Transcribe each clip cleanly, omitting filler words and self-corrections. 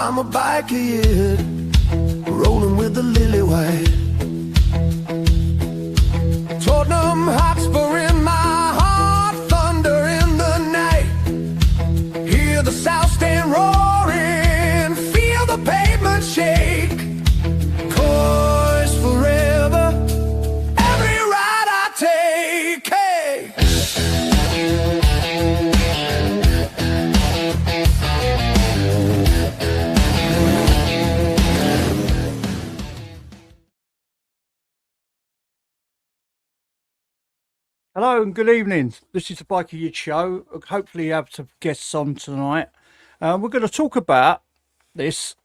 I'm a Bikeryid, rolling with the lily white. Tottenham Hotspur in my heart, thunder in the night. Hear the South Stand roaring, feel the pavement shake. Course forever, every ride I take. Hey. Hello and good evening. This is the Bikeryid'S show. Hopefully you have some guests on tonight. We're going to talk about this.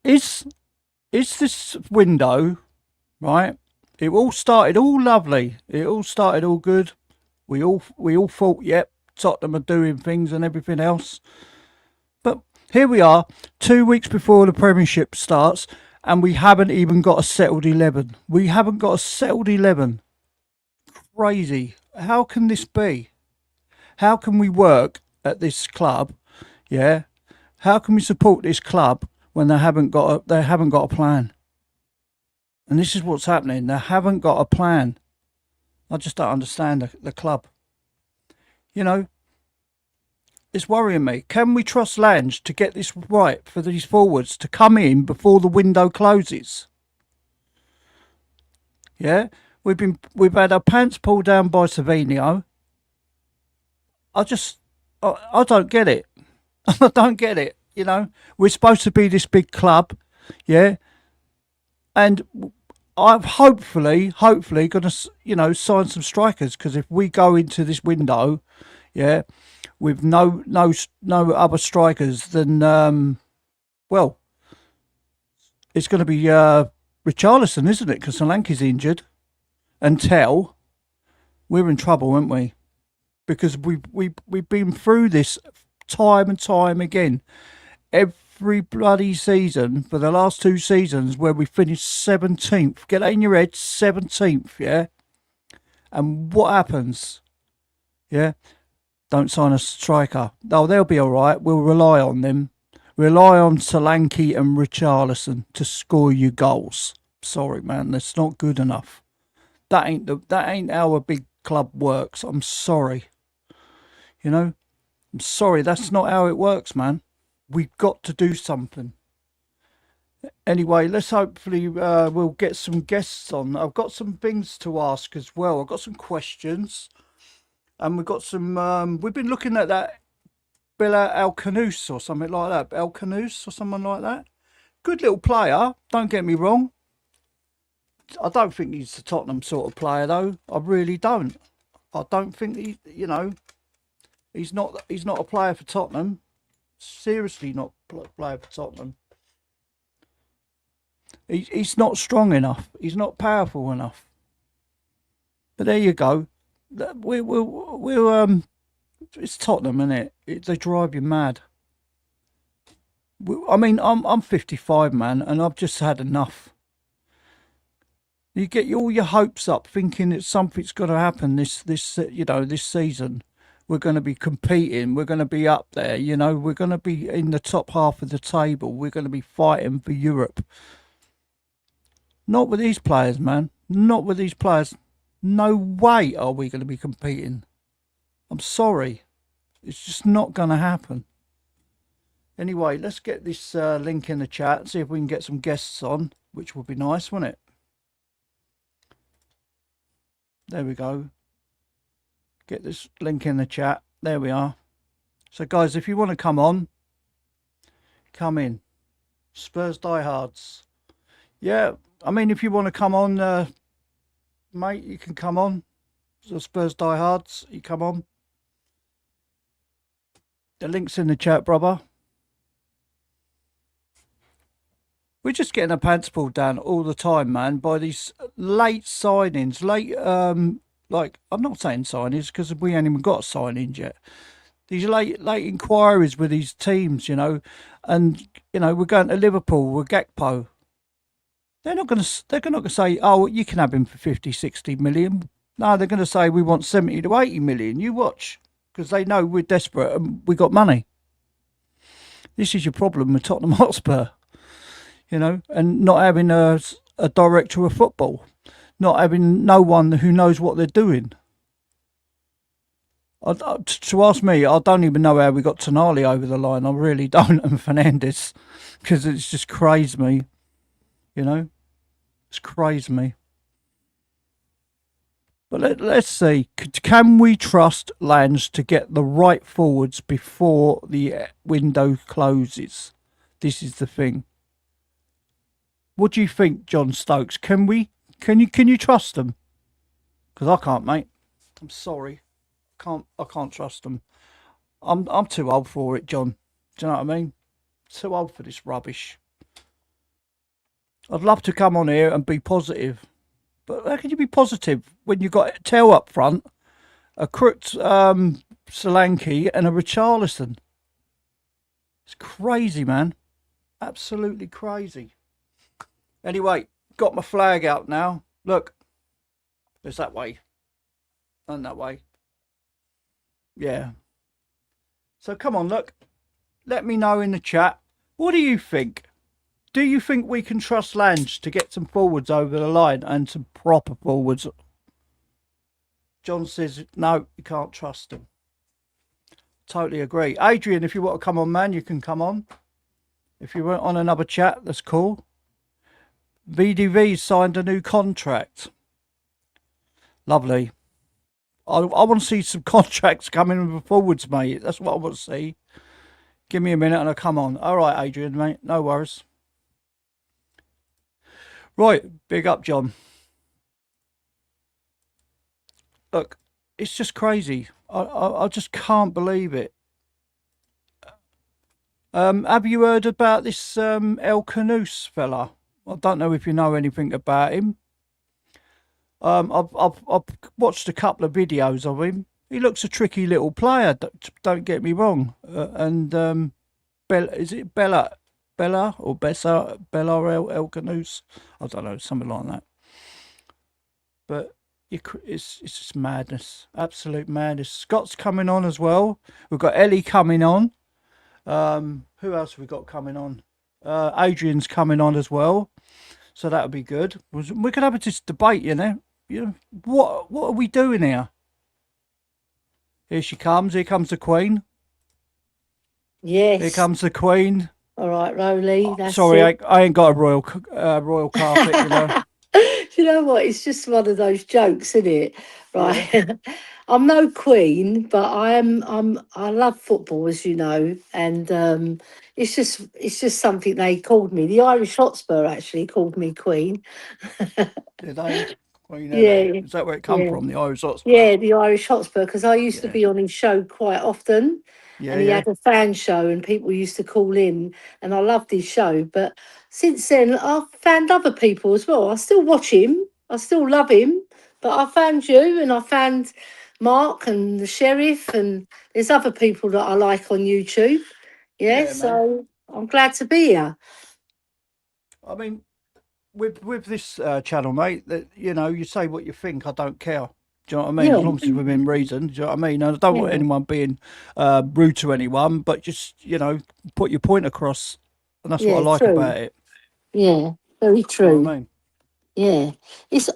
Is this window, right? It all started all lovely. It all started all good. We all thought, yep, Tottenham are doing things and everything else. But here we are, 2 weeks before the Premiership starts, and we haven't even got a settled 11. We haven't got a settled 11. Crazy. How can this be? How can we work at this club? Yeah. How can we support this club when they haven't got a plan? And this is what's happening. They haven't got a plan. I just don't understand the club. You know, it's worrying me. Can we trust LANGE to get this right for these forwards to come in before the window closes? Yeah, we've had our pants pulled down by Savinio. I don't get it. I don't get it. You know, we're supposed to be this big club, yeah, and I'm hopefully going to, you know, sign some strikers, because if we go into this window, yeah, with no other strikers, then well, it's going to be Richarlison, isn't it? Because Solanke's injured, and we're in trouble, aren't we? Because we've been through this time and time again, every bloody season for the last 2 seasons, where we finished 17th. Get that in your head, 17th, yeah. And what happens? Yeah. Don't sign a striker. Oh, they'll be all right. We'll rely on them. Rely on Solanke and Richarlison to score you goals. Sorry, man, that's not good enough. That ain't how a big club works. I'm sorry. You know, I'm sorry. That's not how it works, man. We've got to do something. Anyway, let's hopefully we'll get some guests on. I've got some things to ask as well. I've got some questions. And we've got some, we've been looking at that Bella Alcanus or something like that. Alcanus or someone like that. Good little player, don't get me wrong. I don't think he's the Tottenham sort of player, though. I really don't. I don't think he, you know, he's not a player for Tottenham. Seriously not a player for Tottenham. He's not strong enough. He's not powerful enough. But there you go. It's Tottenham, isn't it? They drive you mad. I mean, I'm 55, man, and I've just had enough. You get all your hopes up, thinking that something's going to happen this season. We're going to be competing. We're going to be up there. You know, we're going to be in the top half of the table. We're going to be fighting for Europe. Not with these players, man. Not with these players. No way are we going to be competing. I'm sorry. It's just not going to happen. Anyway, let's get this link in the chat. See if we can get some guests on, which would be nice, wouldn't it? There we go. Get this link in the chat. There we are. So, guys, if you want to come on, come in. Spurs diehards. Yeah, I mean, if you want to come on... mate, you can come on. So Spurs diehards, you come on. The link's in the chat, brother. We're just getting our pants pulled down all the time, man, by these late signings. Like, I'm not saying signings because we ain't even got signings yet. These late inquiries with these teams, you know, and you know, we're going to Liverpool with Gakpo. They're not going to say, oh, you can have him for 50, 60 million. No, they're going to say we want 70 to 80 million. You watch, because they know we're desperate and we got money. This is your problem with Tottenham Hotspur, and not having a director of football, not having no one who knows what they're doing. To ask me, I don't even know how we got Tonali over the line. I really don't, and Fernandes, because it's just crazed me. It's crazed me. But let's see. Can we trust LANGE to get the right forwards before the window closes? This is the thing. What do you think, John Stokes? Can we? Can you trust them? Because I can't, mate. I'm sorry. I can't trust them. I'm too old for it, John. Do you know what I mean? Too old for this rubbish. I'd love to come on here and be positive. But how can you be positive when you've got Tell up front, a crooked Solanke, and a Richarlison? It's crazy, man. Absolutely crazy. Anyway, got my flag out now. Look, it's that way. And that way. Yeah. So come on, look. Let me know in the chat. What do you think? Do you think we can trust LANGE to get some forwards over the line and some proper forwards? John says, no, you can't trust them. Totally agree. Adrian, if you want to come on, man, you can come on. If you want on another chat, that's cool. VDV signed a new contract. Lovely. I want to see some contracts coming with forwards, mate. That's what I want to see. Give me a minute and I'll come on. All right, Adrian, mate. No worries. Right, big up, John. Look, it's just crazy. I just can't believe it. Have you heard about this El Canoose fella? I don't know if you know anything about him. I've watched a couple of videos of him. He looks a tricky little player. Don't get me wrong. Is it Bella or Bessa El Canoose? I don't know, something like that. But it's just madness, absolute madness. Scott's coming on as well. We've got Ellie coming on. Who else have we got coming on? Adrian's coming on as well, so that'll be good. We could have this debate, what are we doing here? Here she comes. Here comes the Queen. Yes. Here comes the Queen. All right, Rowley. That's Sorry, it. I ain't got a royal carpet, Do you know what? It's just one of those jokes, isn't it? Right. Yeah. I'm no queen, but I love football, as you know, and it's just something they called me. The Irish Hotspur actually called me queen. Did they? Yeah. Is that where it come from? The Irish Hotspur? Yeah, the Irish Hotspur, because I used to be on his show quite often. Yeah, And he had a fan show and people used to call in and I loved his show. But since then, I've found other people as well. I still watch him. I still love him. But I found you and I found Mark and the Sheriff and there's other people that I like on YouTube. Yeah, so I'm glad to be here. I mean, with this channel, mate, that you say what you think. I don't care. Do you know what I mean? Yeah. As long as it's within reason. Do you know what I mean? And I don't want anyone being rude to anyone, but just put your point across, and that's what I like about it. Yeah, very true. You know what I mean? Yeah, it's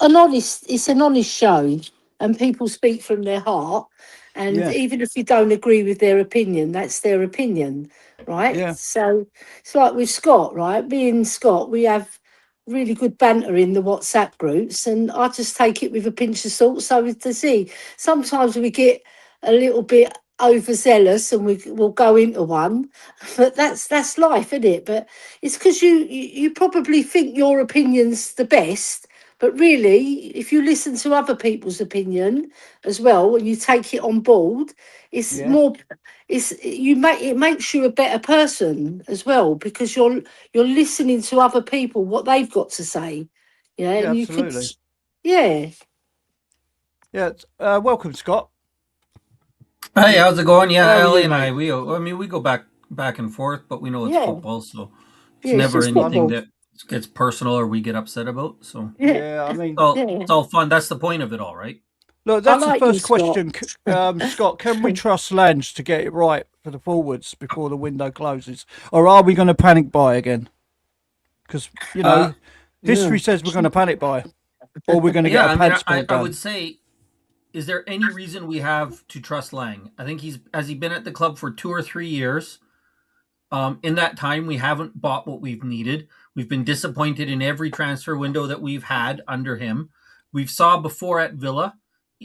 an honest show, and people speak from their heart. And even if you don't agree with their opinion, that's their opinion, right? Yeah. So it's like with Scott, right? Being Scott, we have really good banter in the WhatsApp groups, and I just take it with a pinch of salt. So to see, sometimes we get a little bit overzealous and we'll go into one, but that's life, isn't it? But it's because you probably think your opinion's the best, but really if you listen to other people's opinion as well and you take it on board, it's more, it makes you a better person as well, because you're listening to other people, what they've got to say. And you absolutely. Welcome, Scott. Hey, how's it going? Yeah, Ellie and I, we go back and forth, but we know it's football, so it's never anything that gets personal or we get upset about. So I mean, it's all fun. That's the point of it all, right? Look, that's like the you, first question, Scott. Can we trust Lange to get it right for the forwards before the window closes, or are we going to panic buy again? Because history says we're going to panic buy, or we're going to get a pants pulled I down. would say, is there any reason we have to trust Lang? I think has he been at the club for 2 or 3 years? In that time, we haven't bought what we've needed. We've been disappointed in every transfer window that we've had under him. We've saw before at Villa.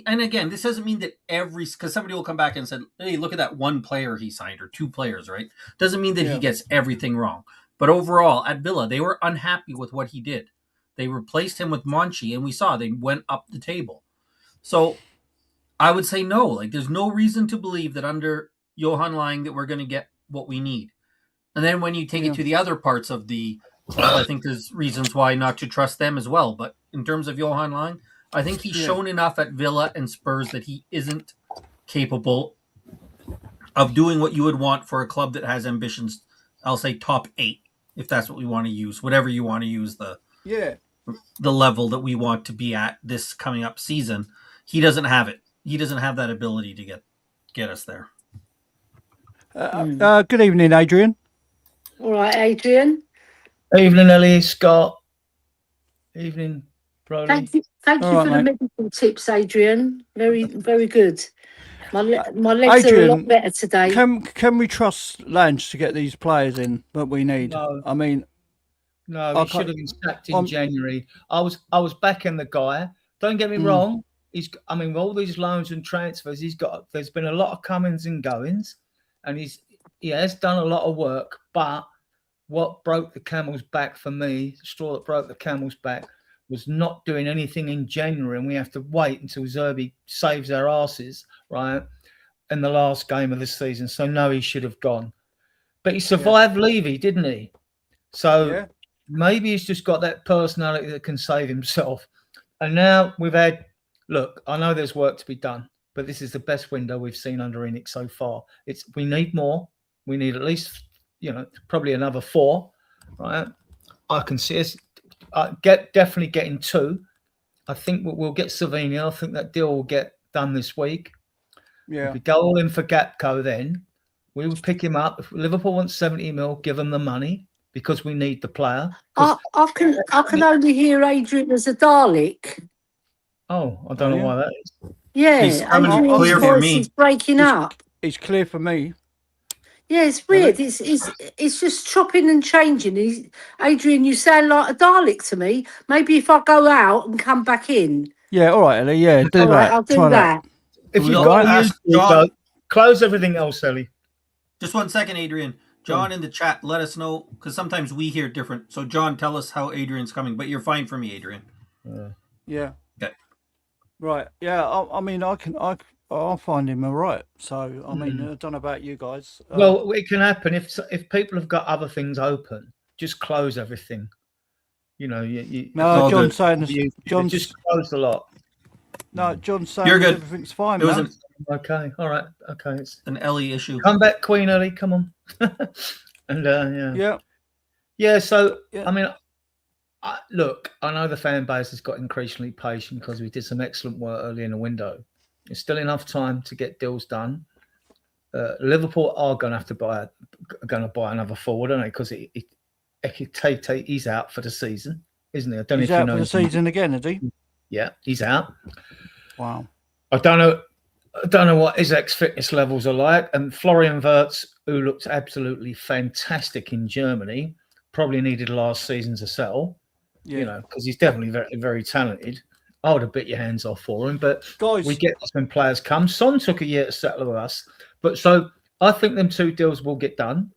And again, this doesn't mean that because somebody will come back and say, hey, look at that one player he signed or 2 players, right? Doesn't mean that he gets everything wrong. But overall, at Villa, they were unhappy with what he did. They replaced him with Monchi, and we saw they went up the table. So I would say no. Like, there's no reason to believe that under Johan Lang that we're going to get what we need. And then when you take it to the other parts of the club, I think there's reasons why not to trust them as well. But in terms of Johan Lang, I think he's shown enough at Villa and Spurs that he isn't capable of doing what you would want for a club that has ambitions. I'll say top 8, if that's what we want to use. Whatever you want to use the level that we want to be at this coming up season. He doesn't have it. He doesn't have that ability to get us there. Good evening, Adrian. All right, Adrian. Evening, Ellie, Scott. Evening, Brody. Thank you for the medical tips, Adrian. Very, very good. My legs are a lot better today. Can we trust Lange to get these players in that we need? No. I mean, no, he should have been sacked in January. I was backing the guy. Don't get me wrong. With all these loans and transfers, there's been a lot of comings and goings, and he has done a lot of work. But what broke the camel's back for me, the straw that broke the camel's back, was not doing anything in January, and we have to wait until Zerbi saves our asses, right, in the last game of the season. So, no, he should have gone. But he survived Levy, didn't he? So maybe he's just got that personality that can save himself. And now we've had, look, I know there's work to be done, but this is the best window we've seen under Enoch so far. We need more. We need at least, probably another 4, right? I can see us definitely getting 2. I think we'll get Savino. I think that deal will get done this week. Yeah. If we go all in for Gapco, then we will pick him up. If Liverpool wants 70 mil, give them the money because we need the player. I can only hear Adrian as a Dalek. Oh, I don't know why that is. Yeah, he's clear for me. He's breaking up. It's clear for me. Yeah, it's weird. It's just chopping and changing. Adrian, you sound like a Dalek to me. Maybe if I go out and come back in. Yeah, all right, Ellie. Yeah, do all that. Right, I'll do that. If you've got John, close everything else, Ellie. Just 1 second, Adrian. John in the chat, let us know, because sometimes we hear different. So, John, tell us how Adrian's coming. But you're fine for me, Adrian. Yeah. Okay. Right. Yeah. I'll find him all right. So, I don't know about you guys. Well, it can happen if people have got other things open. Just close everything. No, John's saying John's just closed a lot. No, John's saying you're good. Everything's fine. Okay. All right. Okay. It's an Ellie issue. Come back, Queen Ellie. Come on. And yeah. So look, I know the fan base has got increasingly patient because we did some excellent work early in the window. There's still enough time to get deals done. Liverpool are going to have to buy another forward, aren't they? Because he's out for the season, isn't he? I don't know if you know. He's out for the season again, is he? Yeah, he's out. Wow. I don't know what his fitness levels are like. And Florian Wirtz, who looked absolutely fantastic in Germany, probably needed last season to sell. Yeah. Because he's definitely very, very talented. I would have bit your hands off for him, but guys, we get this when players come. Son took a year to settle with us, but so I think them 2 deals will get done.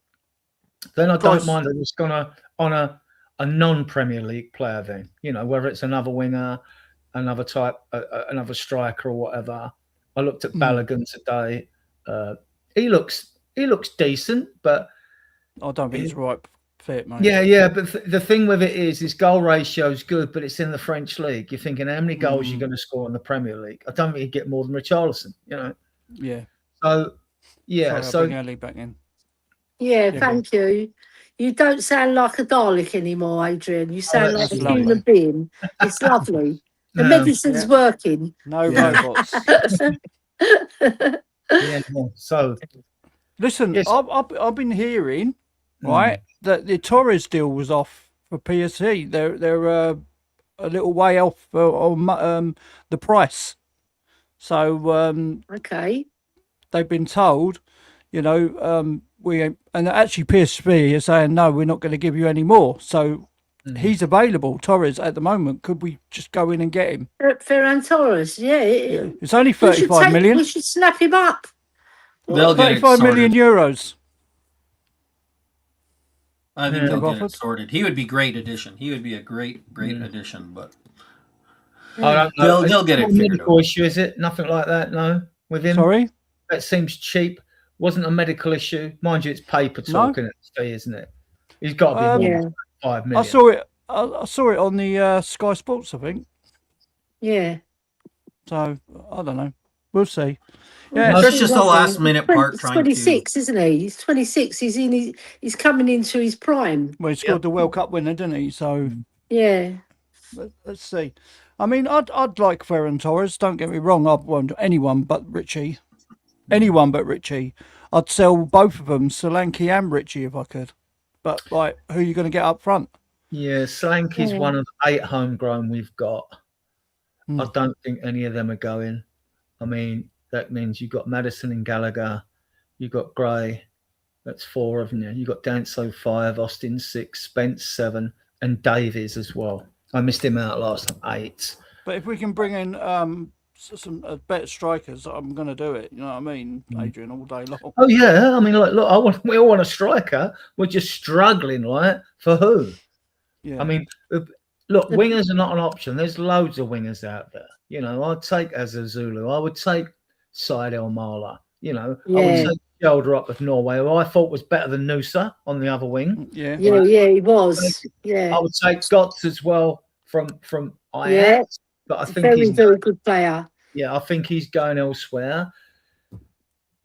Then I don't mind that it's gonna on a non-Premier League player. Then whether it's another winger, another type, another striker or whatever. I looked at Balogun today. He looks decent, but I don't think he's right fit, mate. Yeah. But the thing with it is his goal ratio is good, but it's in the French league. You're thinking how many goals you're going to score in the Premier League. I don't think you get more than Richarlison. Yeah. So yeah. Sorry, I'll bring Ellie back in. Yeah, thank you. You don't sound like a Dalek anymore, Adrian. You sound like a human being. It's lovely. The medicine's working. No robots. Yeah. So listen, yes. I've been hearing, right, that the Torres deal was off for PSG. They're a little way off on the price. So Okay. they've been told, you know, and actually PSV are saying no, we're not going to give you any more. So he's available, Torres, at the moment. Could we just go in and get him? Ferran Torres, yeah. It's only 35 million. We should snap him up. They'll get it 35 million euros. I think they'll get it sorted. He would be great addition. He would be a great addition, but I don't know. They'll get it figured medical out. issue, is it? Nothing like that, no? With him? Sorry? That seems cheap. Wasn't a medical issue. Mind you, it's paper talking at the fee, isn't it? He's got to be more than 5 million. I saw it on the Sky Sports, I think. Yeah. So, I don't know. We'll see. Yeah, that's just a last minute part. He's 26, isn't he? He's 26. He's coming into his prime. Well, he scored the World Cup winner, didn't he? So yeah. Let's see. I mean, I'd like Ferran Torres. Don't get me wrong. I'd want anyone but Richie. Anyone but Richie. I'd sell both of them, Solanke and Richie, if I could. But like, who are you going to get up front? Yeah, Solanke's one of the 8 homegrown we've got. I don't think any of them are going. I mean, that means you've got Maddison and Gallagher, you've got Gray, that's 4 of them. You've got Danso 5, Austin 6, Spence 7, and Davies as well. I missed him out last time, 8. But if we can bring in some better strikers, I'm going to do it. You know what I mean, Adrian, all day long. Oh yeah, I mean, look, we all want a striker. We're just struggling, right? For who? Yeah. I mean, look, wingers are not an option. There's loads of wingers out there. You know, I'd take Azazulu. I would take Seidel Mala. You know, I would take Shoulder Up of Norway, who I thought was better than Noosa on the other wing. Yeah, he was. Yeah. I would take Gotts as well from Ajax, but I think he's very good player. Yeah, I think he's going elsewhere.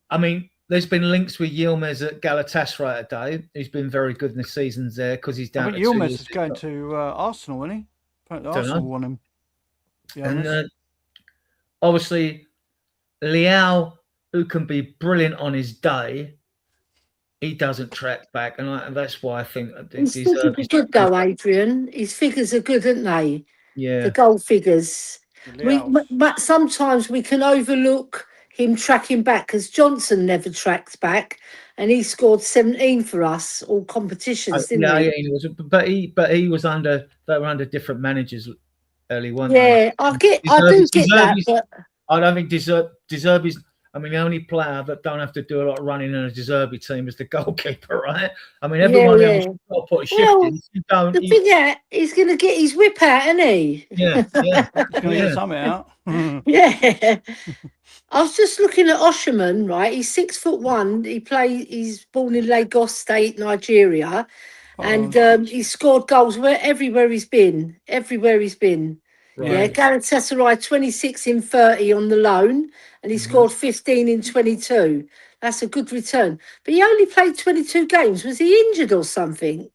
I mean, there's been links with Yilmaz at Galatasaray today. He's been very good in the seasons there because he's down. I think Yilmaz is going to Arsenal, isn't he? Apparently Arsenal want him. And obviously, Leao, who can be brilliant on his day, he doesn't track back, and that's why I think he's good though, Adrian. His figures are good, aren't they? Yeah, the goal figures. But sometimes we can overlook him tracking back because Johnson never tracked back, and he scored 17 for us all competitions, didn't he? Yeah, he was, but he was under. They were under different managers early, weren't they? I do get that, but I don't think De Zerbi's. I mean, the only player that don't have to do a lot of running in a De Zerbi team is the goalkeeper, right? I mean, everyone else has got to put a shift in. If you don't, the thing is, he's going to get his whip out, isn't he? Yeah. He's going to get something out. Yeah. I was just looking at Osherman, right? He's 6'1". He's born in Lagos State, Nigeria, and he scored goals everywhere he's been. Right. Yeah, Galatasaray 26 in 30 on the loan, and he scored 15 in 22. That's a good return. But he only played 22 games. Was he injured or something?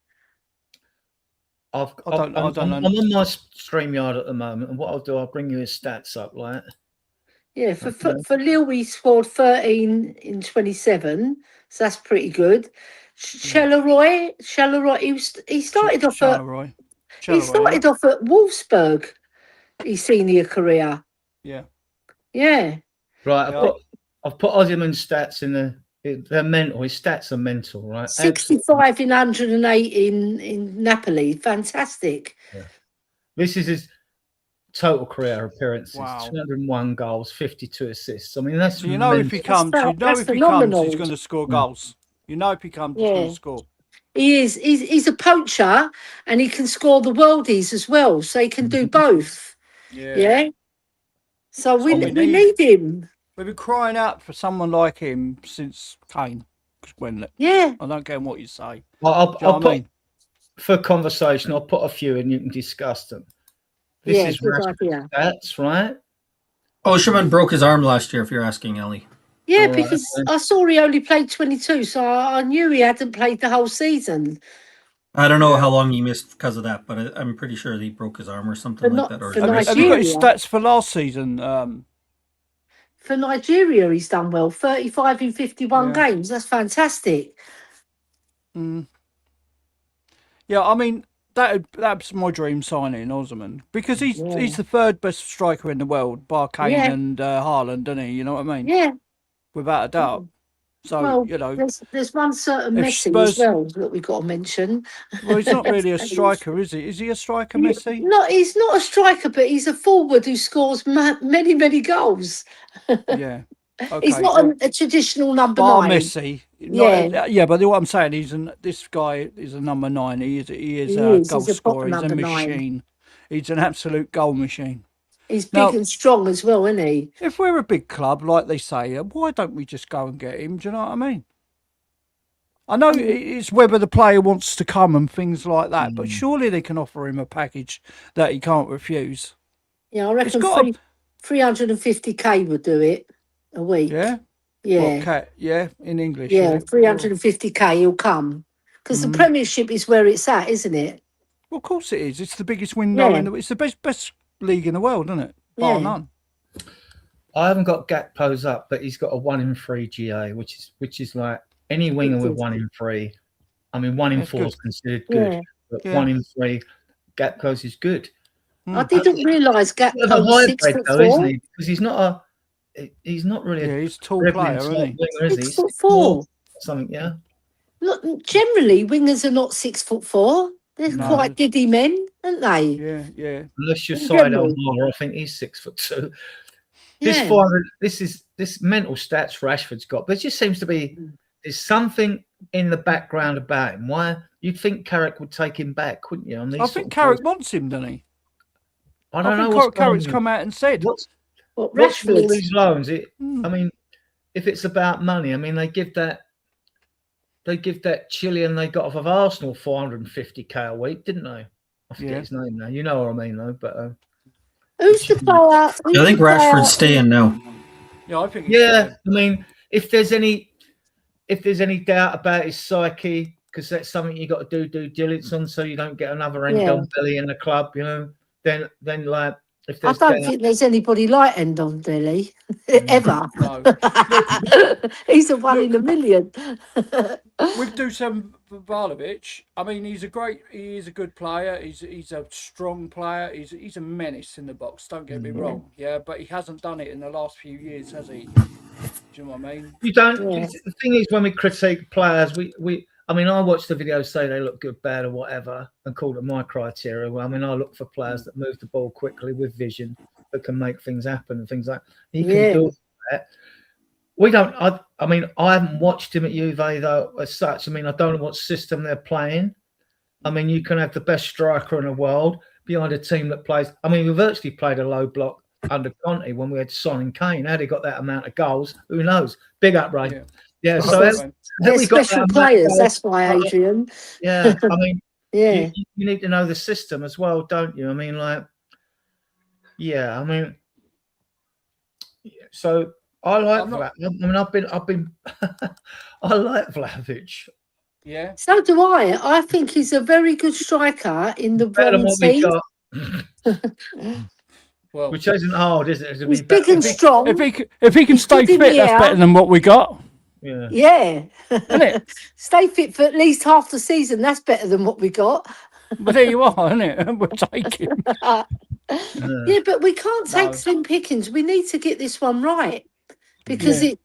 I don't know. I'm on my StreamYard at the moment, and what I'll do, I'll bring you his stats up, right? Yeah, for Lille, he scored 13 in 27, so that's pretty good. Charleroi, he started off at Wolfsburg. His senior career. Yeah. Right. I've put Osimhen's stats in they're mental. His stats are mental, right? 65 in 108 in Napoli. Fantastic. Yeah. This is his total career appearances. Wow. 201 goals, 52 assists. I mean, that's so if he comes, he's going to score goals. You know if he comes, he's going to score. He is. He's a poacher, and he can score the worldies as well. So he can do both. Yeah. So we need him. We've been crying out for someone like him since Kane. Yeah. I don't care what you say. Well, I'll put, for conversation, I'll put a few and you can discuss them. This is stats, right? Osherman broke his arm last year, if you're asking, Ellie. Yeah, because I saw he only played 22, so I knew he hadn't played the whole season. I don't know Yeah. how long he missed because of that, but I'm pretty sure he broke his arm or something But like not that. Or for his wrist. Have you got his Nigeria. stats for last season? For Nigeria, he's done well. 35 in 51 Yeah. games. That's fantastic. Mm. Yeah, I mean that's my dream signing, Osman, because he's the third best striker in the world, bar Kane and Haaland, isn't he? You know what I mean? Yeah. Without a doubt. So Well, you know, there's one certain if Messi as Spurs, well that we've got to mention. well, he's not really a striker, is he? Is he a striker, Messi? He's not a striker, but he's a forward who scores many, many goals. Yeah. Okay. He's not a traditional number bar 9. Messi. Yeah. Yeah, but what I'm saying this guy is a number 9. He is a goal He's a scorer. proper He's a number 9. machine. He's an absolute goal machine. He's Now, big and strong as well, isn't he? If we're a big club, like they say, why don't we just go and get him? Do you know what I mean? I know it's whether the player wants to come and things like that, but surely they can offer him a package that he can't refuse. Yeah, I reckon 350k would do it a week. Yeah? Yeah. What, yeah, in English. Yeah, 350k, he'll come. Because the Premiership is where it's at, isn't it? Well, of course it is. It's the biggest window it's the best league in the world, isn't it? Bar none. I haven't got Gakpo's up, but he's got a 1 in 3 GA, which is like any winger with 1 in 3. I mean, 1 in 4 is considered good, but 1 in 3, Gakpo's is good. I didn't realise Gakpo was 6'4", though, isn't he? Because he's not really he's a tall player, isn't he? Winger, is he? 6'4". Something, yeah. Look, generally, wingers are not 6'4". They're quite giddy men, aren't they? Yeah. Unless you're side on more, I think he's 6'2". This mental stats Rashford's got, but it just seems to be there's something in the background about him. Why you'd think Carrick would take him back, wouldn't you? I think Carrick wants him, doesn't he? I don't know. Carrick's come out and said what's Rashford? All these loans? I mean, if it's about money, I mean they give that Chilean they got off of Arsenal 450k a week, didn't they? I forget his name now. You know what I mean, though. But who's the player? I think Rashford's staying now. Yeah, I think. I mean, if there's any doubt about his psyche, because that's something you got to do due diligence on, so you don't get another Endon Belly in the club, you know. Then like if there's I don't think there's anybody like Endon Belly ever. No. He's a 1 in a million. With Dusan Vlahovic, I mean, he is a good player. He's a strong player. He's a menace in the box. Don't get me wrong. Yeah, but he hasn't done it in the last few years, has he? Do you know what I mean? You don't. The thing is, when we critique players, I mean, I watch the videos say they look good, bad, or whatever, and call it my criteria. Well, I mean, I look for players that move the ball quickly with vision, that can make things happen and things like that. He can do that. We don't. I mean, I haven't watched him at Juve though, as such. I mean, I don't know what system they're playing. I mean, you can have the best striker in the world behind a team that plays. I mean, we virtually played a low block under Conte when we had Son and Kane. How they got that amount of goals? Who knows? Big up, Ray. Yeah. So they're special players. That's why, Adrian. Yeah. I mean, you need to know the system as well, don't you? I mean, like, yeah. I mean, so. I like Vlahovic. I mean, I've been. I like Vlahovic. Yeah. So do I. I think he's a very good striker in the wrong team. Well, which isn't hard, is it? He's big and strong. If he can stay fit, that's better than what we got. Yeah. Isn't it? Stay fit for at least half the season. That's better than what we got. But there you are, isn't it? We'll take him. Yeah, but we can't take slim pickings. We need to get this one right. Because if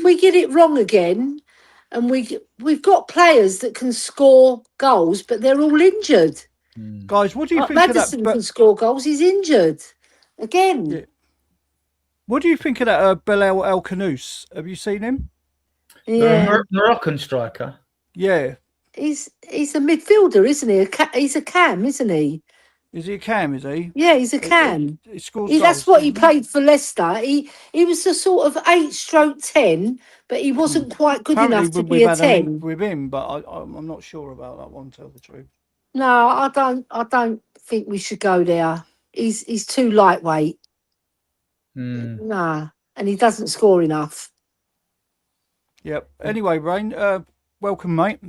we get it wrong again, and we've got players that can score goals, but they're all injured. Guys, what do you think Maddison of that? Can score goals. He's injured again. Yeah. What do you think of that Bilal El Khanous? Have you seen him? Yeah, Moroccan striker. Yeah, he's a midfielder, isn't he? He's a cam, isn't he? Is he a cam? Is he? Yeah, he's a cam. He scores that's goals, what he played for Leicester. He was a sort of 8/10, but he wasn't quite good enough to be a 10 with him. But I'm not sure about that one. To tell the truth. No, I don't think we should go there. He's too lightweight. Nah, and he doesn't score enough. Yep. Anyway, Rain, welcome, mate.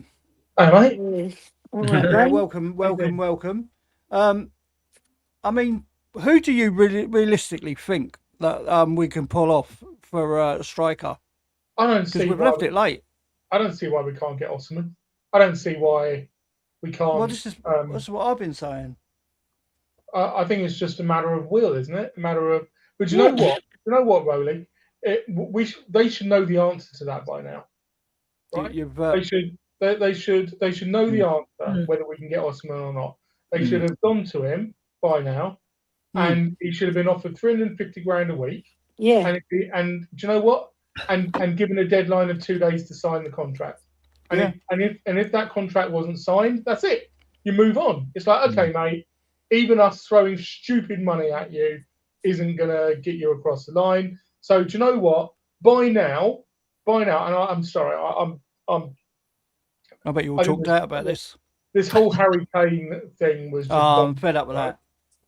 All right. All right, Yeah, Ray. welcome. I mean, who do you realistically think that we can pull off for a striker? I don't Because see we've why left it late. I don't see why we can't get Osman. I don't see why we can't. Well, this is what I've been saying. I think it's just a matter of will, isn't it? A matter of. But you know what? You know what, Rowley? They should know the answer to that by now, right? They should know the answer whether we can get Osman or not. They should have gone to him by now, and he should have been offered 350 grand a week. Yeah. And do you know what? And given a deadline of 2 days to sign the contract. And if that contract wasn't signed, that's it. You move on. It's like, okay, mate, even us throwing stupid money at you isn't gonna get you across the line. So do you know what? By now, and I'm sorry, I bet you all talked out about this. This whole Harry Kane thing was just I'm fed up with that.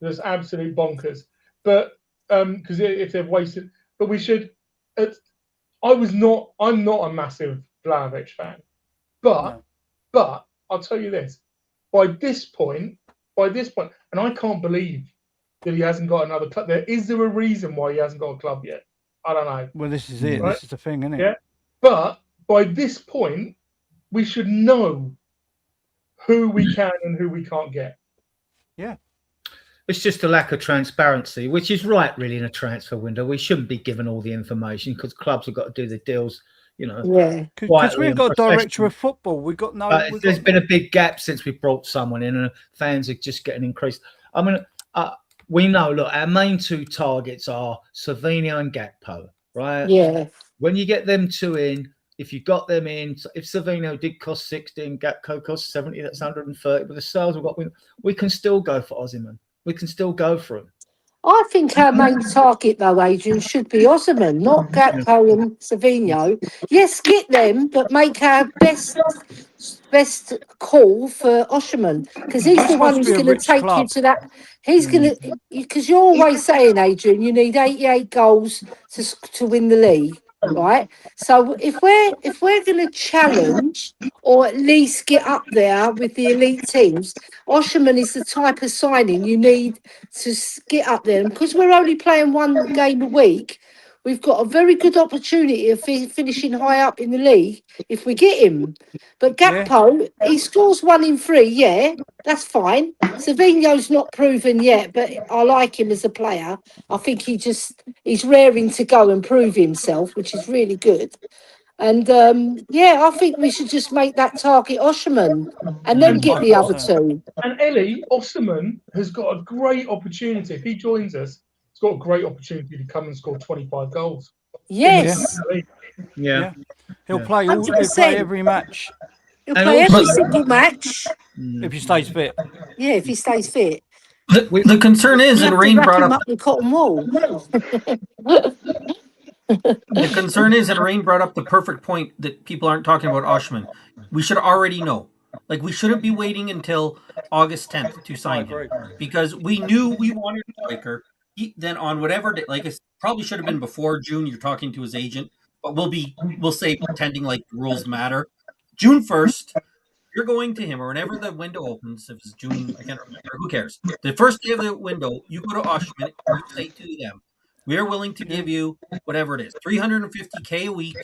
Just absolute bonkers. But because if they've wasted, but we should. I'm not a massive Vlahovic fan, but I'll tell you this: by this point, and I can't believe that he hasn't got another club. Is there a reason why he hasn't got a club yet? I don't know. Well, this is it. Right? This is the thing, isn't it? Yeah. But by this point, we should know who we can and who we can't get. Yeah. It's just a lack of transparency, which is right, really, in a transfer window. We shouldn't be given all the information because clubs have got to do the deals, you know. Yeah. Because we've got a director of football. We've got no. There's been a big gap since we brought someone in, and fans are just getting increased. I mean, we know. Look, our main two targets are Savinho and Gakpo, right? Yeah. When you get them two in, if you got them in, if Savinho did cost 60 and Gakpo cost 70, that's 130. But the sales we've got, we can still go for Osimhen. We can still go for him. I think our main target, though, Adrian, should be Osimhen, not Gakpo and Savinho. Yes, get them, but make our best call for Osimhen, because he's the one who's going to take you to that. He's going to, because you're always saying, Adrian, you need 88 goals to win the league. Right, so if we're going to challenge or at least get up there with the elite teams, Osimhen is the type of signing you need to get up there. And because we're only playing one game a week, we've got a very good opportunity of finishing high up in the league if we get him. But Gakpo, he scores 1 in 3, yeah, that's fine. Savinho's not proven yet, but I like him as a player. I think he's raring to go and prove himself, which is really good. And I think we should just make that target Osimhen and then get the other two. And Ellie, Osimhen has got a great opportunity. If he joins us, he's got a great opportunity to come and score 25 goals. Yes. Yeah. He'll play every match. He'll play every single match. If he stays fit. Yeah, if he stays fit. The concern is, and Rain brought up the cotton wool. The concern is, and Rain brought up the perfect point that people aren't talking about Osimhen. We should already know. Like, we shouldn't be waiting until August 10th to sign him, because we knew we wanted a striker. Then on whatever day, like, it probably should have been before June. You're talking to his agent, but we'll say pretending like the rules matter. June 1st, you're going to him, or whenever the window opens. If it's June, I can't remember. Who cares? The first day of the window, you go to Osimhen. You say to them, "We are willing to give you whatever it is, $350K a week.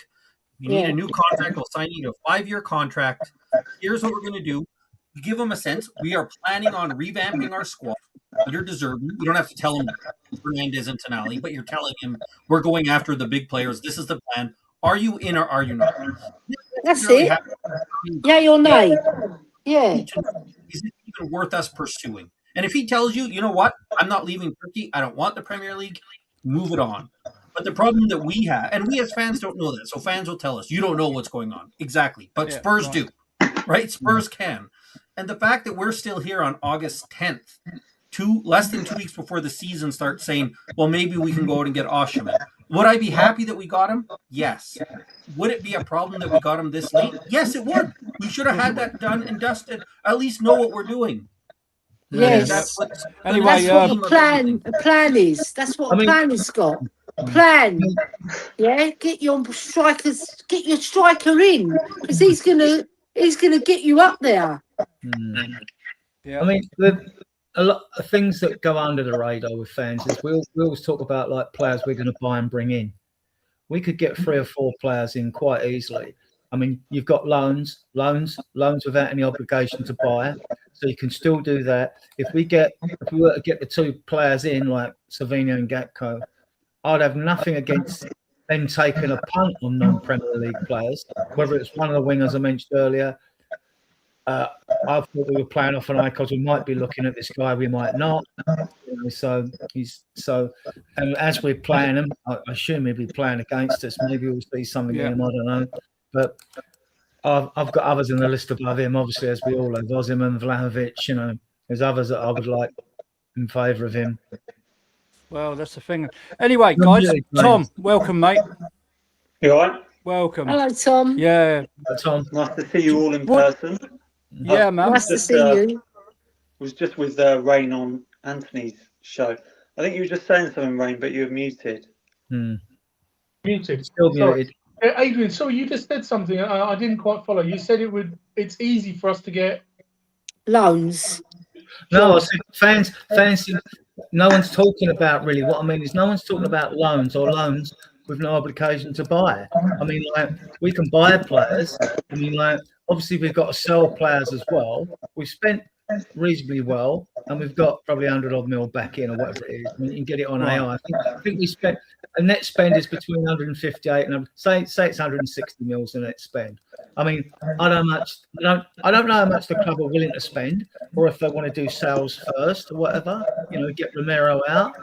You need a new contract. We'll sign you to a 5-year contract. Here's what we're going to do." You give them a sense. We are planning on revamping our squad. You're deserving. You don't have to tell him Fernandez and Tonali, but you're telling him we're going after the big players. This is the plan. Are you in or are you not? That's it. Yeah, you're nay. Yeah. Is it even worth us pursuing? And if he tells you, you know what, I'm not leaving Turkey. I don't want the Premier League. Move it on. But the problem that we have, and we as fans don't know that, so fans will tell us, you don't know what's going on. Exactly. But Spurs do. Right? Spurs can. And the fact that we're still here on August 10th, less than 2 weeks before the season starts, saying, well, maybe we can go out and get Osimhen. Would I be happy that we got him? Yes. Would it be a problem that we got him this late? Yes, it would. We should have had that done and dusted. At least know what we're doing. Yes. That's what the plan is. That's what a plan is, Scott. Plan. Yeah, get your striker in, because he's gonna get you up there. Yeah. I mean, a lot of things that go under the radar with fans is we always talk about like players we're going to buy and bring in. We could get 3 or 4 players in quite easily. I mean, you've got loans without any obligation to buy, so you can still do that. If we were to get the 2 players in, like Savinho and Gakpo, I'd have nothing against them taking a punt on non-Premier League players, whether it's one of the wingers I mentioned earlier. I thought we were playing off an eye because we might be looking at this guy, we might not. So and as we're playing him, I assume he'll be playing against us. Maybe we'll see something in him. I don't know. But I've got others in the list above him, obviously, as we all have. Osimhen, Vlahovic, you know, there's others that I would like in favour of him. Well, that's the thing. Anyway, guys, Tom, welcome, mate. You all right? Welcome. Hello, Tom. Yeah. Tom. Nice to see you all in person. Yeah, man. Nice to see you. Was just with Rain on Anthony's show. I think you were just saying something, Rain, but you were muted. Muted. Still muted. Adrian, sorry, you just said something I didn't quite follow. You said it's easy for us to get loans. No, I said fans. No one's talking about really. What I mean is, no one's talking about loans with no obligation to buy. I mean, like, we can buy players. I mean, like, obviously we've got to sell players as well. We've spent reasonably well, and we've got probably 100-odd mil back in or whatever it is. I mean, you can get it on AI. I think we spent a net spend is between 158 and say it's 160 mils the net spend. I mean, I don't know how much the club are willing to spend, or if they want to do sales first or whatever. You know, get Romero out.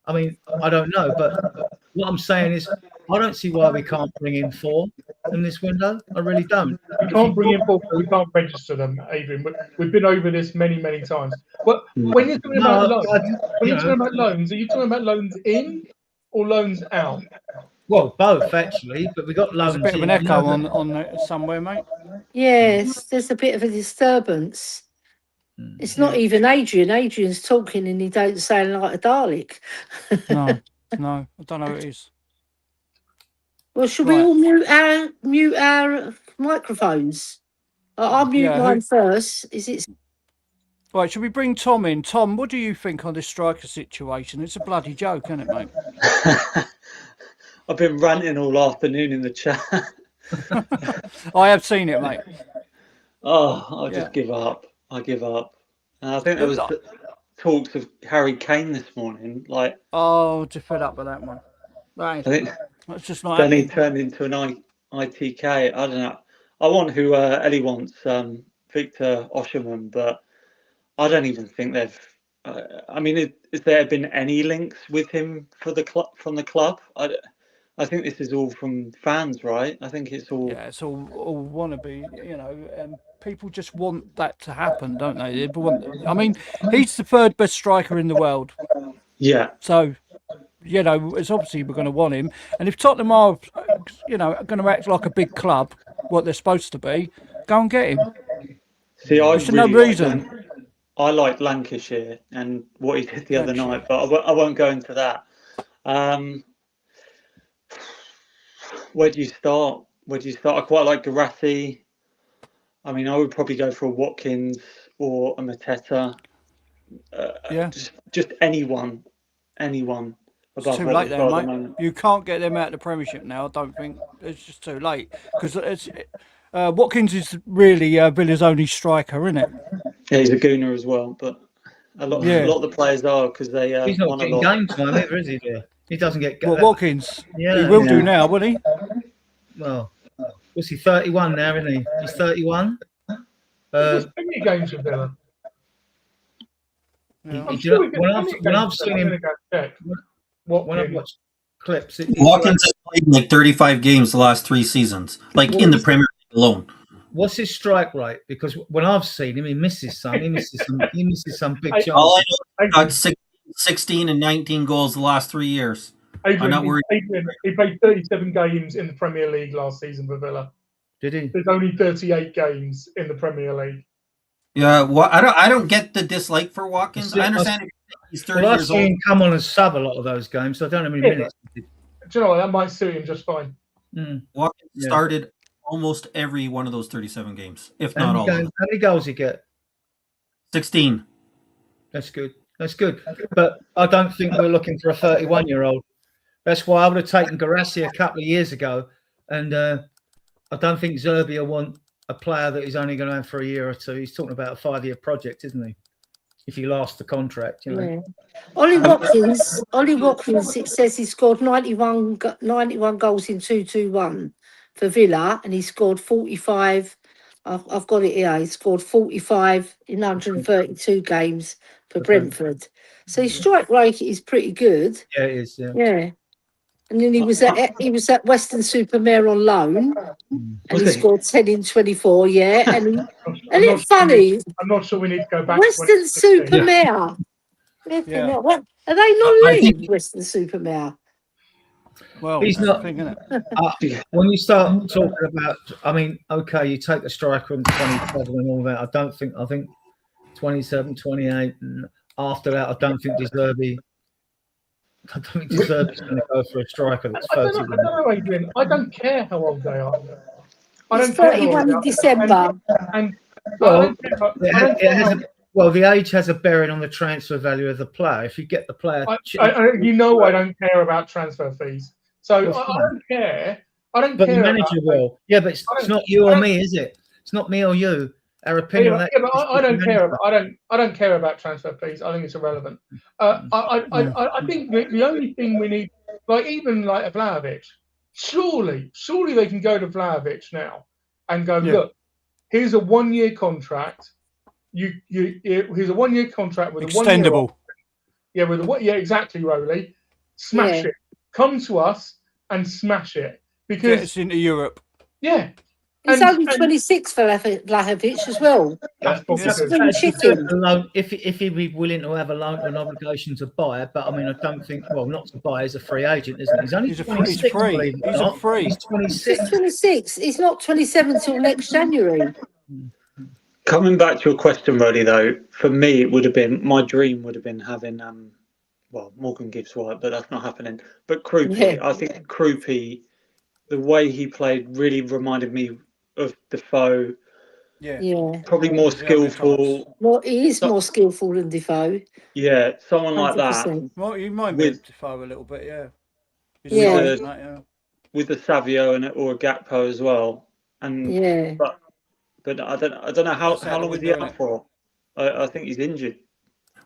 I mean, I don't know, but what I'm saying is, I don't see why we can't bring in 4 in this window. I really don't. We can't bring in 4. We can't register them, Adrian. We've been over this many times. But when you're talking about loans, are you talking about loans in or loans out? Well, both actually, but we got loans. There's a bit of an echo on somewhere, mate. Yes, there's a bit of a disturbance. It's not even Adrian. Adrian's talking and he don't sound like a Dalek. No, I don't know who it is. Well, should we all mute our microphones? I'll mute mine first. Is it? Right, should we bring Tom in? Tom, what do you think on this striker situation? It's a bloody joke, isn't it, mate? I've been ranting all afternoon in the chat. I have seen it, mate. Oh, I just give up. I give up. I think there was talks of Harry Kane this morning. Like, just fed up with that one. Right. I think that's just not. Then he turned into an ITK. I don't know. I want who Ellie wants, Victor Osimhen, but I don't even think they've. I mean, has there been any links with him for the club from the club? I think this is all from fans, right? I think it's all. Yeah, it's all wannabe, you know. People just want that to happen, don't they? I mean, he's the 3rd best striker in the world. Yeah. So, you know, it's obviously we're going to want him. And if Tottenham are, you know, going to act like a big club, what they're supposed to be, go and get him. See, There's no reason. I like Lancashire and what he did the other night, but I won't go into that. Where do you start? I quite like Garratti. I mean, I would probably go for a Watkins or a Mateta. Just anyone. It's too late there, mate. You can't get them out of the Premiership now. I don't think it's just too late because Watkins is really Villa's only striker, isn't it? Yeah, he's a gooner as well, but a lot of the players are because they. He's not getting game time either, is he? He doesn't get. Watkins. Yeah, he will do now, won't he? Well, what's he? 31 now, isn't he? He's 31. There's plenty of games with Villa. When I've seen him, when I've watched clips, Watkins has played like 35 games the last 3 seasons, like in the Premier League alone. What's his strike rate? Because when I've seen him, he misses some. He misses some big chances. All I know is 16 and 19 goals the last 3 years. I'm not worried. He played 37 games in the Premier League last season for Villa. Did he? There's only 38 games in the Premier League. Yeah, well, I don't get the dislike for Watkins. I understand he's 30 years old. I've seen him come on and sub a lot of those games, so I don't know how many minutes. Do you know what? That might suit him just fine. Watkins started almost every one of those 37 games, if How not many all of games- them. How many goals he get? 16. That's good. That's good. But I don't think we're looking for a 31-year-old. That's why I would have taken Garassi a couple of years ago. And I don't think Zerbi will want a player that he's only going to have for a year or two. He's talking about a 5-year project, isn't he? If he lasts the contract, you know. Yeah. Ollie Watkins, it says he scored 91 goals in 2-2-1 for Villa, and he scored 45. I've got it here. He scored 45 in 132 games for Brentford. So his strike rate is pretty good. Yeah, it is. Yeah. Yeah. And then he was at Western Supermare on loan, and he scored 10 in 24. Yeah, and it's funny. I'm not sure we need to go back. Western Supermare. Yeah. What are they non-league? Western Supermare. Well, He's not. thing, innit? When you start talking about, I mean, okay, you take a striker in 27 and all that. I think 27, 28, and after that, I don't think Deserbi. I don't think Deserbi's going to go for a striker that's 30. I don't know, Adrian. I don't care how old they are. I It's don't care. 31 in December. And Well, the age has a bearing on the transfer value of the player. If you get the player, I don't care about transfer fees. So I don't care. I don't but care. the manager will. Yeah, but it's not you or me, is it? It's not me or you. Our opinion. But I don't care. I don't care about transfer fees. I think it's irrelevant. I think the only thing we need, like even like a Vlahovic, surely they can go to Vlahovic now and go, look, here's a 1-year contract. Here's a 1-year contract with extendable. Exactly, Rowley. Smash it. Come to us and smash it because Get us into Europe. Yeah. He's only 26 for Vlahovic as well. That's if he'd be willing to have a loan, an obligation to buy, but I mean, I don't think. Well, not to buy. He's a free agent, isn't he? He's only 26. He's free. He's a free. He's 26. He's 26. He's not 27 till next January. Coming back to your question, Roddy, though, for me, it would have been my dream would have been having Morgan Gibbs White, but that's not happening. But Krupi, I think Krupi, the way he played really reminded me of Defoe. Yeah. Probably more skillful. Well, he is more skillful than Defoe. Yeah, someone 100%. Like that. Well, you might be Defoe a little bit, yeah. With the Savio or a Gakpo as well. And but I don't know how long was he out for? I think he's injured.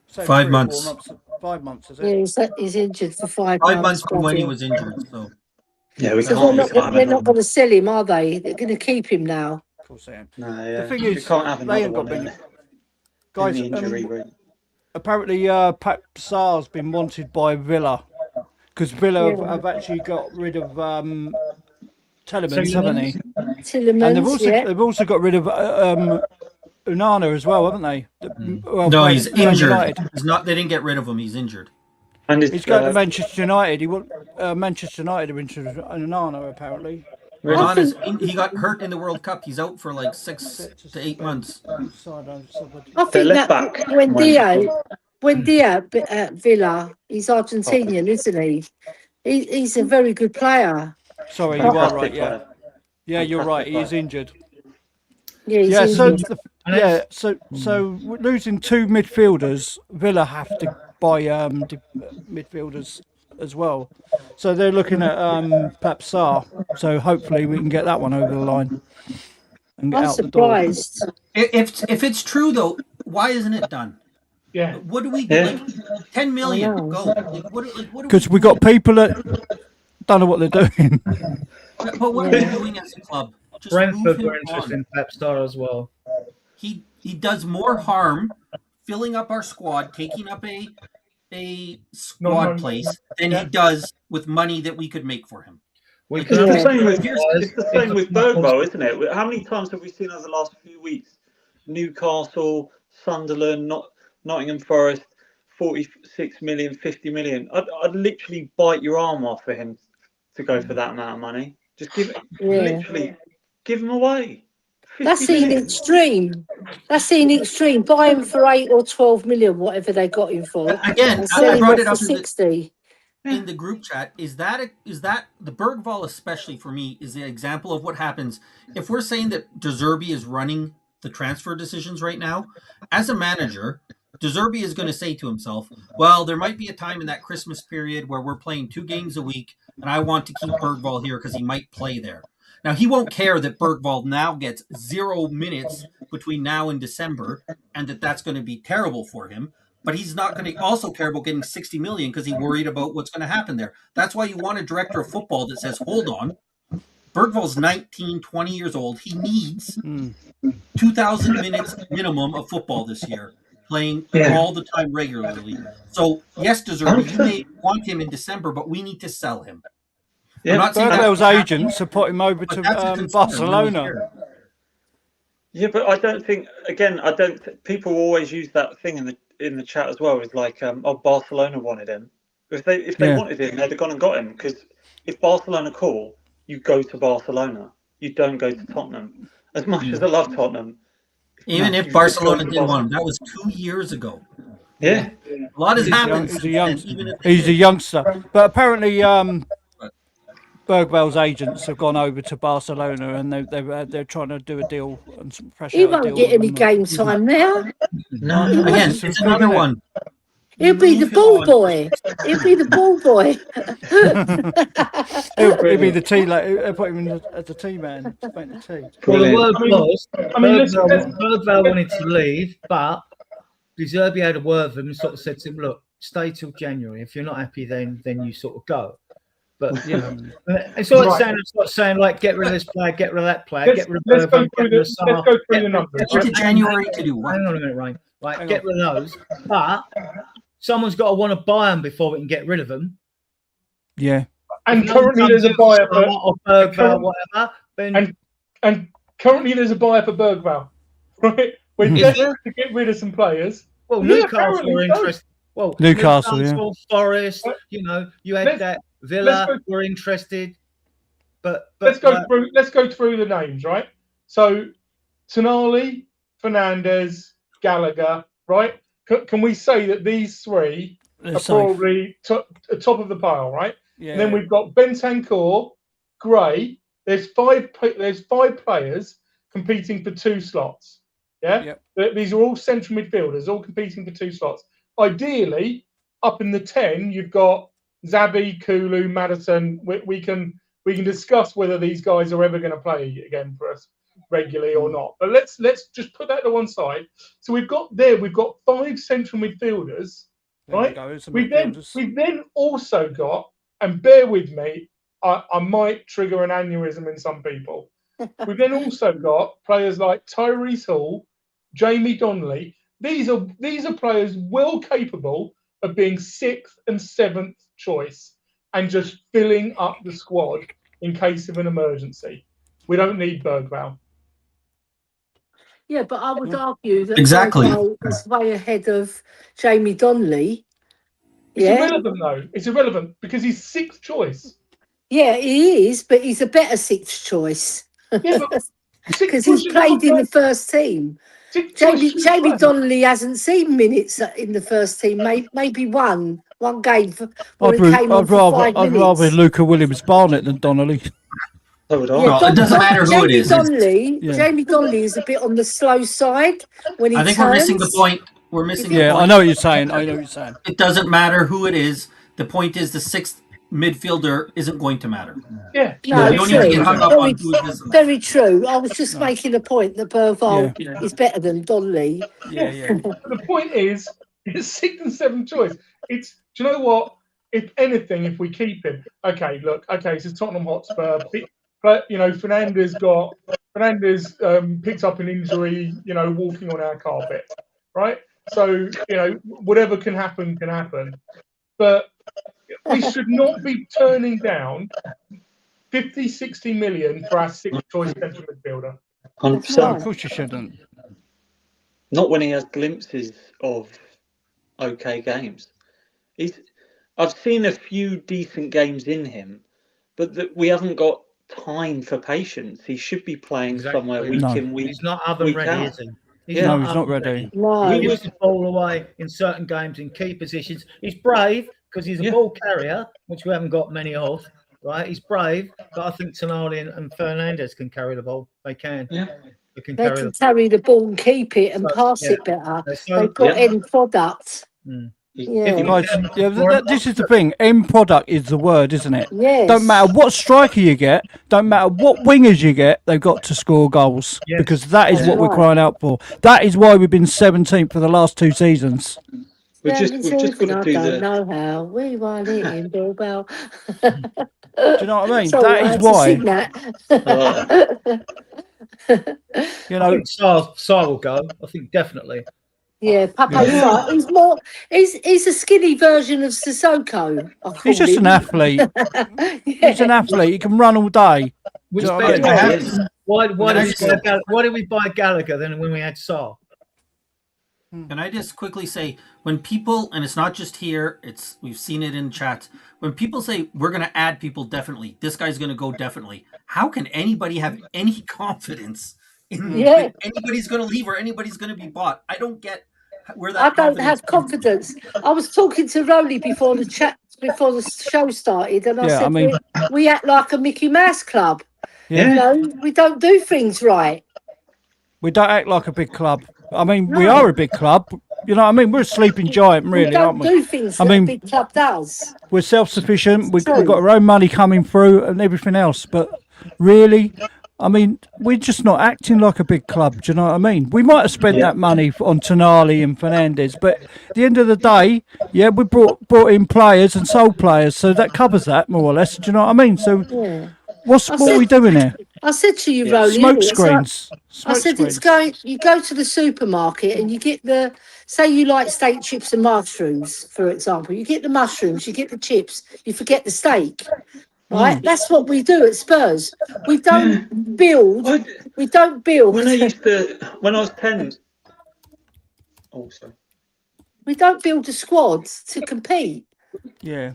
5 months. 5 months, is it? Yeah, he's injured for 5 months. 5 months from when he was injured. So yeah, they're not going to sell him, are they? They're going to keep him now. Of course they am. No, yeah. The thing is, can't have they ain't got many guys. Apparently, Pat Sarr's been wanted by Villa because Villa have actually got rid of Telemans, haven't they? Tillemans, and they've also got rid of Unana as well, haven't they? No, he's injured. He's not. They didn't get rid of him. He's injured. And he's going to Manchester United. Manchester United are interested in Unana apparently. He got hurt in the World Cup. He's out for like 6 to 8 months. I think that Buendia at Villa, he's Argentinian, isn't he? He's a very good player. Sorry, you are right. Yeah, yeah, you're right. He is injured. Yeah, so losing 2 midfielders, Villa have to buy midfielders as well. So they're looking at Pep Sarr. So hopefully we can get that one over the line. And get I'm out surprised. The door. If it's true though, why isn't it done? Yeah. What do we do? Like 10 million go. Because we got people that don't know what they're doing. But what are we doing as a club? Just Brentford were interested in Pep Sarr as well. He does more harm filling up our squad, taking up a squad place than he does with money that we could make for him. It's the same with Bergwijn, isn't it? How many times have we seen over the last few weeks? Newcastle, Sunderland, Nottingham Forest, 46 million, 50 million. I'd literally bite your arm off for him to go for that amount of money. Just literally give him away. That's the extreme. Buy him for 8 or 12 million, whatever they got him for. Again, sell I him brought it for up 60. in the group chat, is that the Bergvall, especially for me, is the example of what happens if we're saying that De Zerbi is running the transfer decisions right now. As a manager, De Zerbi is going to say to himself, well, there might be a time in that Christmas period where we're playing 2 games a week and I want to keep Bergvall here because he might play there. Now, he won't care that Bergvall now gets 0 minutes between now and December and that's going to be terrible for him. But he's not going to also care about getting 60 million because he's worried about what's going to happen there. That's why you want a director of football that says, hold on, Bergvall's 19, 20 years old. He needs 2,000 minutes minimum of football this year, playing all the time regularly. So, yes, De Zerbi, you may want him in December, but we need to sell him. Yeah, Bergvall's agents have put him over to Barcelona. Yeah, but I don't think, again, people always use that thing in the chat as well. It's like, Barcelona wanted him. If they wanted him, they'd have gone and got him. Because if Barcelona call, you go to Barcelona. You don't go to Tottenham. As much as I love Tottenham. Even if Barcelona didn't want him, that was 2 years ago. Yeah. A lot has happened. He's a youngster. But apparently Bergvall's agents have gone over to Barcelona and they're trying to do a deal and some pressure. He won't get any game time now. No, again, it's another one. He'll be the ball boy. He'll be the ball boy. he'll be the tea. He'll put him in as the tea man to make the tea. Well, the word was, Bergvall wanted to leave, but De Zerbi had a word with him and sort of said to him, "Look, stay till January. If you're not happy, then you sort of go." But you know, it's not saying like get rid of this player, get rid of that player, get rid of. Let's go through the numbers. Into January to do what? Hang on a minute, Ryan. Like get rid of those, but someone's got to want to buy them before we can get rid of them. Yeah. And currently there's a buyer for Bergvall, whatever. And currently there's a buyer for Bergvall. Right? We're desperate to get rid of some players. Well, Newcastle are interested. Well, Newcastle, Forest. You know, you had that Villa were interested. But let's go through the names, right? So Tonali, Fernandes, Gallagher, right? Can we say that these three are probably top of the pile, right? Yeah. And then we've got Bentancur, Gray. There's five players competing for 2 slots. Yeah, these are all central midfielders, all competing for 2 slots. Ideally, up in the 10, you've got Zabi, Kulu, Maddison. We can discuss whether these guys are ever going to play again for us regularly or not. But let's just put that to one side. So we've got 5 central midfielders, right? We've then also got, and bear with me, I might trigger an aneurysm in some people. We've then also got players like Tyrese Hall, Jamie Donnelly. These are players well capable of being 6th and 7th choice and just filling up the squad in case of an emergency. We don't need Bergvall. Yeah, but I would argue that Bergvall is way ahead of Jamie Donnelly. It's irrelevant though. It's irrelevant because he's 6th choice. Yeah, he is, but he's a better 6th choice. Yeah, because he's played in the first team. Jamie Donnelly hasn't seen minutes in the first team. Maybe one game. I'd rather Luca Williams-Barnett than Donnelly. So would I. Yeah, it doesn't matter who it is. Jamie Donnelly is a bit on the slow side when he I think turns. we're missing the point. We're missing the point. Yeah, I know what you're saying. It doesn't matter who it is. The point is the 6th midfielder isn't going to matter. Yeah. No, you don't need to get hung up on who it is. Very true. I was just making a point that Bergvall is better than Donnelly. Yeah. The point is, it's 6th and 7th choice. Do you know what? If anything, if we keep him, so Tottenham Hotspur. Fernandes picked up an injury, walking on our carpet, right? So, whatever can happen. But we should not be turning down 50, 60 million for our 6th choice central midfielder. 100%. Of course you shouldn't. Not when he has glimpses of okay games. I've seen a few decent games in him, but we haven't got time for patience. He should be playing somewhere week in, week. He's not oven ready, is he? He's not ready. No. He used to fall away in certain games in key positions. He's brave, because he's a ball carrier, which we haven't got many of. Right, he's brave, but I think Tonali and Fernandez can carry the ball. They can. Yeah. They can carry the ball and keep it and pass it better. They've got end product. Yeah. Guys, this is the thing. End product is the word, isn't it? Yes. Don't matter what striker you get, don't matter what wingers you get, they've got to score goals because that is what we're crying out for. That is why we've been 17th for the last 2 seasons. We've just got to do I don't know how we won it in Bilbao. Do you know what I mean? So that is why. You know, I think Sarr will go. I think definitely. Yeah, Pape Sarr. He's a skinny version of Sissoko. He's just an athlete. He's an athlete. He can run all day. Why did we buy Gallagher then when we had Sarr? Can I just quickly say, when people, and it's not just here, we've seen it in chat, when people say we're going to add people definitely, this guy's going to go definitely, how can anybody have any confidence in anybody's going to leave or anybody's going to be bought? I don't get where that. I don't have confidence. I was talking to Rowley before the show started, and I said we act like a Mickey Mouse club. Yeah. You know, we don't do things right. We don't act like a big club. I mean, we are a big club. You know what I mean? We're a sleeping giant, really, aren't we? We don't do things that a big club does. We're self-sufficient. We've got our own money coming through and everything else. But really, I mean, we're just not acting like a big club. Do you know what I mean? We might have spent that money on Tonali and Fernandez, but at the end of the day, we brought in players and sold players, so that covers that, more or less. Do you know what I mean? So what are we doing here? I said to you, Rowley, smoke screens. It's going. You go to the supermarket and you get say you like steak, chips, and mushrooms, for example. You get the mushrooms, you get the chips, you forget the steak. Right? That's what we do at Spurs. We don't build. We don't build. When I was 10. Oh, sorry. We don't build a squad to compete. Yeah.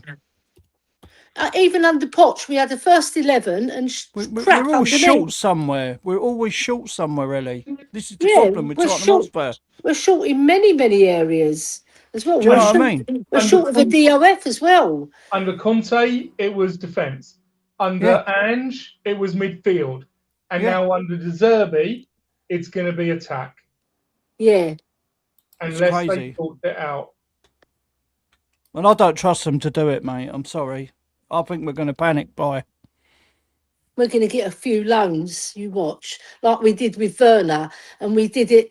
Even under Poch, we had the first 11 and we're all short somewhere. We're always short somewhere, Ellie. This is the problem with Tottenham Hotspur. We're short in many areas as well. Do you know what I mean? We're short of a DOF as well. Under Conte, it was defence. Under Ange, it was midfield. And now under De Zerbi, it's going to be attack. Yeah. Unless they sort it out. And I don't trust them to do it, mate. I'm sorry. I think we're going to panic buy. We're going to get a few loans, you watch, like we did with Werner. And we did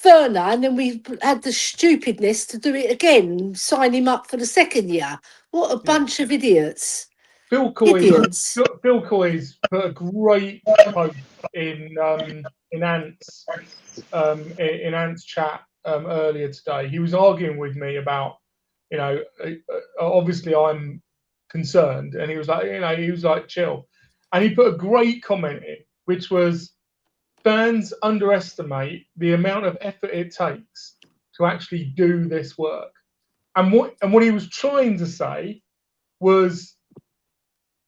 Werner, and then we had the stupidness to do it again, sign him up for the second year. What a bunch of idiots. Phil Coy's put a great post in Ant's chat earlier today. He was arguing with me about, obviously I'm concerned, and he was like, chill. And he put a great comment in, which was, fans underestimate the amount of effort it takes to actually do this work. And what he was trying to say was,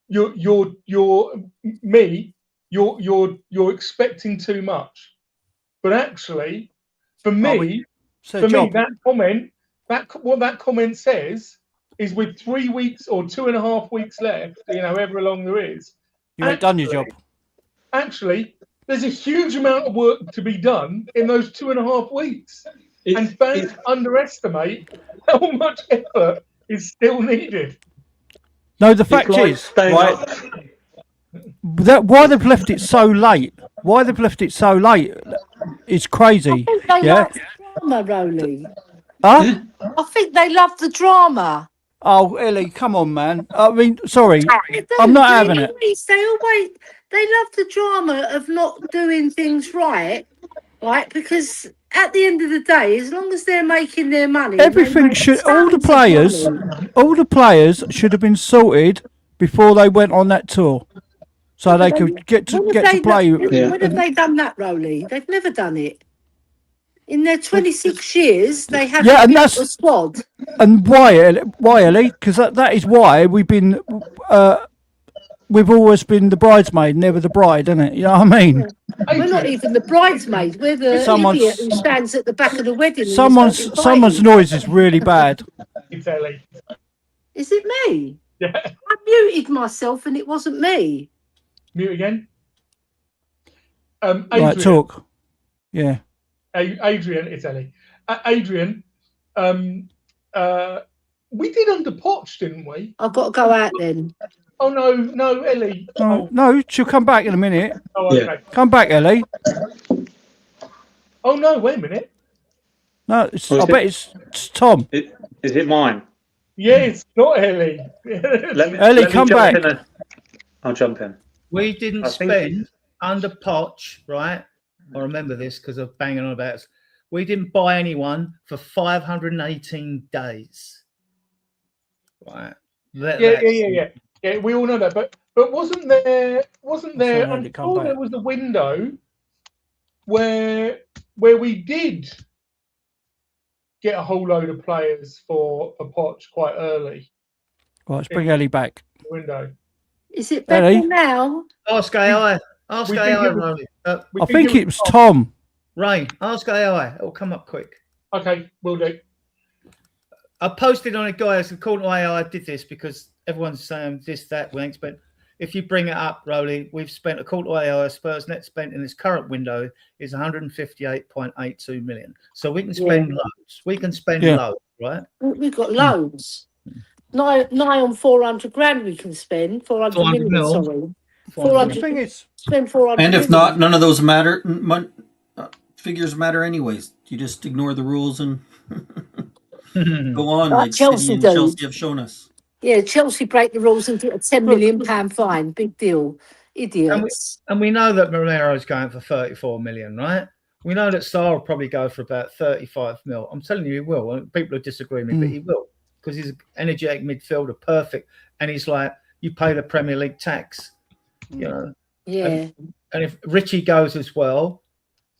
you're expecting too much. But actually, for me, that comment says is, with 3 weeks or 2.5 weeks left, however long there is, you ain't done your job. Actually, there's a huge amount of work to be done in those 2.5 weeks. And fans underestimate how much effort is still needed. No, the fact is, right, why they've left it so late. Why they've left it so late is crazy. Like drama, Rowley. Huh? I think they love the drama. Oh, Ellie, come on, man. I mean, sorry, I'm not having it. They love the drama of not doing things right, because at the end of the day, as long as they're making their money, all the players should have been sorted before they went on that tour, so they could get to play. When have they done that, Rowley? They've never done it. In their 26 years, they haven't built a squad. And why, Ellie? Because that is why we've always been the bridesmaid, never the bride, isn't it? You know what I mean? We're not even the bridesmaid. We're the idiot who stands at the back of the wedding. Someone's noise is really bad. It's Ellie. Is it me? Yeah. I muted myself and it wasn't me. Mute again. Adrian, Right, talk. Yeah. Adrian, it's Ellie. Adrian, we did under Poch, didn't we? I've got to go out then. Oh no, Ellie. No, she'll come back in a minute. Oh, okay. Yeah. Come back, Ellie. Oh no, wait a minute. No, I bet it's Tom. Is it mine? Yeah, it's not Ellie. Ellie, come back. I'll jump in. We didn't spend under Poch, right? I remember this because of banging on about it. We didn't buy anyone for 518 days. Right. Yeah, we all know that. But wasn't there I'm sure there was a window where we did get a whole load of players for Poch quite early. Right, let's bring Ellie back. Window. Is it better Ellie? now? Ask AI. Ask AI, Ronnie. I think it was Tom. Ray, ask AI. It'll come up quick. Okay, will do. I posted on it, guys. According to AI, I did this because everyone's saying this, that. We ain't spent. If you bring it up, Rolly, we've spent, according to AI, Spurs net spent in this current window is 158.82 million. So we can spend loads. We can spend loads, right? We've got loads. Nigh on 400 grand we can spend. 400 million, sorry. 400. Spend 400. And if not, none of those figures matter anyways. You just ignore the rules and go on. Like Chelsea City and Chelsea have shown us. Yeah, Chelsea break the rules and get a £10 million fine. Big deal. Idiots. And we know that Romero's going for 34 million, right? We know that Sarr will probably go for about 35 mil. I'm telling you, he will. People will disagree with me, but he will. Because he's an energetic midfielder, perfect. And he's like, you pay the Premier League tax, you know. Yeah. And if Richie goes as well,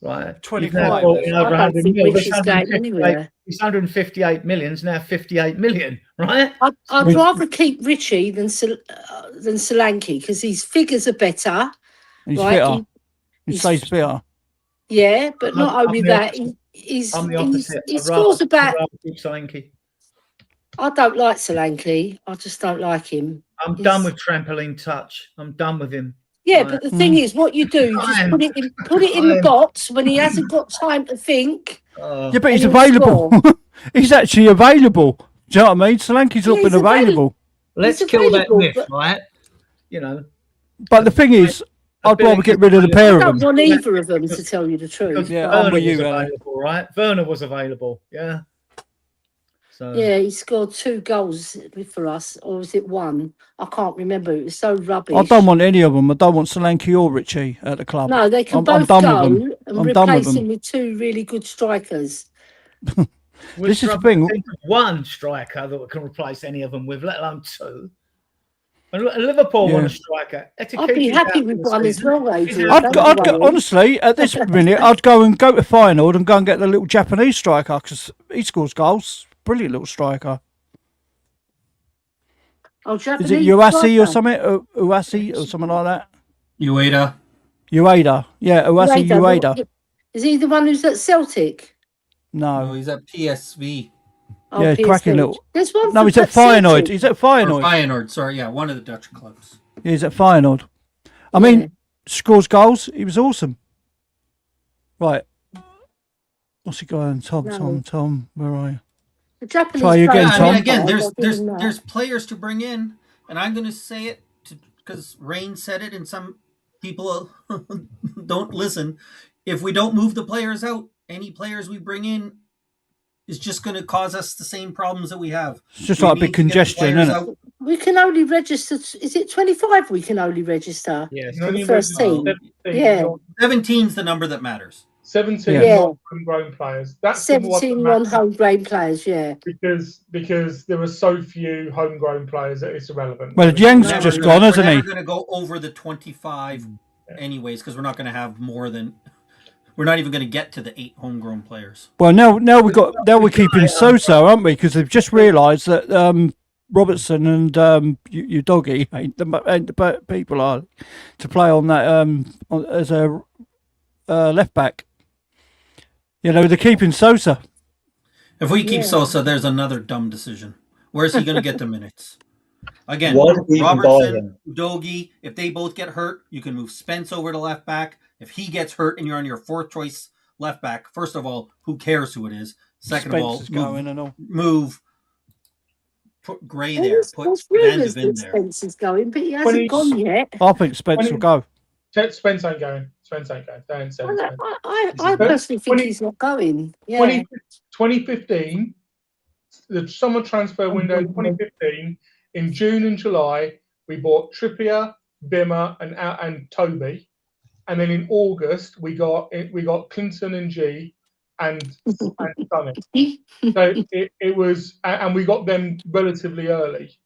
right? 25. I don't think Richie's going anywhere. He's 158 million, it's now 58 million, right? I'd rather keep Richie than Solanke because his figures are better. He's fitter. He stays fitter. Yeah, but not only that, he's I'm the opposite. he scores about. Solanke. I don't like Solanke. I just don't like him. I'm done with trampoline touch. I'm done with him. Yeah, right. But the thing is, what you do, you just put it in the box when he hasn't got time to think. Yeah, but he's available. He's actually available. Do you know what I mean? Solanke's not been available. Let's kill that myth, right? You know. But the thing is, I'd rather get rid of the pair of them. I don't want either of them, to tell you the truth. Yeah, I'm with you, available, right? Werner was available, yeah. So. Yeah, he scored 2 goals for us, or was it 1? I can't remember. It was so rubbish. I don't want any of them. I don't want Solanke or Richie at the club. No, they can both go and replace him with 2 really good strikers. This is the thing. One striker that can replace any of them with, let alone 2. And Liverpool want a striker. I'd be happy with one as well, Adrian. I'd go, honestly, at this minute, I'd go to Feyenoord and go and get the little Japanese striker because he scores goals. Brilliant little striker. Oh, Japanese. Is it Uasi or something? Uasi or something like that? Ueda. Yeah, Ueda. Is he the one who's at Celtic? No, he's at PSV. Oh, yeah, PSV. cracking little. There's one. No, he's at Feyenoord. He's at Feyenoord. Feyenoord, sorry, yeah, one of the Dutch clubs. Yeah, he's at Feyenoord. I mean, scores goals. He was awesome. Right. What's he going? Tom, where are you? The Japanese. Try again, Tom. I mean, again, there's players to bring in, and I'm going to say it because Rain said it, and some people don't listen. If we don't move the players out, any players we bring in is just going to cause us the same problems that we have. It's just like a big congestion, isn't it? We can only register. Is it 25? We can only register. Yeah, for the first team. 17. Yeah, 17 is the number that matters. 17 non-homegrown players. That's 17 non-homegrown players. Yeah, because there are so few homegrown players that it's irrelevant. Well, Yang's just gone, hasn't he? We're going to go over the 25 anyways because we're not going to have more than. We're not even going to get to the 8 homegrown players. Well, now we're keeping Sosa, aren't we? Because they've just realised that Robertson and you doggy ain't the people are to play on that as a left back. You know, they're keeping Sosa. If we keep Sosa, there's another dumb decision. Where's he going to get the minutes? Again, Why did we even buy Robertson, him? Udogie, if they both get hurt, you can move Spence over to left back. If he gets hurt and you're on your fourth choice left back, first of all, who cares who it is? Second Spence of all, is going and all. Put Gray there, put There's Van de rumours Ven that there. Spence is going, but he hasn't 20 gone yet. I think Spence will go. Spence ain't going. Spence ain't going. They ain't selling Spence. I personally think he's not going. Yeah. 2015, the summer transfer window, 2015, in June and July, we bought Trippier, Bimmer, and Toby, and then in August we got Clinton and G, and Sonny. So it was, and we got them relatively early.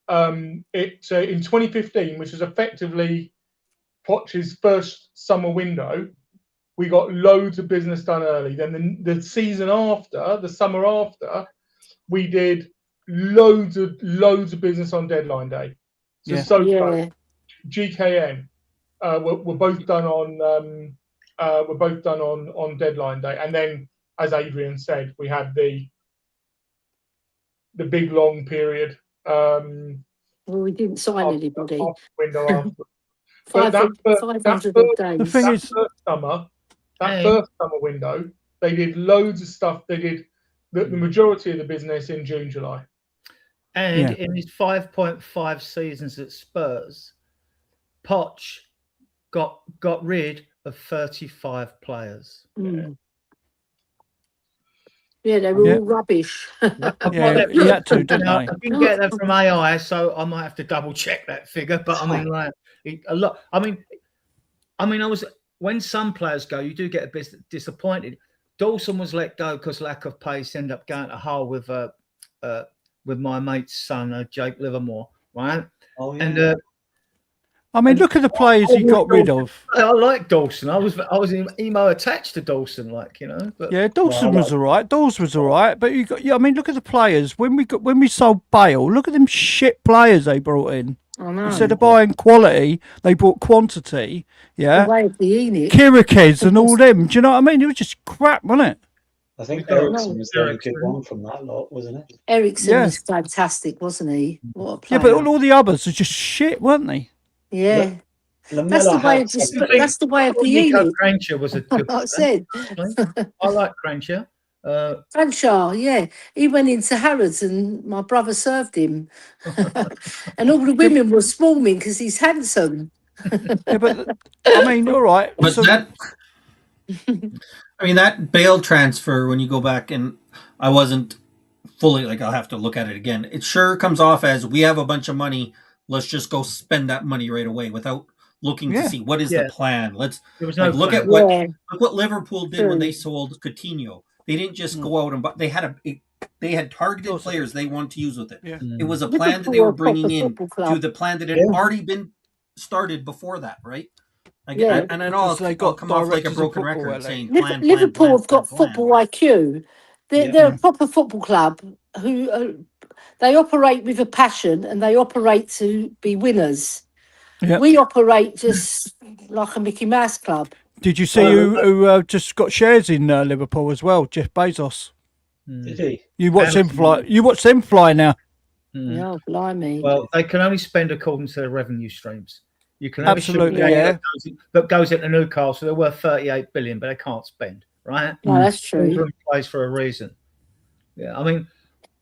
In 2015, which was effectively Poch's first summer window, we got loads of business done early. Then the season after, the summer after, we did loads of business on deadline day. So GKN were both done on deadline day, and then, as Adrian said, we had the big long period. Well, we didn't sign anybody. Window after. 500 days. The thing is, that first summer window, they did loads of stuff. They did the majority of the business in June, July. And in his 5.5 seasons at Spurs, Poch got rid of 35 players. Yeah, they were all rubbish. he had to, didn't I didn't get that from AI, so I might have to double check that figure. But I mean, like a lot. I mean, I was when some players go, you do get a bit disappointed. Dawson was let go because lack of pace. Ended up going to Hull with my mate's son, Jake Livermore, right? Oh, yeah. And I mean, look at the players he got rid of. I like Dawson. I was emo attached to Dawson, like, you know. But, yeah, Dawson was all right. Dawes was all right, but you got. I mean, look at the players. When we sold Bale, look at them shit players they brought in. I know. Instead of buying quality, they bought quantity. Yeah, Kirikes and all them. Do you know what I mean? It was just crap, wasn't it? I think Ericsson was the only good one from that lot, wasn't it? Ericsson was fantastic, wasn't he? What a player. Yeah, but all the others are just shit, weren't they? Yeah. That's the way of the Nico Crancher was a good I said. I like Crancher. Crancher, yeah. He went into Harrods and my brother served him. And all the women were swarming because he's handsome. Yeah, but I mean, all right. But that Bale transfer, when you go back, and I wasn't fully, like, I'll have to look at it again. It sure comes off as we have a bunch of money. Let's just go spend that money right away without looking to see what is the plan. Let's look at what Liverpool did when they sold Coutinho. They didn't just go out and buy. They had targeted players they wanted to use with it. Yeah. It was a plan that they were bringing in to the plan that had already been started before that, right? And I know I'll come off like a broken record saying Liverpool have got football IQ. They're a proper football club who they operate with a passion and they operate to be winners. Yep. We operate just like a Mickey Mouse club. Did you see who just got shares in Liverpool as well? Jeff Bezos. Did he? You watch them fly. You watch them fly now. Yeah, blimey. Well, they can only spend according to their revenue streams. You can absolutely, that goes into Newcastle. They're worth 38 billion, but they can't spend, right? No, that's true. Plays for a reason. Yeah, I mean,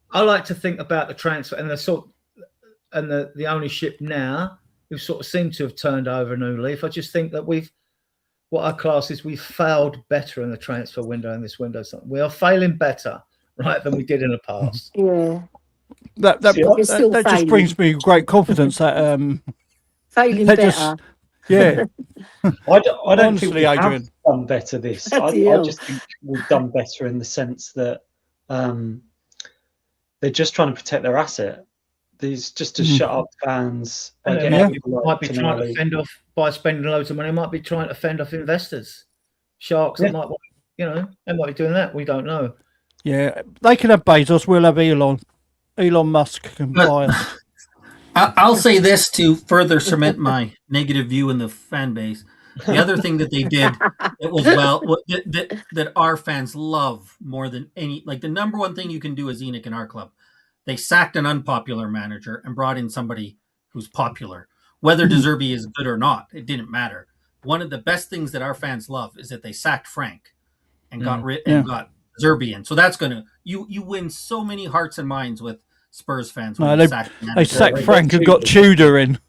I like to think about the transfer and the ownership now. We've sort of seemed to have turned over a new leaf. I just think that we've failed better in the transfer window in this window. We are failing better, right, than we did in the past. Yeah. That just brings me great confidence that failing better. I don't think we have done better this. I just think we've done better in the sense that they're just trying to protect their asset. These just to shut up fans. Might be trying to fend off by spending loads of money. Might be trying to fend off investors, sharks. They might be doing that. We don't know. Yeah, they can have Bezos. We'll have Elon. Elon Musk can buy us. I'll say this to further cement my negative view in the fan base. The other thing that they did that our fans love more than any, like the number one thing you can do as Enoch in our club, They sacked an unpopular manager and brought in somebody who's popular. Whether De Zerbi is good or not, it didn't matter. One of the best things that our fans love is that they sacked Frank and got got Zerbi in. So that's gonna you win so many hearts and minds with Spurs fans when they sacked Frank and got Tudor in.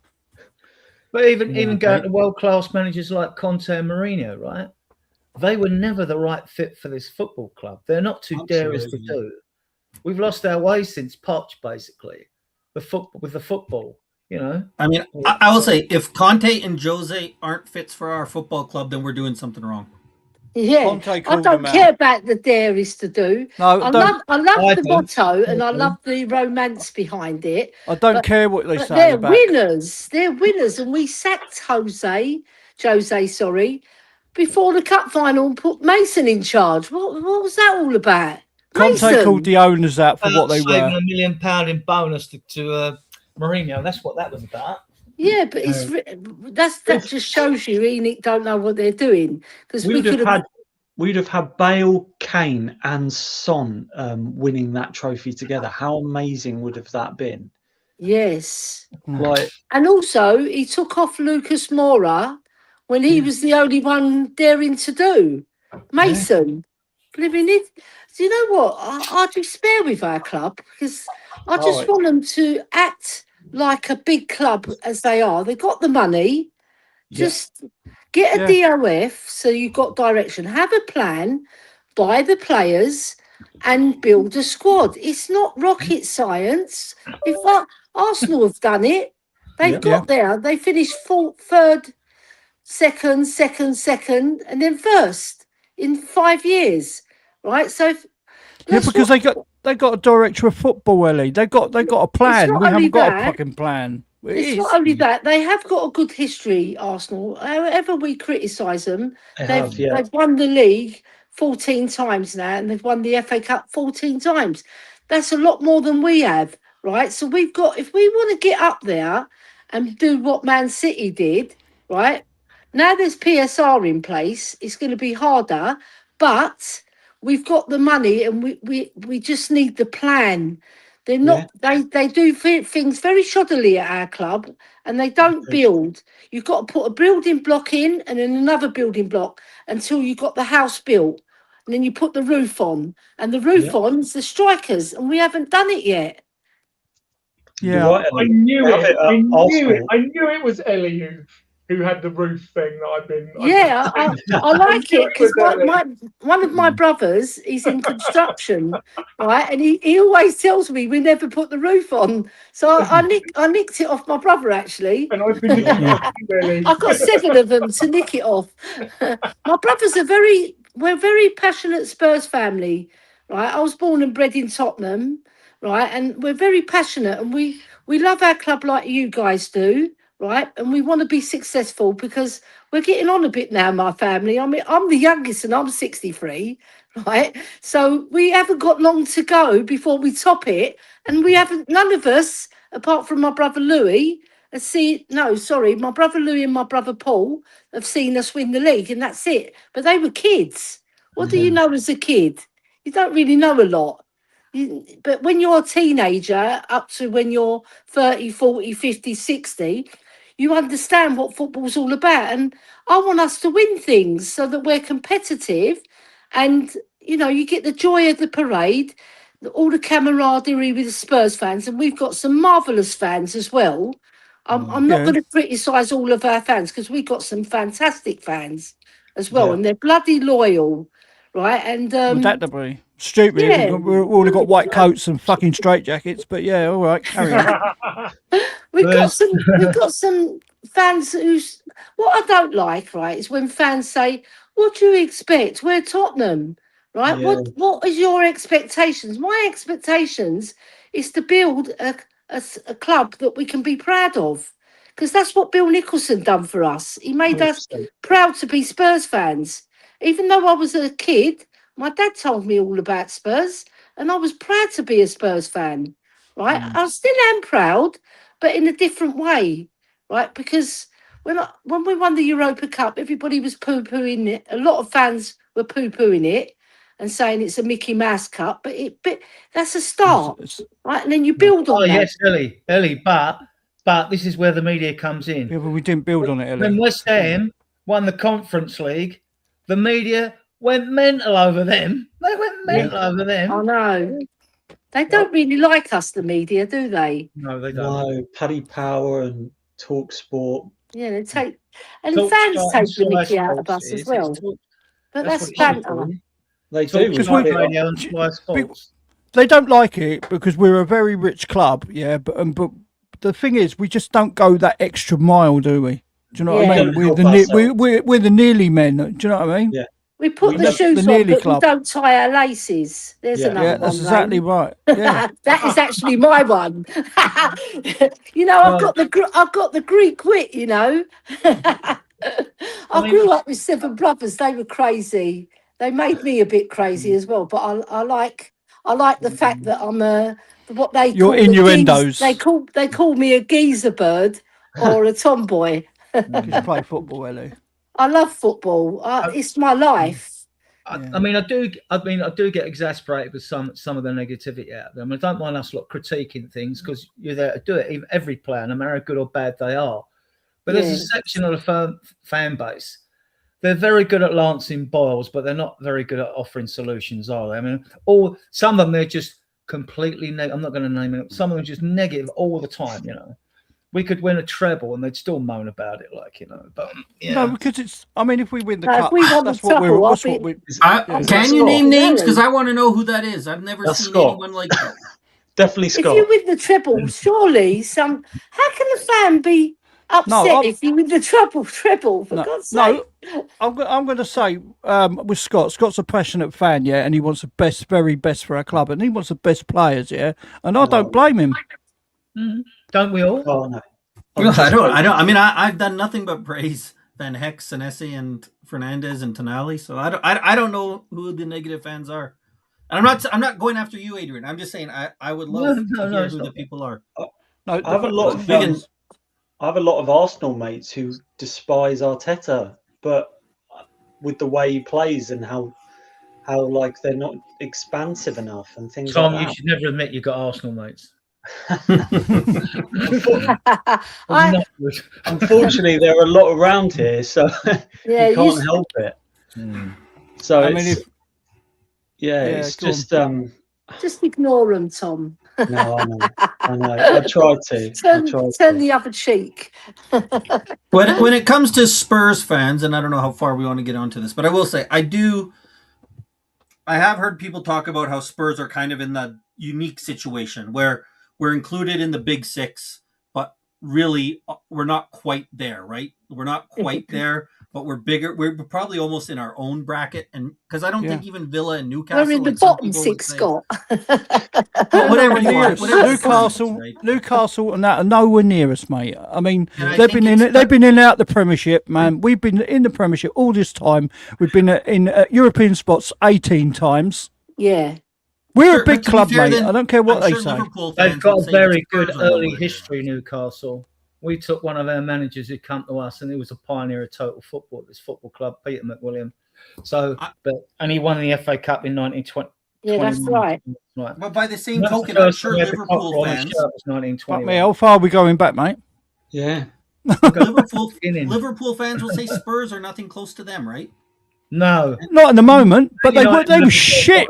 But even going to world class managers like Conte and Mourinho, right? They were never the right fit for this football club. They're not too daring to do. We've lost our way since Poch, basically, with the football. You know, I mean, I will say if Conte and Jose aren't fits for our football club, then we're doing something wrong. Yeah, I don't care about the dairies to do. No, I love the motto and I love the romance behind it. I don't care what they say. They're winners. They're winners, and we sacked Jose, before the cup final and put Mason in charge. What was that all about? Conte called the owners out for what they were. Saving £1 million in bonus to Mourinho. That's what that was about. Yeah, but that just shows you ENIC don't know what they're doing, because we'd have had Bale, Kane, and Son winning that trophy together. How amazing would have that been? Yes. And also he took off Lucas Moura when he was the only one daring to do Mason. Living it. Do you know what? I despair with our club, because I just want them to act like a big club as they are. They got the money. Just get a DOF so you've got direction. Have a plan, buy the players, and build a squad. It's not rocket science. If Arsenal have done it, they've got there. They finished third, second, and then first in 5 years, right? So because they got a director of football, Ellie. They got a plan. We haven't got a fucking plan. It's not only that, they have got a good history, Arsenal. However we criticise them, they've won the league 14 times now, and they've won the FA Cup 14 times. That's a lot more than we have, right? So we've got, if we want to get up there and do what Man City did, right? Now there's PSR in place, it's going to be harder, but we've got the money, and we just need the plan. They're not. They do things very shoddily at our club, and they don't build. You've got to put a building block in, and then another building block until you got the house built, and then you put the roof on, and the roof on's the strikers, and we haven't done it yet. Yeah, I knew it. I knew it was Ellie who had the roof thing that I've been. I like it, because one of my brothers is in construction, right? And he always tells me we never put the roof on. So I nicked it off my brother, actually. And I've been nicking it off you, Ellie. I've got 7 of them to nick it off. My brothers we're very passionate Spurs family, right? I was born and bred in Tottenham, right? And we're very passionate, and we love our club like you guys do. Right, and we want to be successful, because we're getting on a bit now, my family. I mean, I'm the youngest and I'm 63, right? So we haven't got long to go before we top it, and none of us, apart from my brother Louis, my brother Louis and my brother Paul have seen us win the league, and that's it. But they were kids. What do you know as a kid? You don't really know a lot. But when you're a teenager, up to when you're 30, 40, 50, 60, you understand what football's all about. And I want us to win things so that we're competitive, and, you get the joy of the parade, all the camaraderie with the Spurs fans, and we've got some marvellous fans as well. I'm not going to criticise all of our fans, because we've got some fantastic fans as well, and they're bloody loyal, right? And undoubtedly. Stupid. Yeah. We've all got white coats and fucking straitjackets, but yeah, all right, carry on. We've got some fans what I don't like, right, is when fans say, "What do you expect? We're Tottenham, right? Yeah. What is your expectations?" My expectations is to build a club that we can be proud of, because that's what Bill Nicholson done for us. He made us proud to be Spurs fans. Even though I was a kid, my dad told me all about Spurs, and I was proud to be a Spurs fan, right? I still am proud, but in a different way, right? Because when we won the Europa Cup, everybody was poo-pooing it. A lot of fans were poo-pooing it. and saying it's a Mickey Mouse Cup, but that's a start, right? And then you build on that. Yes, Ellie, but this is where the media comes in. Yeah, but we didn't build on it, Ellie. When West Ham won the Conference League, the media went mental over them. They went mental over them. I know. They don't really like us, the media, do they? No, they don't. No, Paddy Power and Talk Sport. Yeah, they take, and Talk fans Sport take and the mickey Sky out of Sports us as is, well. it's talk- But that's what banter. They Talk do. Sport Radio and Sky Sports. They don't like it because we're a very rich club, yeah. But the thing is, we just don't go that extra mile, do we? Do you know what I mean? We're the nearly men. Do you know what I mean? Yeah. We put the shoes on, but we don't tie our laces. There's another one. That's exactly right. Yeah. That is actually my one. You know, I've got the Greek wit. You know, I grew up with 7 brothers. They were crazy. They made me a bit crazy as well. But I like the fact that I'm what they your call innuendos. They call me a geezer bird or a tomboy. You play football, Ellie. I love football. It's my life. I mean, I do get exasperated with some of the negativity out there. I mean, I don't mind us critiquing things because you're there to do it. Even every player, no matter how good or bad they are. But there's a section of the fan base. They're very good at lancing boils, but they're not very good at offering solutions, are they? I mean, some of them they're just completely negative. I'm not going to name it. Some of them are just negative all the time. You know, we could win a treble and they'd still moan about it, like, you know. But no, because it's. I mean, if we win the cup, that's what we're. Can you name names? Because I want to know who that is. I've never seen anyone like that. Definitely Scott. If you win the treble, surely how can a fan be upset if you win the treble? For God's sake. No, I'm going to say with Scott. Scott's a passionate fan, yeah, and he wants the very best for our club, and he wants the best players, yeah, and I don't blame him. Don't we all? Oh, no. I don't. I mean, I've done nothing but praise Van Heck, Senesi, and Fernandez and Tonali. So I don't know who the negative fans are. And I'm not going after you, Adrian. I'm just saying I would love to hear who the people are. I have a lot of Arsenal mates who despise Arteta, but with the way he plays and how like they're not expansive enough and things Tom, like that. You should never admit you've got Arsenal mates. Unfortunately, there are a lot around here, so you can't help it. So it's just ignore them, Tom. No, I know. I tried to. Turn the other cheek. When it comes to Spurs fans, and I don't know how far we want to get onto this, but I will say I have heard people talk about how Spurs are kind of in that unique situation where we're included in the Big Six, but really we're not quite there, right? We're not quite there, but we're bigger. We're probably almost in our own bracket, and because I don't think even Villa and Newcastle. We're in the bottom 6, Scott. Whatever you want. Newcastle, and that are nowhere near us, mate. I mean, they've been in and out the Premiership, man. We've been in the Premiership all this time. We've been in European spots 18 times. Yeah. We're a big club, mate. I don't care what they say. They've got a very good early history, Newcastle. We took one of our managers who came to us, and he was a pioneer of total football at this football club, Peter McWilliam. And he won the FA Cup in 1920. Yeah, that's right. But by the same token, I'm sure Liverpool fans. How far are we going back, mate? Yeah. Liverpool fans will say Spurs are nothing close to them, right? No, not at the moment. But they were shit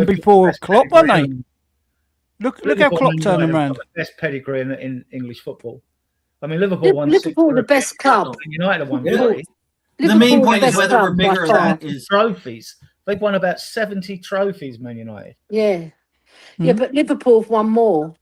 before Klopp, weren't they? Look how Klopp turned them around. Best pedigree in English football. I mean, Liverpool won. Liverpool, the best club. United won. The main point is whether we're bigger or that is trophies. They've won about 70 trophies, Man United. Yeah. Yeah, but Liverpool have won more.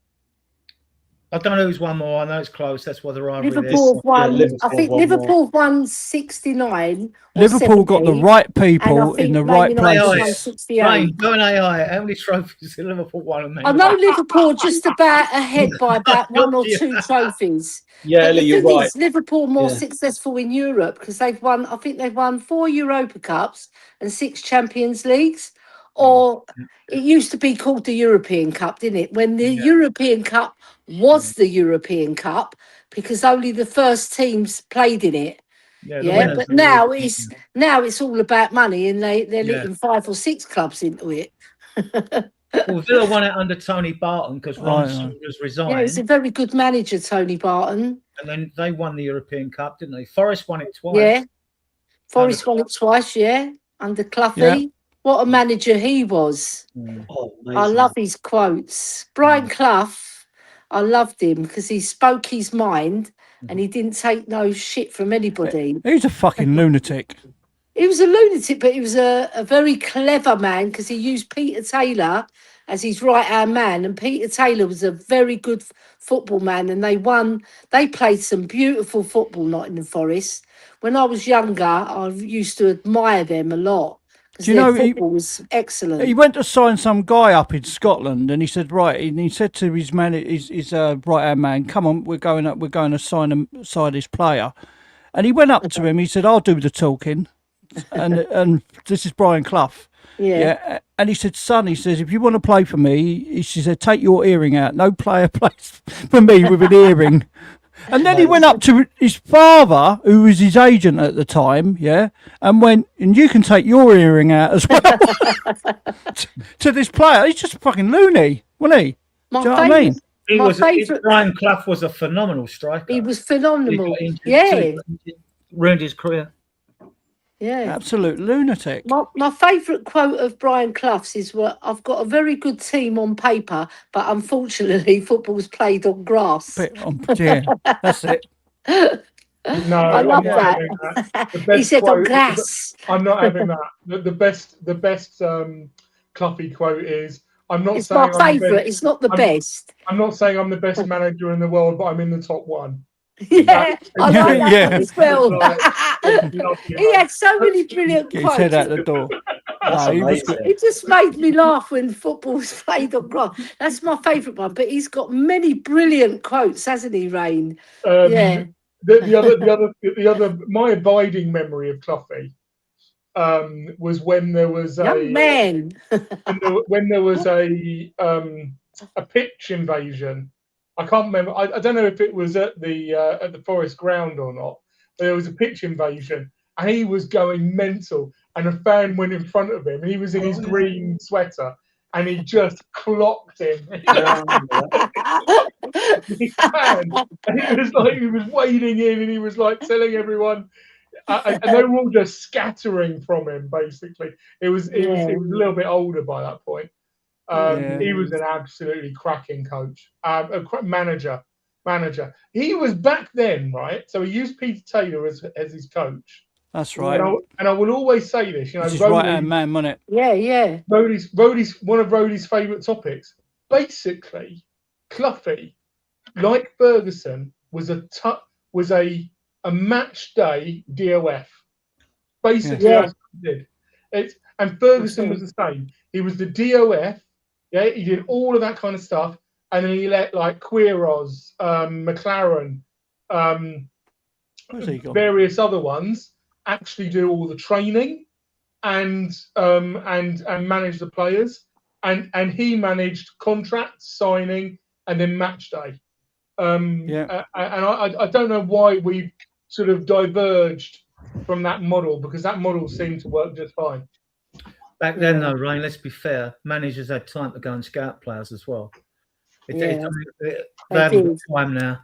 I don't know who's won more. I know it's close. That's why the rivalry Liverpool won. I think Liverpool won 69. Liverpool got the right people in the right places. Go on AI. How many trophies did Liverpool won? I know Liverpool just about ahead by about 1 or 2 trophies. Yeah, you're right. Liverpool more successful in Europe because they've won. I think they've won 4 Europa Cups and 6 Champions Leagues. Or it used to be called the European Cup, didn't it? When the European Cup was the European Cup, because only the first teams played in it. Yeah, the Yeah, winners but are always now it's all about money, and they're Yeah. letting 5 or 6 clubs into it. Well, Villa won it under Tony Barton because Ron Saunders Yeah, he's resigned, a very good manager, Tony Barton. and then they won the European Cup, didn't they? Forest won it twice. Yeah, Forest won it twice. Yeah, under Cloughy. Yeah. What a manager he was! Oh, I amazing. love his quotes. Brian Clough, I loved him because he spoke his mind and he didn't take no shit from anybody. He's a fucking lunatic. He was a lunatic, but he was a very clever man because he used Peter Taylor as his right-hand man. And Peter Taylor was a very good football man, and they won. They played some beautiful football, Nottingham Forest. When I was younger, I used to admire them a lot because Do you their know football was excellent. He went to sign some guy up in Scotland, and he said, right, and he said to his man, his right-hand man, come on, we're going to sign this player. And he went up to him, he said, I'll do the talking. And this is Brian Clough. Yeah. And he said, son, he says, if you want to play for me, he said, take your earring out. No player plays for me with an earring. And then he went up to his father, who was his agent at the time, and went, and you can take your earring out as well. to this player. He's just fucking loony, wasn't he? Do you know what I mean? Brian Clough was a phenomenal striker. He was phenomenal. Ruined his career. Yeah. Absolute lunatic. My favourite quote of Brian Clough's is, well, I've got a very good team on paper, but unfortunately football's played on grass. Yeah, that's it. No, I love that. He said on grass. I'm not having that. The best Cloughy quote is, it's my favourite. It's not the best. I'm not saying I'm the best manager in the world, but I'm in the top one. Yeah, I like that one as well. He had so many brilliant quotes. His head out the door. It just made me laugh when football's played on grass. That's my favourite one. But he's got many brilliant quotes, hasn't he, Rain? Yeah. The other, my abiding memory of Cloughy was when there was Young man. when there was a pitch invasion. I can't remember. I don't know if it was at the Forest ground or not. But there was a pitch invasion, and he was going mental. And a fan went in front of him, and he was in his green sweater, and he just clocked him. And he was like, he was wading in, and he was like telling everyone, and they were all just scattering from him. Basically, it was a little bit older by that point. He was an absolutely cracking coach, manager. He was back then, right? So he used Peter Taylor as his coach. That's right. And I will always say this, you know, his right-hand man, wasn't it? Yeah. Roddy's one of Roddy's favourite topics. Basically, Cloughy, like Ferguson, was a match day DOF. Basically, that's what he did. And Ferguson was the same. He was the DOF. Yeah, he did all of that kind of stuff, and then he let like Quiroz, McLaren, various other ones actually do all the training and manage the players, and he managed contracts signing and then match day. And I don't know why we've sort of diverged from that model, because that model seemed to work just fine. Back then, though, Rain, let's be fair, managers had time to go and scout players as well. They haven't got time now.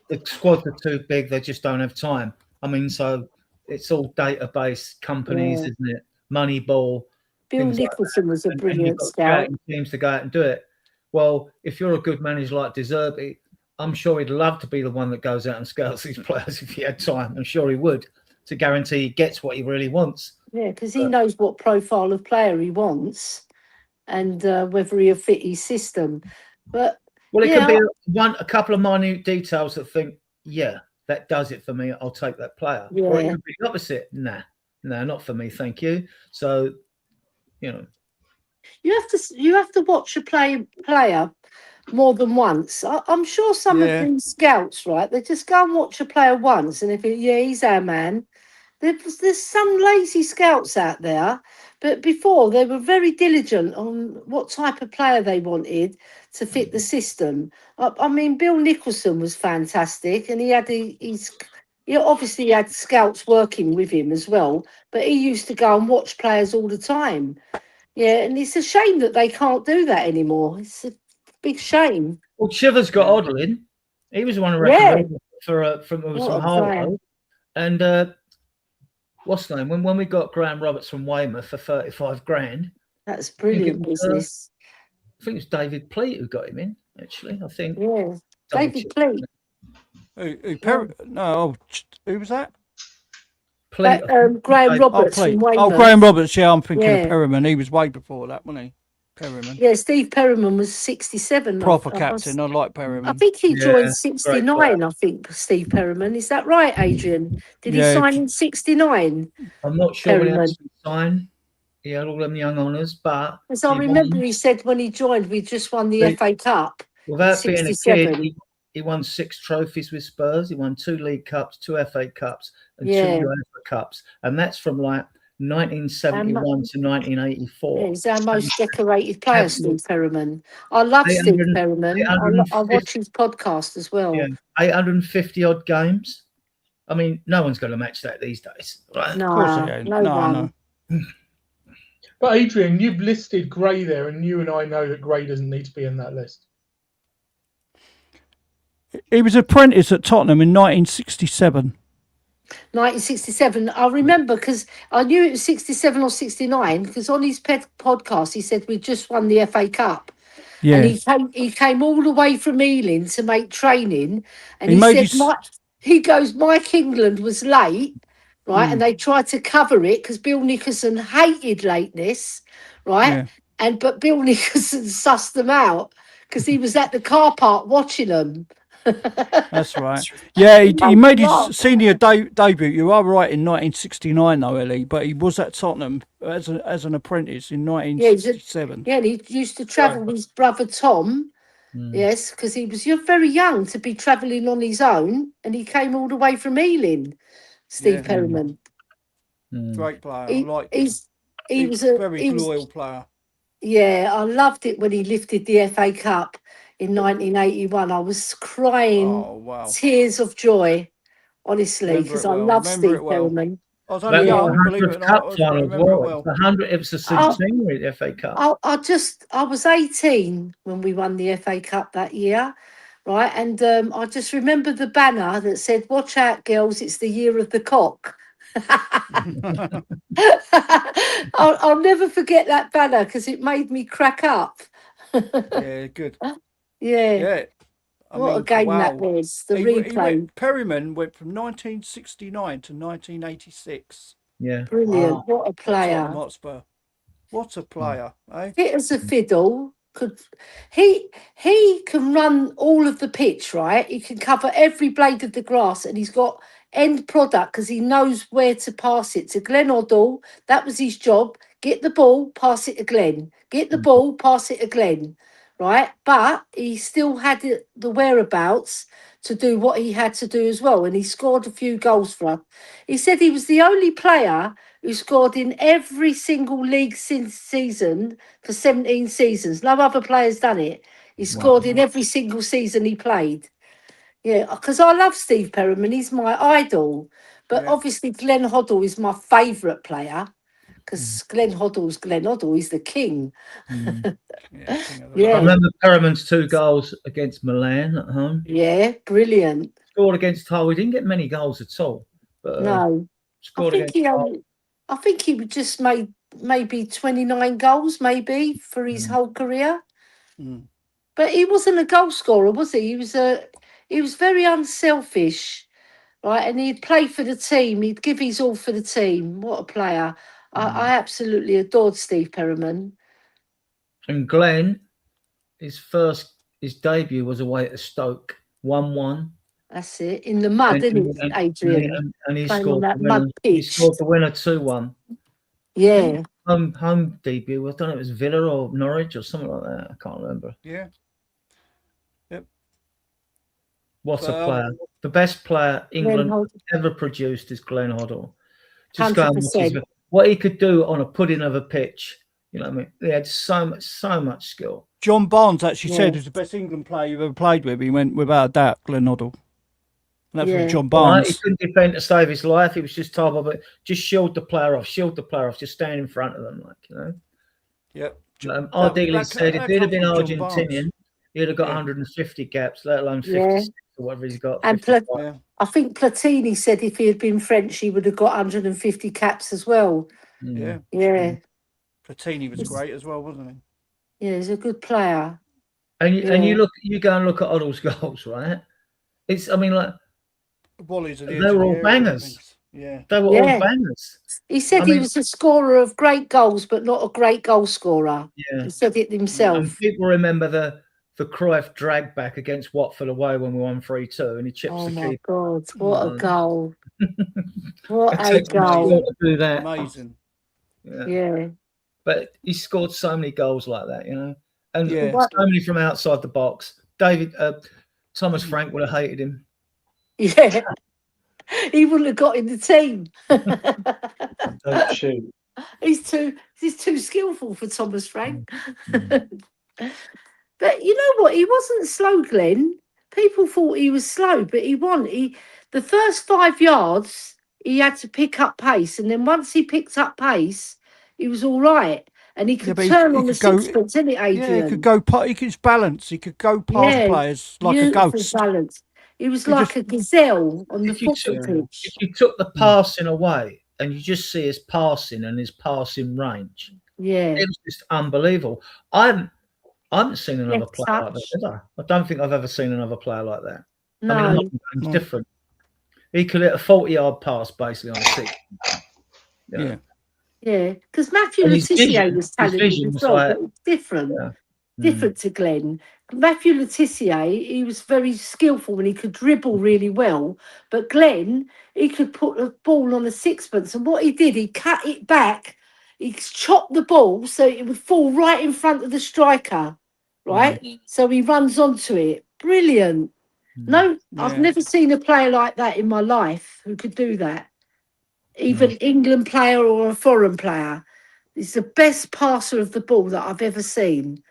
The squads are too big, they just don't have time. I mean, so it's all database companies, isn't it? Moneyball. Bill Nicholson was a brilliant scout. Teams to go out and do it. Well, if you're a good manager like De Zerbi, I'm sure he'd love to be the one that goes out and scouts these players if he had time. I'm sure he would, to guarantee he gets what he really wants. Yeah, because he knows what profile of player he wants and whether he'll fit his system. But it can be a couple of minute details that think, that does it for me. I'll take that player. Yeah. Or it could be the opposite. Nah, not for me, thank you. So, you know, you have to watch a player more than once. I'm sure some of these scouts, right? They just go and watch a player once, and if he's our man. There's some lazy scouts out there, but before they were very diligent on what type of player they wanted to fit the system. I mean, Bill Nicholson was fantastic, and he obviously he had scouts working with him as well, but he used to go and watch players all the time. Yeah, and it's a shame that they can't do that anymore. It's a big shame. Well, Chivers got Oddle in. He was one of the Yeah. referees for some Harlow. And what's the name? When we got Graham Roberts from Weymouth for 35 grand. That's brilliant business. I think it was David Pleat who got him in, actually. I think. Yeah. David Pleat. Who was that? Pleat. Graham Roberts from Weymouth. Oh, Graham Roberts. Yeah, I'm thinking of Perryman. He was way before that, wasn't he? Perryman. Yeah, Steve Perryman was 67. Proper captain. I like Perryman. I think he joined 69, I think, Steve Perryman. Is that right, Adrian? Did he sign in 69? I'm not sure when he actually signed. He had all them young honours, but... As I remember, he said when he joined, we just won the FA Cup. Without being a kid, he won 6 trophies with Spurs. He won 2 League Cups, 2 FA Cups, and 2 UEFA Cups. And that's from like 1971 to 1984. Yeah, he's our most decorated player, Steve Perryman. I love Steve Perryman. I watch his podcast as well. Yeah, 850 odd games. I mean, no one's going to match that these days, right? No, no one. But Adrian, you've listed Gray there, and you and I know that Gray doesn't need to be in that list. He was apprentice at Tottenham in 1967. 1967. I remember because I knew it was 67 or 69 because on his podcast he said we just won the FA Cup. Yeah. And he came all the way from Ealing to make training, and he said he goes, Mike England was late, right? And they tried to cover it because Bill Nicholson hated lateness, right? Yeah. But Bill Nicholson sussed them out because he was at the car park watching them. That's right. Yeah, he made his senior debut. You are right, in 1969 though, Ellie. But he was at Tottenham as an apprentice in 1967. Yeah, and he used to travel with his brother Tom. Yes, because you're very young to be travelling on his own, and he came all the way from Ealing. Steve Perryman, great player. He was a very loyal player. Yeah, I loved it when he lifted the FA Cup in 1981. I was crying tears of joy, honestly, because I love Steve Perryman. I was only young, believe it or not. It was the centenary of the FA Cup. I was 18 when we won the FA Cup that year, right? And I just remember the banner that said, "Watch out, girls, it's the year of the cock." I'll never forget that banner because it made me crack up. Yeah, good. Yeah. What a game that was. The replay. Perryman went from 1969 to 1986. Yeah. Brilliant. Wow. What a player. Hotspur. What a player, eh? Fit as a fiddle. He can run all of the pitch, right? He can cover every blade of the grass, and he's got end product because he knows where to pass it to Glenn Hoddle. That was his job. Get the ball, pass it to Glenn. Get the ball, pass it to Glenn. Right, but he still had the whereabouts to do what he had to do as well, and he scored a few goals for us. He said he was the only player who scored in every single league season for 17 seasons. No other player's done it. He scored in every single season he played. Yeah, because I love Steve Perryman. He's my idol, but obviously Glenn Hoddle is my favourite player. Because Glenn Hoddle's Glenn Hoddle, he's the king. I remember Perryman's 2 goals against Milan at home. Yeah, brilliant. Scored against Hull. We didn't get many goals at all. But, no. Scored I think he just made maybe 29 goals, maybe, for his whole career. But he wasn't a goal scorer, was he? He was very unselfish, right? And he'd play for the team. He'd give his all for the team. What a player. I absolutely adored Steve Perryman. And Glenn, his debut was away at Stoke, 1-1. That's it. In the mud, isn't it, Adrian? And he scored that mud pitch. He scored the winner 2-1. Yeah. Home debut. I don't know if it was Villa or Norwich or something like that. I can't remember. Yeah. Yep. What a player. The best player England ever produced is Glenn Hoddle. Just go and watch what he could do on a pudding of a pitch. You know what I mean? He had so much skill. John Barnes actually said he was the best England player you've ever played with. He went without a doubt, Glenn Hoddle. And that's with John Right, Barnes. he couldn't defend to save his life. He was just told, but just shield the player off, just stand in front of them, Yep. Ideally said, if he'd have been Argentinian, he'd have got Yeah. 150 caps, let alone 56 or whatever he's got. And I think Platini said if he had been French, he would have got 150 caps as well. Yeah. Yeah. Platini was great as well, wasn't he? Yeah, he's a good player. And you go and look at Oddle's goals, right? It's, I mean, like, Wally's they were all bangers. Yeah. They were all bangers. He said he was a scorer of great goals, but not a great goal scorer. Yeah. He said it himself. And people remember the Cruyff drag back against Watford away when we won 3-2, and he chips the keeper. Oh my God! What a goal! What a goal! To do that. Amazing. Yeah. But he scored so many goals like that, and so many from outside the box. Thomas Frank would have hated him. Yeah. He wouldn't have got in the team. Don't shoot. He's too skillful for Thomas Frank. But you know what? He wasn't slow, Glenn. People thought he was slow, but he wasn't. The first 5 yards, he had to pick up pace, and then once he picked up pace, he was all right. And he could turn on the sixpence, didn't it, Adrian? Yeah, he could go. He could balance. He could go past players like a ghost. Balance. He was like a gazelle on the football pitch. If you took the passing away and you just see his passing and his passing range, it was just unbelievable. I haven't seen another player like that, have I? I don't think I've ever seen another player like that. No. I mean, it's different. He could hit a 40-yard pass basically on a six. Yeah, because Matthew Le Tissier was talented as well, but it's different. Different to Glenn. Matthew Le Tissier, he was very skillful and he could dribble really well. But Glenn, he could put the ball on a sixpence. And what he did, he cut it back. He chopped the ball so it would fall right in front of the striker, right? So he runs onto it. Brilliant. No, I've never seen a player like that in my life who could do that. Even England player or a foreign player. He's the best passer of the ball that I've ever seen.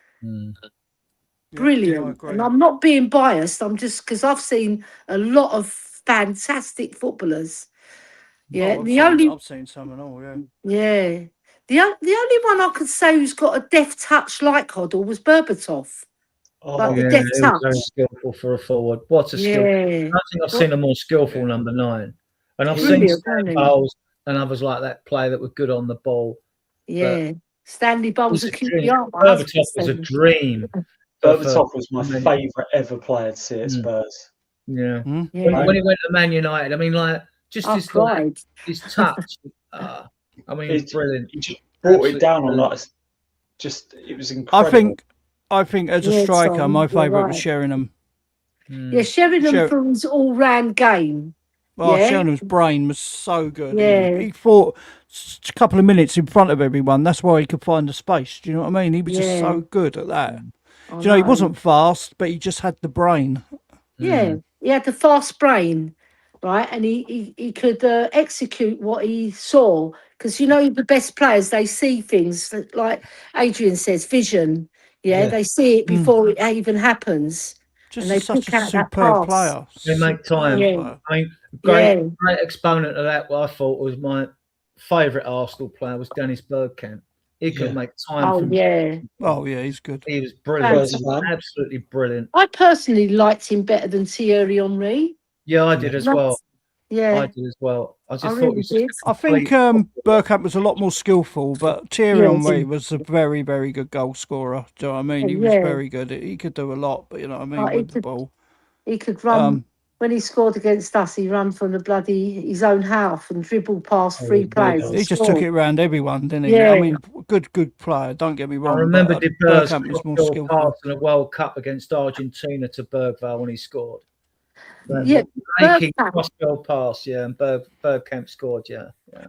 Brilliant. And I'm not being biased. I'm just because I've seen a lot of fantastic footballers. Yeah, I've seen some and all. Yeah. The only one I could say who's got a deft touch like Hoddle was Berbatov. The deft touch. Very skillful for a forward. What a skill! I think I've seen a more skillful number 9, and I've seen Stanley Bowles and others like that play that were good on the ball. Yeah, Stanley Bowles a QPR. Berbatov was a dream. Berbatov was my favourite ever player to see at Spurs. Yeah. When he went to Man United, I mean, like just his touch. I mean, it's brilliant. He just brought it down on like it was incredible. I think as a striker, my favourite was Sheringham. Yeah, Sheringham for his all-round game. Well, Sheringham's brain was so good. Yeah. He fought a couple of minutes in front of everyone. That's why he could find the space. Do you know what I mean? He was just so good at that. Do you know, he wasn't fast, but he just had the brain. Yeah, he had the fast brain, right? And he could execute what he saw. Because, the best players, they see things, like Adrian says, vision. Yeah, they see it before it even happens. Just and they such a superb player. They make time. I mean, great exponent of that, what I thought was my favourite Arsenal player was Dennis Bergkamp. He could make time. Oh, yeah, he's good. He was brilliant. Absolutely brilliant. I personally liked him better than Thierry Henry. Yeah, I did as well. Yeah, I did as well. I just thought I think Bergkamp was a lot more skillful, but Thierry Henry was a very, very good goal scorer. Do you know what I mean? He was very good. He could do a lot, but you know what I mean, with the ball. He could run. When he scored against us, he ran from his own half and dribbled past 3 players. He just took it around everyone, didn't he? Yeah. I mean, good player. Don't get me wrong. I remember Bergkamp was more skillful. Pass in a World Cup against Argentina to Bergvall when he scored. Cross-field pass, and Bergkamp scored,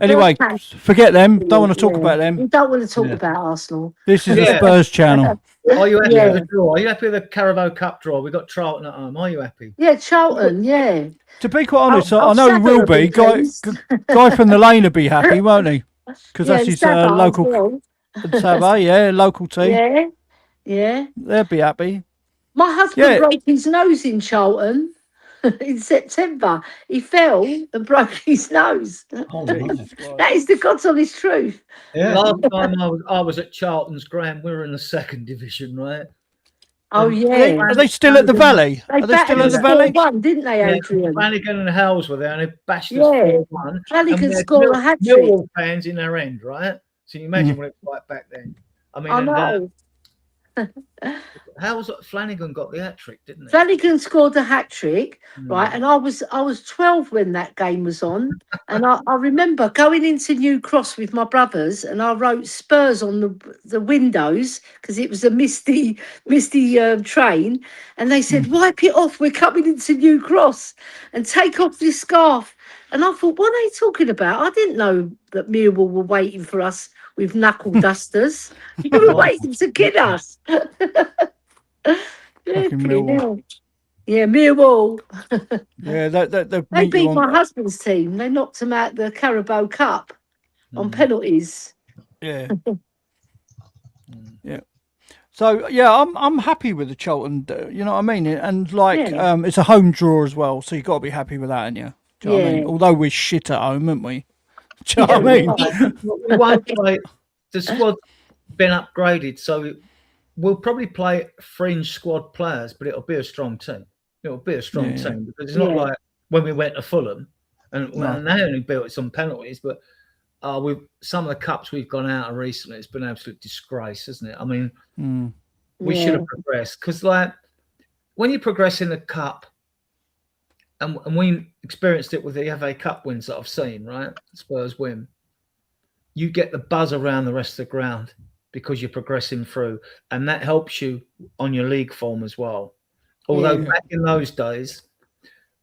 Anyway, forget them. Don't want to talk about them. We don't want to talk about Arsenal. This is the Spurs channel. Are you happy with the draw? Are you happy with the Carabao Cup draw? We got Charlton at home. Are you happy? Yeah, Charlton, To be quite honest, I know he will be. Guy from the lane will be happy, won't he? Because that's his local... Saba, local team. Yeah. They'll be happy. My husband broke his nose in Charlton. in September. He fell and broke his nose. Oh no. That is the God's honest truth. Yeah. Last time I was at Charlton's Graham, we were in the 2nd division, right? Oh, And yeah. Are they still at the Valley? They Are they still at battered the us Valley? 4-1, didn't they, Yeah, Adrian? Flanagan and Hells were there, and they bashed us Yeah. 4-1. Flanagan And we had scored a hat-trick. Millwall fans in their end, right? So you imagine what it was like back then. I mean, I and, know. how was it? Flanagan got the hat trick, didn't he? Flanagan scored a hat trick, right? And I was 12 when that game was on, and I remember going into New Cross with my brothers, and I wrote Spurs on the windows because it was a misty train, and they said, "Wipe it off. We're coming into New Cross, and take off this scarf." And I thought, what are they talking about? I didn't know that Millwall were waiting for us with knuckle dusters. They were waiting to get us. Millwall. Yeah, Millwall. Yeah, They beat my husband's team. They knocked them out the Carabao Cup on penalties. Yeah. Yeah. So yeah, I'm happy with the Charlton. You know what I mean? And like, it's a home draw as well, so you got to be happy with that, ain't you? Do you know what I mean? Although we're shit at home, aren't we? Do you know what I mean? We won't play. The squad's been upgraded, so we'll probably play fringe squad players, but it'll be a strong team. It'll be a strong team because it's not like when we went to Fulham and they only built it on penalties, but with some of the cups we've gone out of recently, it's been an absolute disgrace, hasn't it? I mean, we should have progressed because, like, when you progress in the cup, and we experienced it with the FA Cup wins that I've seen, right? Spurs win. You get the buzz around the rest of the ground because you're progressing through, and that helps you on your league form as well. Although back in those days,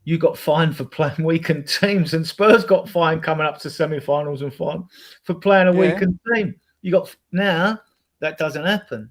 you got fined for playing weakened teams, and Spurs got fined coming up to semi-finals and final for playing a weakened team. Now that doesn't happen.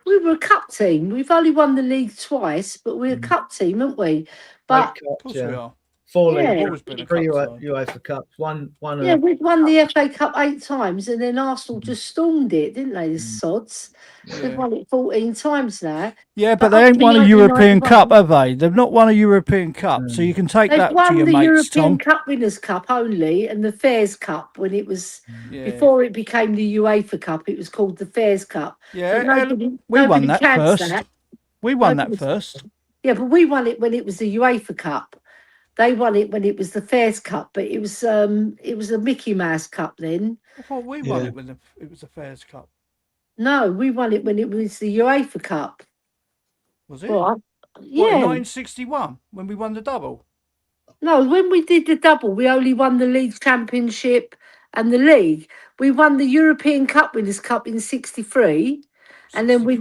We were a cup team. We've only won the league twice, but we're a cup team, aren't we? But of course we are. 4 leagues, 3 UEFA Cups, one. Yeah, we'd won the FA Cup 8 times, and then Arsenal just stormed it, didn't they? The sods. They've won it 14 times now. Yeah, but they ain't won a European Cup, have they? They've not won a European Cup, so you can take that to your mates, Tom. They've won the European Cup Winners' Cup only, and the Fairs Cup when it was before it became the UEFA Cup. It was called the Fairs Cup. Yeah, so we won that first. We won that first. Yeah, but we won it when it was the UEFA Cup. They won it when it was the Fairs Cup, but it was a Mickey Mouse Cup then. I thought we won it when it was the Fairs Cup. No, we won it when it was the UEFA Cup. Was it? What? Yeah. What, 1961 when we won the double? No, when we did the double, we only won the league championship and the league. We won the European Cup Winners' Cup in '63. And then we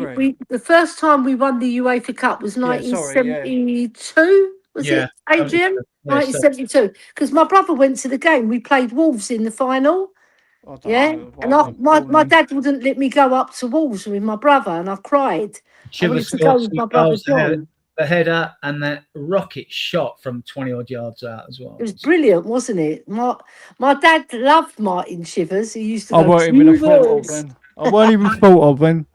the first time we won the UEFA Cup was 1972. Was it, Adrian? 1972. Because my brother went to the game. We played Wolves in the final. And my dad wouldn't let me go up to Wolves with my brother, and I cried. I wanted to go with my brother John. The header and that rocket shot from 20-odd yards out as well. It was brilliant, wasn't it? My dad loved Martin Shivers. He used to go, I weren't even thought of then. I weren't even thought of then.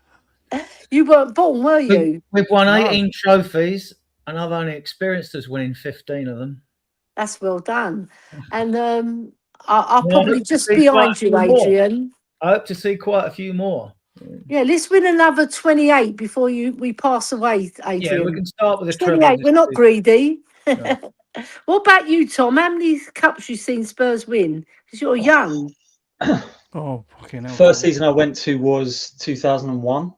You weren't born, were you? We've won 18 trophies, and I've only experienced us winning 15 of them. That's well done. And I'll probably just behind you, Adrian. I hope to see quite a few more. Yeah, let's win another 28 before we pass away, Adrian. Yeah, we can start with a 28. We're not greedy. No. What about you, Tom? How many cups you seen Spurs win? Because you're young. Oh, fucking hell. First season I went to was 2001.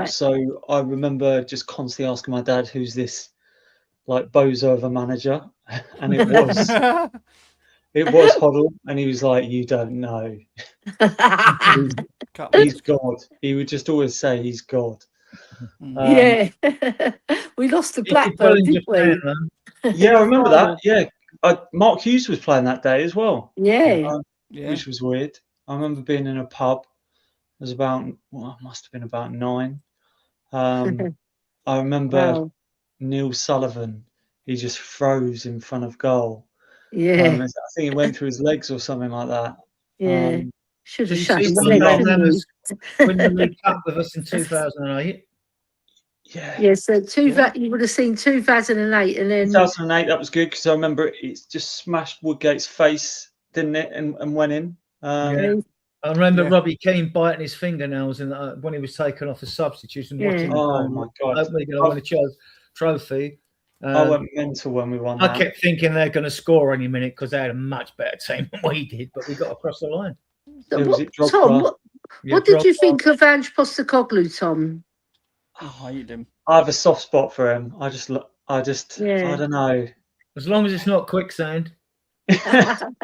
So I remember just constantly asking my dad, who's this like bozo of a manager? And it was Hoddle, and he was like, you don't know. He's God. He would just always say he's God. Yeah. We lost to Blackburn, didn't we? Yeah, I remember that. Yeah. Mark Hughes was playing that day as well. Yeah. Which was weird. I remember being in a pub. It was about, must have been about 9. I remember Neil Sullivan. He just froze in front of goal. Yeah. I think it went through his legs or something like that. Yeah. Should have shut his legs. legs. Win the League Cup with us in 2008. Yeah. Yeah, so you would have seen 2008, and then 2008, that was good because I remember it just smashed Woodgate's face, didn't it? And went in. Yeah. I remember Robbie Keane biting his fingernails when he was taken off as substitute and watching. Oh my God! Hopefully, going to win a trophy. I went mental when we won. I kept thinking they're going to score any minute because they had a much better team than we did, but we got across the line. Tom, what did you think of Ange Postecoglou, Tom? I hate him. I have a soft spot for him. I don't know. As long as it's not quicksand. The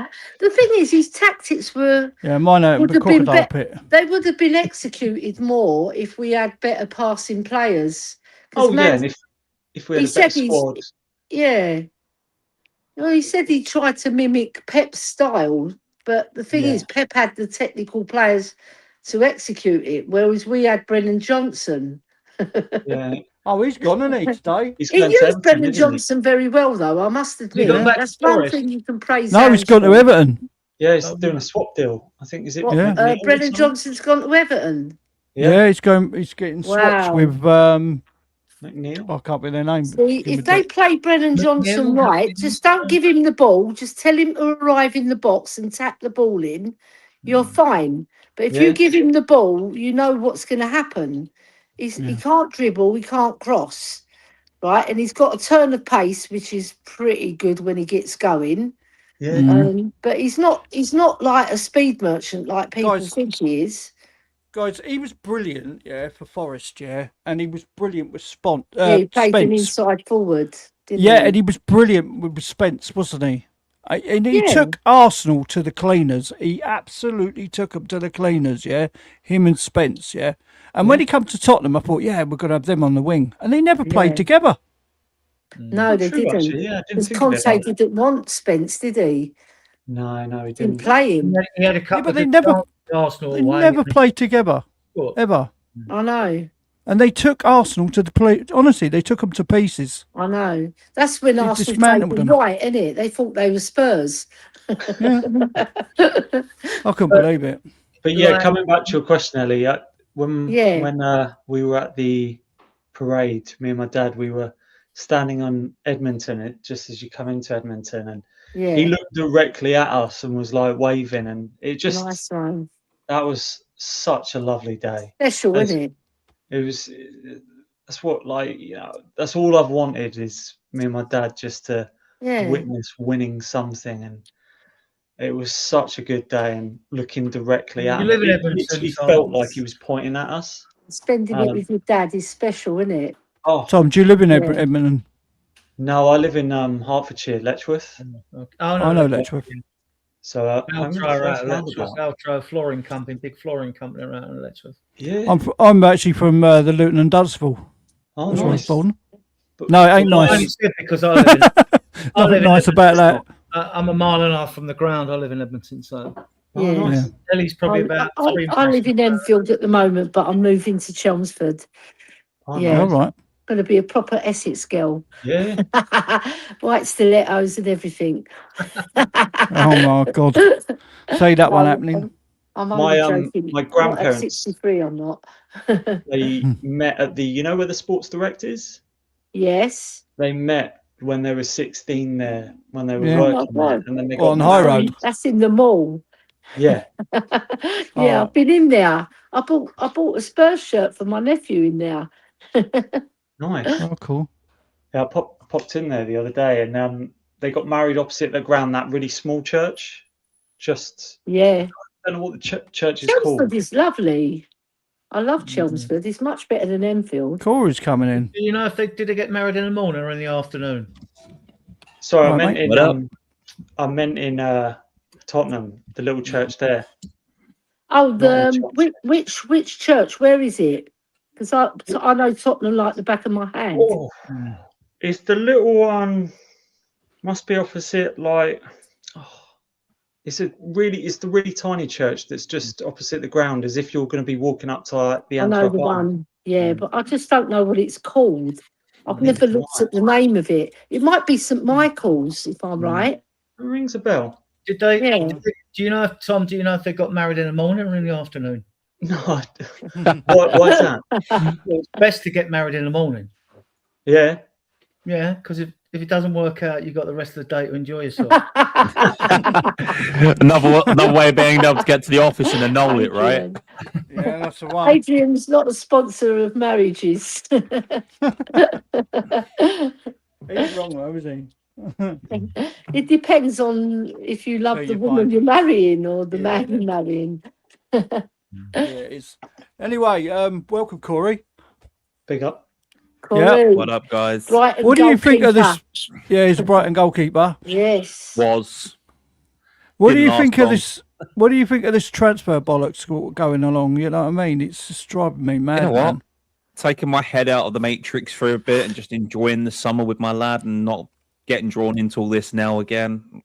thing is, his tactics were mine would the have been crocodile pit. They would have been executed more if we had better passing players. Oh yeah, and if we had a better squad. Yeah. Well, he said he tried to mimic Pep's style, but the thing is, Pep had the technical players to execute it, whereas we had Brennan Johnson. Yeah. Oh, he's gone, isn't he, today? He used Brennan Johnson very well, though, I must admit. That's one thing you can praise. No, he's gone to Everton. Yeah, he's doing a swap deal. I think, is it? Brennan Johnson's gone to Everton. Yeah, he's getting swapped with McNeil. I can't remember their name. See, if they play Brennan Johnson right, just don't give him the ball. Just tell him to arrive in the box and tap the ball in. You're fine. But if you give him the ball, you know what's going to happen. He can't dribble, he can't cross, right? And he's got a turn of pace, which is pretty good when he gets going. Yeah. But he's not like a speed merchant like people think he is. Guys, he was brilliant, for Forest, and he was brilliant with Spence. He played an inside forward, didn't he? And he was brilliant with Spence, wasn't he? And he took Arsenal to the cleaners. He absolutely took them to the cleaners, him and Spence, And when he come to Tottenham, I thought, we're going to have them on the wing. And they never played together. No, they didn't. Actually, I didn't think Conte didn't want Spence, did he? No, he didn't didn't play him. He had a couple but they never played together, ever. I know. And they took Arsenal to the play. Honestly, they took them to pieces. I know. That's when Arsenal played them right, isn't it? They thought they were Spurs. Yeah. I couldn't believe it. But coming back to your question, Ellie, when we were at the parade, me and my dad, we were standing on Edmonton, just as you come into Edmonton, and he looked directly at us and was like waving, and it just that was such a lovely day. Special, isn't it? It was. That's what, that's all I've wanted is me and my dad just to witness winning something, and it was such a good day. And looking directly at him, it literally felt like he was pointing at us. Spending it with your dad is special, isn't it? Oh, Tom, do you live in Edmonton? No, I live in Hertfordshire, Letchworth. Oh, no, I know Letchworth. So Altro flooring company, big flooring company around in Letchworth. Yeah, I'm actually from the Luton and Dunsville. Oh, that's nice. where I was born. No, it ain't nice. I only said because I live in, nothing nice about that. I'm a mile and a half from the ground. I live in Edmonton, so nice. Ellie's probably about. I live in Enfield at the moment, but I'm moving to Chelmsford. All right. Going to be a proper Essex girl. Yeah. White stilettos and everything. Oh my God! Say that one happening. I'm only joking. My grandparents. At 63, I'm not. They met at the, where the Sports Direct is? Yes. They met when they were 16 there, when they were working there, and then they got on High Road. That's in the mall. Yeah. I've been in there. I bought a Spurs shirt for my nephew in there. Nice. Oh, cool. Yeah, I popped in there the other day, and they got married opposite the ground, that really small church. I don't know what the church is called. Chelmsford is lovely. I love Chelmsford. It's much better than Enfield. Corey's coming in. Do you know if did they get married in the morning or in the afternoon? Sorry, I meant in Tottenham, the little church there. Oh, which church? Where is it? Because I know Tottenham like the back of my hand. Oh, it's the little one. Must be opposite, it's the really tiny church that's just opposite the ground, as if you're going to be walking up to the Antwerp. I know the one, but I just don't know what it's called. I've never looked at the name of it. It might be St Michael's, if I'm right. It rings a bell. Did they? Do you know if Tom? Do you know if they got married in the morning or in the afternoon? No. Why's that? Well, it's best to get married in the morning. Yeah. Yeah, because if it doesn't work out, you've got the rest of the day to enjoy yourself. another way of being able to get to the office and annul it, right? Adrian. Yeah, that's the one. Adrian's not a sponsor of marriages. He's wrong though, is he? It depends on if you love Who the you woman find. you're marrying or the Yeah, man yeah. you're marrying. Yeah, it's anyway. Welcome, Corey. Big up. Corey, What up, guys? Brighton What do you think of goalkeeper. this? Yeah, he's a Brighton goalkeeper. Yes. Was What do Didn't you last think of long. this? What do you think of this transfer bollocks going along? You know what I mean? It's just driving me mad. You know what? Man. Taking my head out of the matrix for a bit and just enjoying the summer with my lad and not getting drawn into all this now again.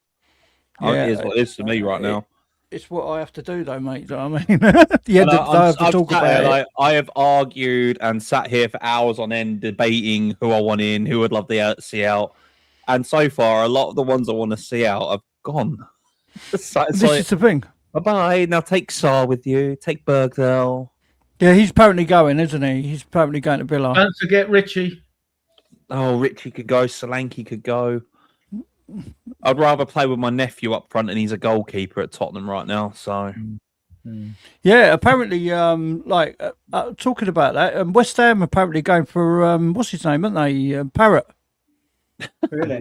Yeah, It is what it is for me right now. It's what I have to do, though, mate. You know what I mean? At the end of the day, I have to talk about it. Like, I have argued and sat here for hours on end debating who I want in, who I'd love to see out. And so far, a lot of the ones I want to see out have gone. It's This like, is the thing. bye-bye. Now take Saar with you. Take Bergdale. Yeah, he's apparently going, isn't he? He's apparently going to Villa. Don't forget Richie. Oh, Richie could go. Solanke could go. I'd rather play with my nephew up front, and he's a goalkeeper at Tottenham right now. So, Yeah, apparently, talking about that, West Ham apparently going for what's his name, aren't they? Parrott. Really?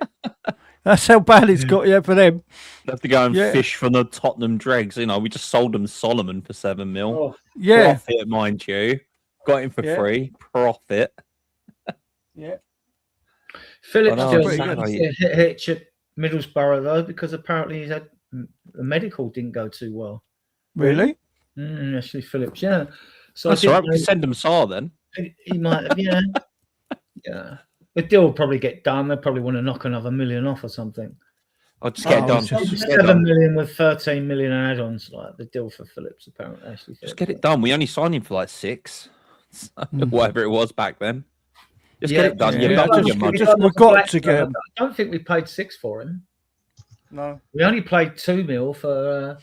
That's how bad it's got. Yeah, for them. they have to go and Yeah. fish from the Tottenham dregs. You know, we just sold them Solomon for 7 mil. Oh, Yeah, Profit, mind you. Got him for Yeah. free. Profit. yeah. Phillips I know, still pretty managed good. to hitch at Middlesbrough though, because apparently he's had the medical didn't go too well. Really? Actually, Phillips, yeah. So That's I all right. think We can send them Saar then. he might have, yeah. Yeah. The deal will probably get done. They probably want to knock another million off or something. I'll just get it done. just- Just get it 7 done. million with 13 million add-ons, like the deal for Phillips, apparently. Actually, Just get it done. We only signed him for like 6. Whatever it was back then. Just get it done. Yeah, You've I done just- your money. just- we've got to get him. I don't think we paid 6 for him. No. We only played 2 mil for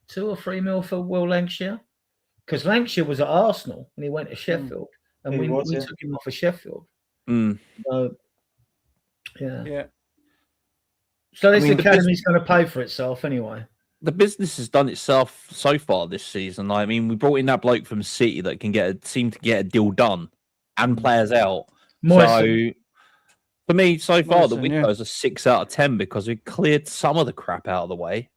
2 or 3 mil for Will Lancashire, because Lancashire was at Arsenal and he went to Sheffield, and He we was, yeah. took him off of Sheffield. Mm. So yeah. Yeah. So this mean, the academy's going to pay for itself anyway. The business has done itself so far this season. I mean, we brought in that bloke from City that can seem to get a deal done and players out. Moyes. So for me, so far, the Moyes, window is a 6 out of 10 because we cleared some of the crap out of the way.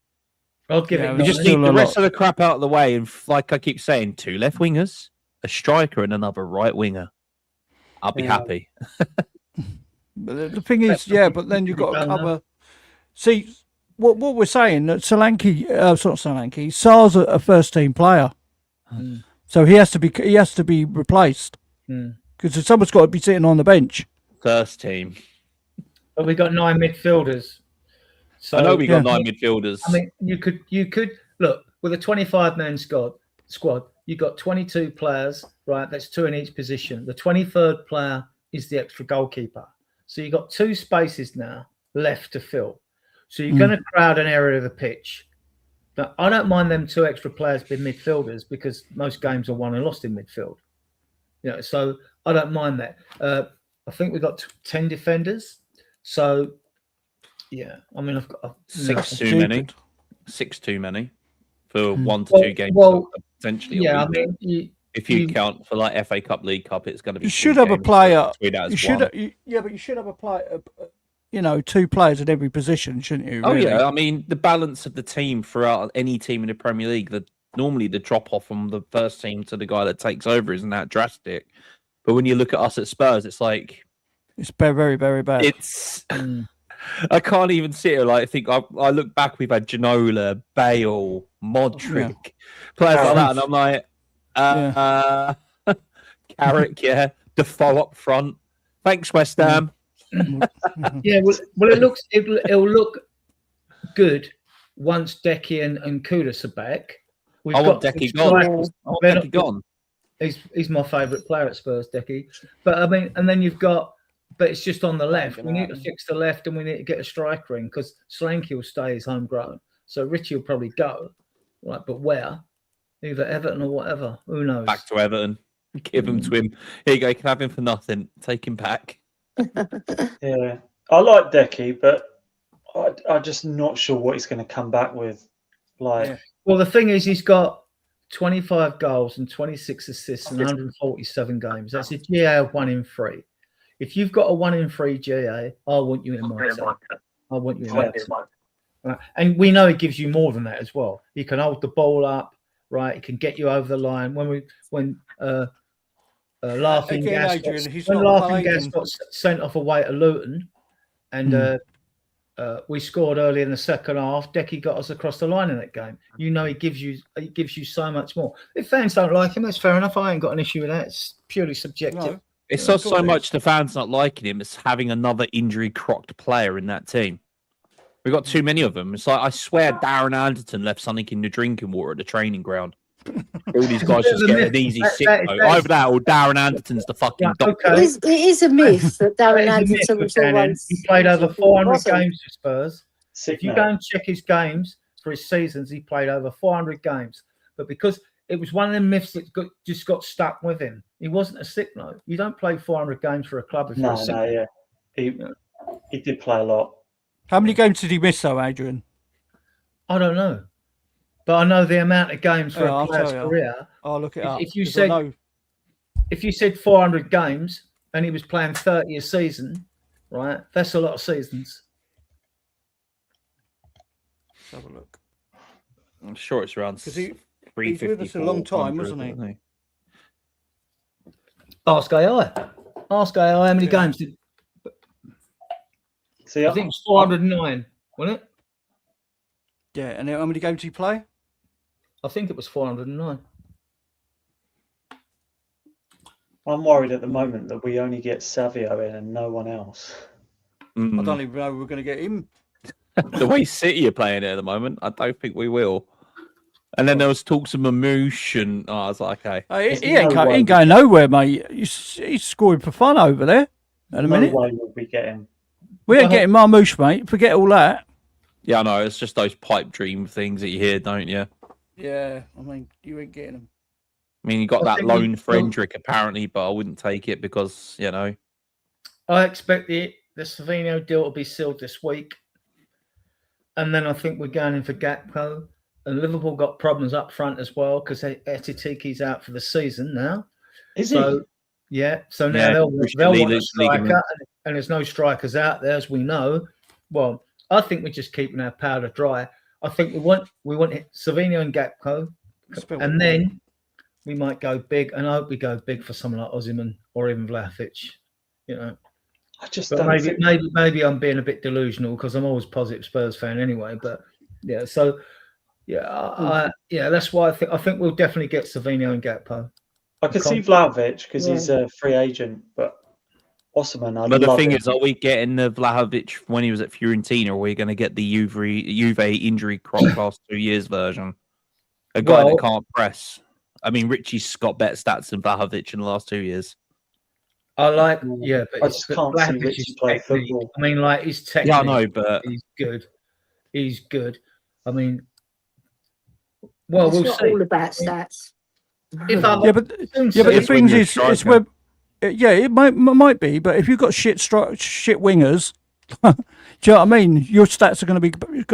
I'll give Yeah, it. We There's just still need a the rest lot. of the crap out of the way. And like I keep saying, 2 left wingers, a striker, and another right winger. I'll be happy. But the thing is, yeah, but then you've got to cover. See, what we're saying that Solanke, it's not Solanke, Saar's a first team player, so he has to be replaced because someone's got to be sitting on the bench. First team. But we got 9 midfielders. So I know we got Yeah. 9 midfielders. I mean, you could look with a 25-man squad. You got 22 players, right? That's 2 in each position. The 23rd player is the extra goalkeeper. So you got 2 spaces now left to fill. So you're going to crowd an area of the pitch. But I don't mind them 2 extra players being midfielders because most games are won and lost in midfield. So I don't mind that. I think we've got 10 defenders. So yeah, I mean, I've got 6 too Stupid. many. 6 too many for 1 to 2 games. well, Potentially. yeah, a I week. mean, if you count for like FA Cup, League Cup, it's going to be. You 2 should have a games, player. so tweet out as You should, one. yeah, but you should have a player. 2 players at every position, shouldn't you? Oh really? yeah, I mean the balance of the team throughout any team in the Premier League. Normally the drop off from the first team to the guy that takes over isn't that drastic. But when you look at us at Spurs, it's like It's very, very bad. it's. I can't even sit here like think. I look back. We've had Ginola, Bale, Modric, players like that, and I'm like, Carrick, Defoe up front. Thanks, West Ham. yeah, well, it'll look good once Decky and Kudus are back. I want Decky gone. I want Decky gone. He's my favourite player at Spurs, Decky. But I mean, and then you've got, but it's just on the left. We need to fix the left, and we need to get a striker in because Solanke will stay as homegrown. So Richie will probably go, right? But where? either Everton or whatever. Who knows? Back to Everton. Give him to him. Here you go. You can have him for nothing. Take him back. Yeah, I like Decky, but I'm just not sure what he's going to come back with. Like, well, the thing is, he's got 25 goals and 26 assists in 147 games. That's a GA of 1 in 3. If you've got a 1 in 3 GA, I want you in my team. I want you in my team. And we know he gives you more than that as well. He can hold the ball up, right? He can get you over the line. When Laughing Gas got sent off away to Luton, and we scored early in the second half. Decky got us across the line in that game. You know, he gives you so much more. If fans don't like him, that's fair enough. I ain't got an issue with that. It's purely subjective. No. It's not so much the fans not liking him; it's having another injury-crocked player in that team. We've got too many of them. It's like, I swear Darren Anderton left something in the drinking water at the training ground. All these guys just get an easy sick note. Either that or Darren Anderton's the fucking doctor. Okay. It is a myth that Darren Anderton was always... He played over 400 games for Spurs. If you go and check his games for his seasons, he played over 400 games. But because it was one of them myths that just got stuck with him, he wasn't a sick note. You don't play 400 games for a club if you're a sick note. He did play a lot. How many games did he miss, though, Adrian? I don't know. But I know the amount of games for a player's career. I'll look it up. If you said 400 games and he was playing 30 a season, right? That's a lot of seasons. Let's have a look. I'm sure it's around 350. He's with us a long time, wasn't he? Ask AI. Ask AI how many games did. See, I think it was 409, wasn't it? Yeah, and how many games did he play? I think it was 409. I'm worried at the moment that we only get Savio in and no one else. I don't even know we're going to get him. The way City are playing it at the moment, I don't think we will. And then there was talks of Mamouche, and I was like, okay. He ain't going nowhere, mate. He's scoring for fun over there at a minute. No way will we get him. We ain't getting Mamouche, mate. Forget all that. Yeah, I know. It's just those pipe dream things that you hear, don't you? Yeah, I mean, you ain't getting them. I mean, you got that loan for Hendrick, apparently, but I wouldn't take it because, you know. I expect the Savinho deal to be sealed this week. And then I think we're going in for Gakpo. And Liverpool got problems up front as well because Etitiki's out for the season now. Is he? Yeah. So now they'll want a striker, and there's no strikers out there, as we know. Well, I think we're just keeping our powder dry. I think we want Savinho and Gakpo, and then we might go big. And I hope we go big for someone like Osimhen or even Vlahovic. You know, I just maybe I'm being a bit delusional because I'm always a positive Spurs fan anyway. But yeah, so yeah, that's why I think we'll definitely get Savinho and Gakpo. I could see Vlahovic because he's a free agent, but Osimhen, but the thing is, are we getting the Vlahovic when he was at Fiorentina, or are we going to get the Juve injury crop last 2 years version? A guy that can't press. I mean, Richie's got better stats than Vlahovic in the last 2 years. I like, but I just can't see Richie play football. I mean, like, his technique. Yeah, I know, but he's good. He's good. I mean, well, we'll see. All about stats. But the thing is, it's where. Yeah, it might be, but if you've got shit wingers, do you know what I mean? Your stats are going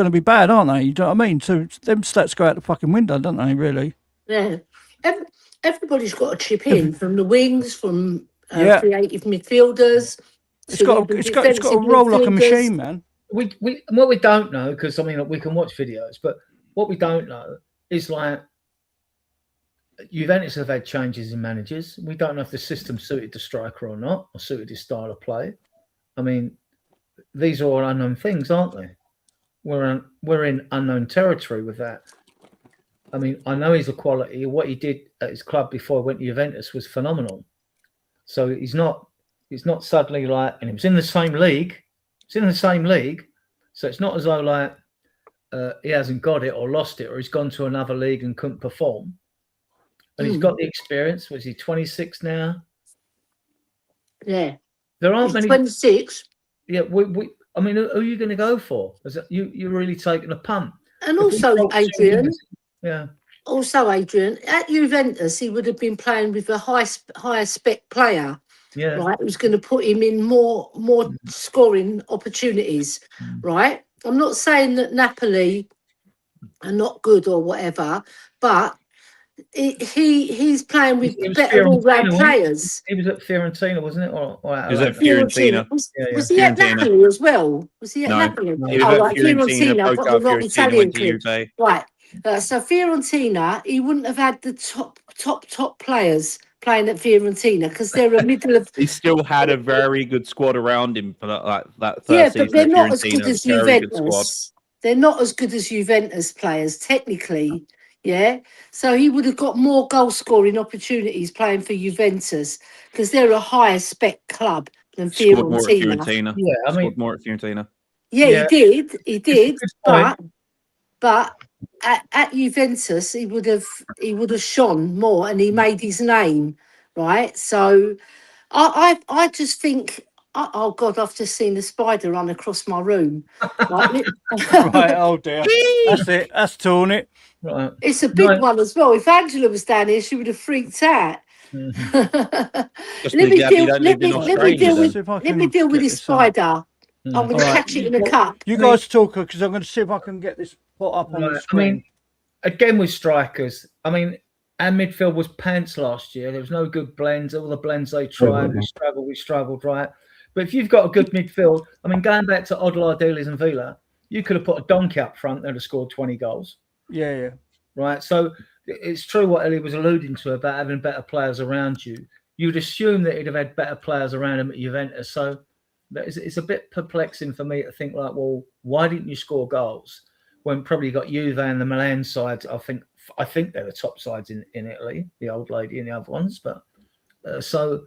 to be bad, aren't they? You know what I mean? So them stats go out the fucking window, don't they? Really? Yeah. Everybody's got to chip in from the wings, from creative midfielders. It's got to roll like a machine, man. What we don't know, because I mean we can watch videos, but what we don't know is like. Juventus have had changes in managers. We don't know if the system suited the striker or not, or suited his style of play. I mean, these are all unknown things, aren't they? We're in unknown territory with that. I mean, I know he's a quality. What he did at his club before he went to Juventus was phenomenal. So he's not suddenly like, and he was in the same league. He's in the same league. So it's not as though like he hasn't got it or lost it, or he's gone to another league and couldn't perform. And he's got the experience. Was he 26 now? Yeah. There aren't many. 26. Yeah. I mean, who are you going to go for? You're really taking a punt. And also, Adrian. Yeah. Also, Adrian, at Juventus, he would have been playing with a higher spec player, right? Who's going to put him in more scoring opportunities, right? I'm not saying that Napoli are not good or whatever, but he's playing with better all-round players. He was at Fiorentina, wasn't it? Or he was at Fiorentina. Was he at Napoli as well? Was he at Napoli? He was at Fiorentina. But the wrong Italian club. Juve. Right. So Fiorentina, he wouldn't have had the top players playing at Fiorentina because they're a middle of. He still had a very good squad around him for that first yeah, season. But they're not as good as Juventus. Good they're not as good as Juventus players technically. Yeah, so he would have got more goal scoring opportunities playing for Juventus because they're a higher spec club than Fiorentina. Yeah, I mean, more at Fiorentina. Yeah, he did, but at Juventus he would have shone more and he made his name, right? So I just think. Oh God! I've just seen a spider run across my room. Right, oh dear, that's it. That's torn it. Right. It's a big one as well. If Angela was down here, she would have freaked out. Let me deal with this spider. I'm going to catch it in a cup. You guys talk because I'm going to see if I can get this put up on the screen. I mean, again with strikers, I mean, our midfield was pants last year. There was no good blends. All the blends they tried, we struggled, right? But if you've got a good midfield, I mean, going back to Odlar, Delis and Villa, you could have put a donkey up front and have scored 20 goals. Yeah. Right. So it's true what Ellie was alluding to about having better players around you. You'd assume that he'd have had better players around him at Juventus. So it's a bit perplexing for me to think like, well, why didn't you score goals when probably you got Juve and the Milan sides? I think they're the top sides in Italy, the old lady and the other ones. But so.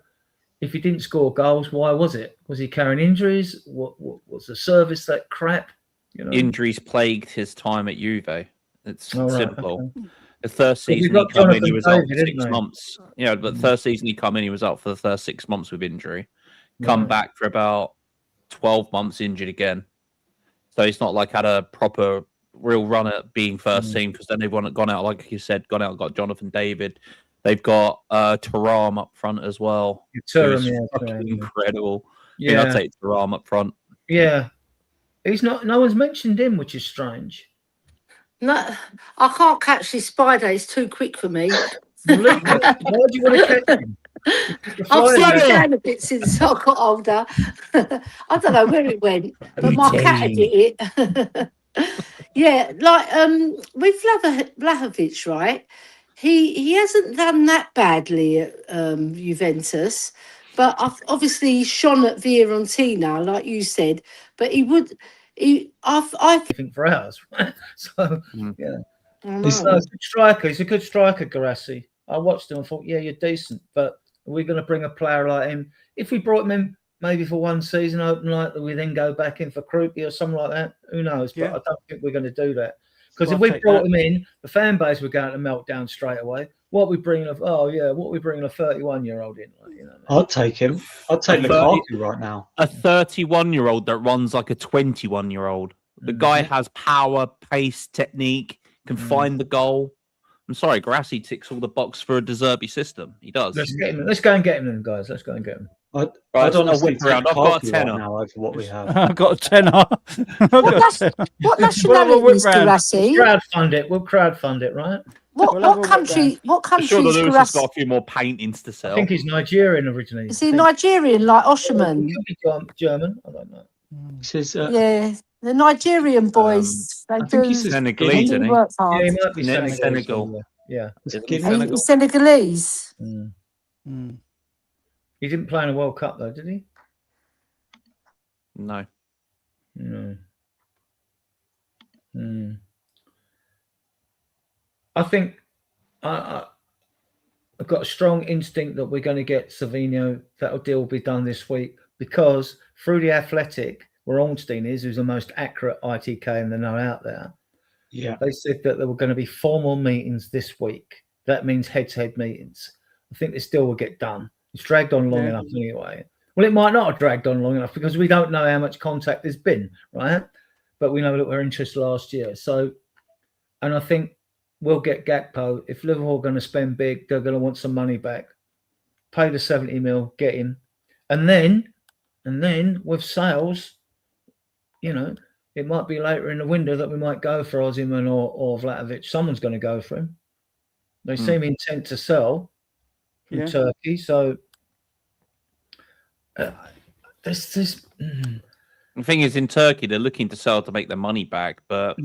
If he didn't score goals, why was it? Was he carrying injuries? What was the service that crap? You know? Injuries plagued his time at Juve. It's simple. Okay. The first season he come in, he was out for 6 months. Yeah, but first season he come in, he was out for the first 6 months with injury. Come back for about 12 months injured again. So he's not like had a proper real run at being first team because then they've gone out, like you said, got Jonathan David. They've got Thuram up front as well. Incredible. Yeah, I'd take Thuram up front. Yeah, he's not. No one's mentioned him, which is strange. No, I can't catch this spider. It's too quick for me. Why do you want to catch him? I've slowed down a bit since I got older. I don't know where it went, but my cat did it. Yeah, like with Vlahovic, right? He hasn't done that badly at Juventus, but obviously he shone at Fiorentina, like you said. But I think for ours, right? So yeah, he's a good striker. He's a good striker, Garassi. I watched him and thought, yeah, you're decent, but are we going to bring a player like him? If we brought him in maybe for one season, open like that, we then go back in for Krupi or something like that. Who knows? But I don't think we're going to do that. Because if we brought him in, the fan base would go to melt down straight away. What we bringing a 31-year-old in? Like, you know, I'd take him. I'd take Lukaku right now. A 31-year-old that runs like a 21-year-old. The guy has power, pace, technique, can find the goal. I'm sorry, Grassi ticks all the box for a Deserbi system. He does. Let's get him. Let's go and get him, then, guys. Let's go and get him. I don't know I've got a tenner now over what we have. I've got a tenner. What nationality is Garassi? We'll crowdfund it, right? What country? What country? Sure, is Lewis Garassi? has got a few more paintings to sell. I think he's Nigerian originally. Is he Nigerian like Osherman? He could be German. I don't know. Yeah, the Nigerian boys. I think he's Senegalese, isn't he? Work hard. Yeah, he might be Senegal. Yeah. He's Senegalese. He didn't play in a World Cup though, did he? No. I think I've got a strong instinct that we're going to get Savinho. That deal will be done this week because through the Athletic, where Ornstein is, who's the most accurate ITK in the know out there, they said that there were going to be formal meetings this week. That means head-to-head meetings. I think this deal will get done. It's dragged on long enough anyway. Well, it might not have dragged on long enough because we don't know how much contact there's been, right? But we know that we're interested last year. So, and I think we'll get Gakpo. If Liverpool are going to spend big, they're going to want some money back. Pay the 70 mil, get him, and then with sales, you know, it might be later in the window that we might go for Osimhen or Vlahovic. Someone's going to go for him. They seem intent to sell from Turkey, so this. The thing is, in Turkey, they're looking to sell to make their money back, but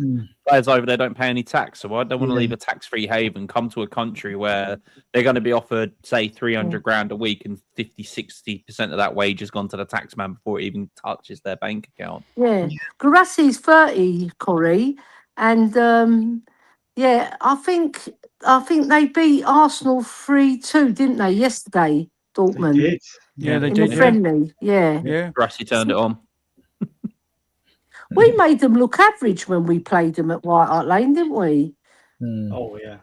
players over there don't pay any tax. So I don't want to leave a tax-free haven, come to a country where they're going to be offered, say, 300 grand a week, and 50-60% of that wage has gone to the taxman before it even touches their bank account. Yeah, Garassi's 30, Corey, and I think they beat Arsenal 3-2, didn't they, yesterday? Dortmund. They did. Yeah, they in did. the friendly. Yeah. Grassi turned it on. We made them look average when we played them at White Hart Lane, didn't we? Oh yeah.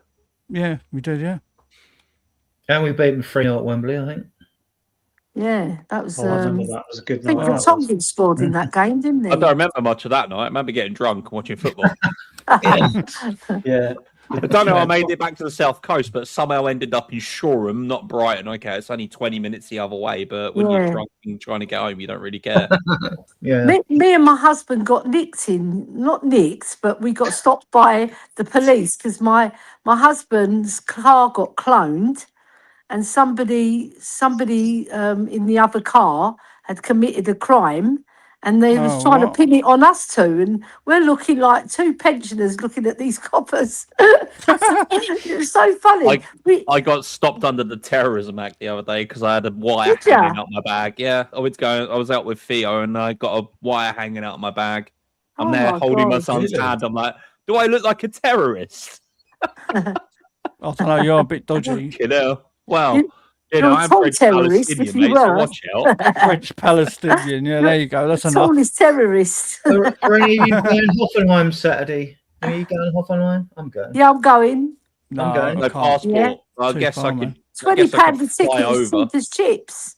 Yeah, we did. Yeah. And we beat them 3-0 at Wembley, I think. Yeah, that was. I remember that was a good I think night. Tongan scored in that game, didn't he? I don't remember much of that night. I remember getting drunk and watching football. Yeah. I don't know how I made it back to the south coast, but somehow ended up in Shoreham, not Brighton. Okay, it's only 20 minutes the other way, but when you're drunk and trying to get home, you don't really care. Me and my husband got not nicked, but we got stopped by the police because my husband's car got cloned, and somebody in the other car had committed a crime. And they was trying to pin it on us two, and we're looking like two pensioners looking at these coppers. It was so funny. I got stopped under the Terrorism Act the other day because I had a wire hanging out my bag. Yeah, I was out with Theo, and I got a wire hanging out of my bag. I'm there holding my son's hand. I'm like, do I look like a terrorist? I don't know. You're a bit dodgy. You know, well. You're I'm French terrorist, Palestinian, mate, so watch out. French Palestinian, yeah, there you go. That's enough. Tallest terrorist. Are any of you going Hoffenheim Saturday? Are you going Hoffenheim? I'm going. Yeah, I'm going. No, I'm going. No passport. Yeah. I guess I could. £20 a ticket is cheap as chips.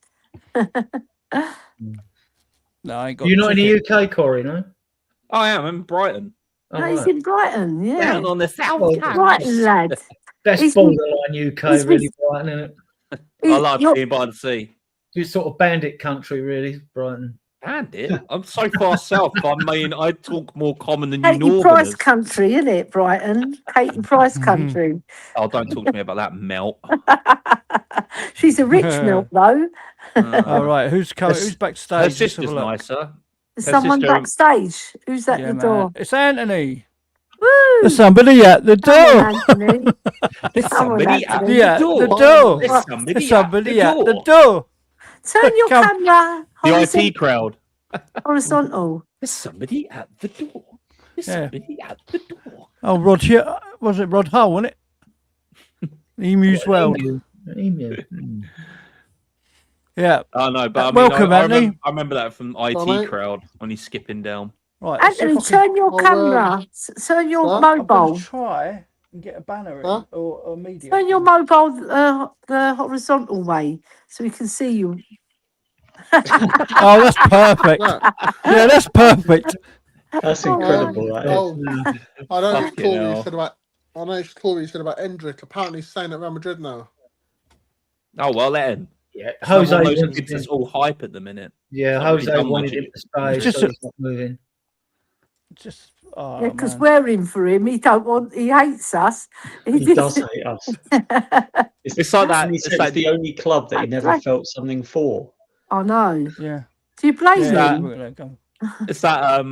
No, I ain't got. You're not in the UK, Corey, no? I am. I'm in Brighton. No, he's in Brighton, yeah. Down on the south coast. Brighton, lad. That's borderline UK, really, Brighton, isn't it? I like being by the sea. It's sort of bandit country, really, Brighton. Bandit? I'm so far south. I mean, I talk more common than you Katie Northerners. Price country, isn't it, Brighton? Katie Price country. Oh, don't talk to me about that melt. She's a rich milk, though. All right, who's backstage? Her sister's nicer. There's someone backstage. Who's at the door? It's Anthony. Woo! There's somebody at the door. There's somebody at the door. There's somebody at the door. Turn your camera. The IT crowd. Horizontal. There's somebody at the door. There's somebody at the door. Oh, Rod here. Was it Rod Hull, wasn't it? Emu's World. Emu. Yeah. I know, but welcome, Anthony. I remember that from IT crowd when he's skipping down. Right, Anthony, turn your camera. Turn your mobile. Try and get a banner or media. Turn your mobile the horizontal way so we can see you. Oh, that's perfect. Yeah, that's perfect. That's incredible. That is. I know Corey said about. I know Corey said about Endrick. Apparently, he's staying at Real Madrid now. Oh well, let him. Yeah, Jose it's all hype at the minute. Yeah, Jose wanted him to stay, so he's not moving. Just because we're in for him. He hates us. He does hate us. It's like that. It's like the only club that he never felt something for. I know. Yeah. Do you blame him? It's that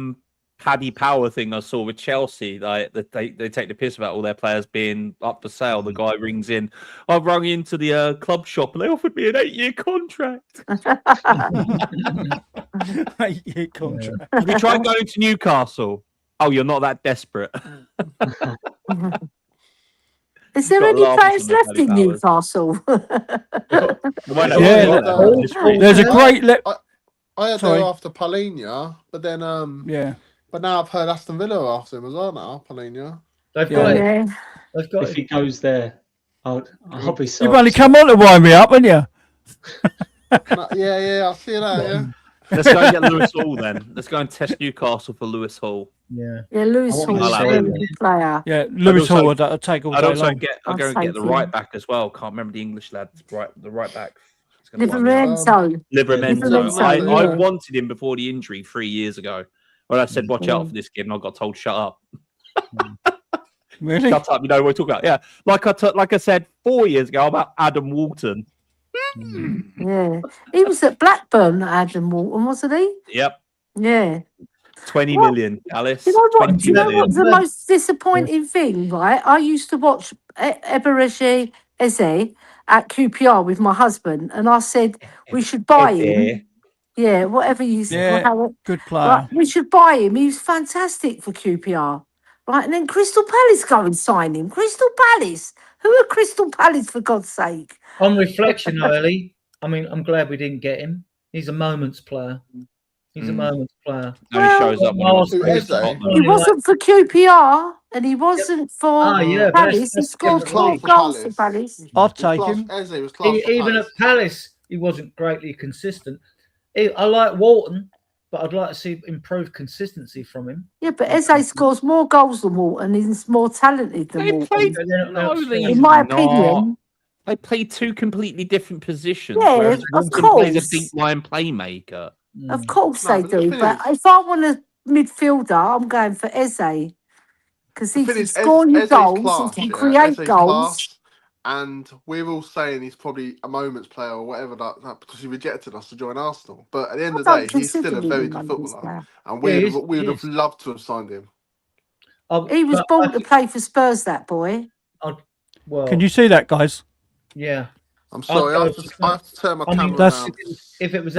Paddy Power thing I saw with Chelsea. Like they take the piss about all their players being up for sale. The guy rings in. I rung into the club shop and they offered me an 8-year contract. 8-year contract. Have you tried going to Newcastle? Oh, you're not that desperate. Is there any players left in Newcastle? There's a great. I had there after Palhinha, but then but now I've heard Aston Villa after him as well. Now Palhinha, they've got it. They've got if he goes there, I'll be so. You've only come on to wind me up, haven't you? Yeah, I'll see you later. Let's go and get Lewis Hall then. Let's go and test Newcastle for Lewis Hall. Yeah, Lewis Hall is a very good player. Yeah, Lewis Hall, I'd take all day long. I'll go and get the right back as well. Can't remember the English lad. The right back. Livramento. I wanted him before the injury 3 years ago. When I said, watch out for this kid, and I got told, shut up. Really? Shut up, you know what we're talking about. Yeah. Like I said 4 years ago about Adam Walton. Yeah. He was at Blackburn, Adam Walton, wasn't he? Yep. Yeah. 20 million, Alice. Do you know what's the most disappointing thing, right? I used to watch Bikeryid'S at QPR with my husband, and I said we should buy him. Yeah, whatever you say. Yeah, good player. Right, we should buy him. He was fantastic for QPR. Right, and then Crystal Palace go and sign him. Crystal Palace. Who are Crystal Palace, for God's sake? On reflection, Early, I mean, I'm glad we didn't get him. He's a moments player. He's a moments player. And he shows up when he wasn't for QPR and he wasn't for Palace. He scored 4 goals for Palace. I'll take him. Even at Palace, he wasn't greatly consistent. I like Walton, but I'd like to see improved consistency from him. Yeah, but Eze scores more goals than Walton. He's more talented than Walton. In my opinion. They play 2 completely different positions. Yeah, of course. Plays a deep line playmaker. Of course they do. But if I want a midfielder, I'm going for Eze. Because he can score you goals, he can create goals. And we're all saying he's probably a moments player or whatever that because he rejected us to join Arsenal. But at the end of the day, he's still a very good footballer. And we would have loved to have signed him. He was born to play for Spurs, that boy. Can you see that, guys? Yeah. I'm sorry, I have to turn my camera around. If it was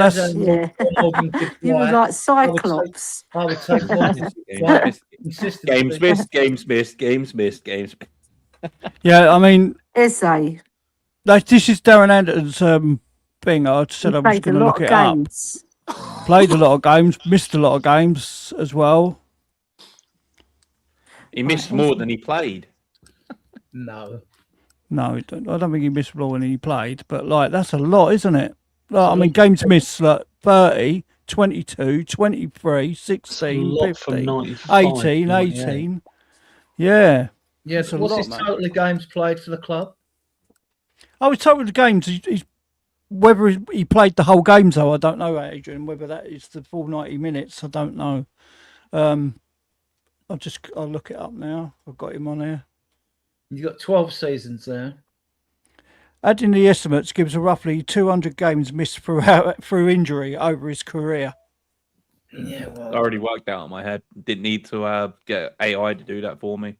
you were like Cyclops. I would take Games missed. Yeah, I mean, Eze. This is Darren Anderton's thing. I said I was going to look it up. Played a lot of games, missed a lot of games as well. He missed more than he played. No, I don't think he missed more than he played. But that's a lot, isn't it? I mean, games missed 30, 22, 23, 16, 15, 18. Yeah. Yeah, so what's his total of games played for the club? I was told the games. He's whether he played the whole games, though, I don't know, Adrian. Whether that is the full 90 minutes, I don't know. I'll look it up now. I've got him on here. You've got 12 seasons there. Adding the estimates gives a roughly 200 games missed through injury over his career. Yeah, well, I already worked out in my head. Didn't need to get AI to do that for me.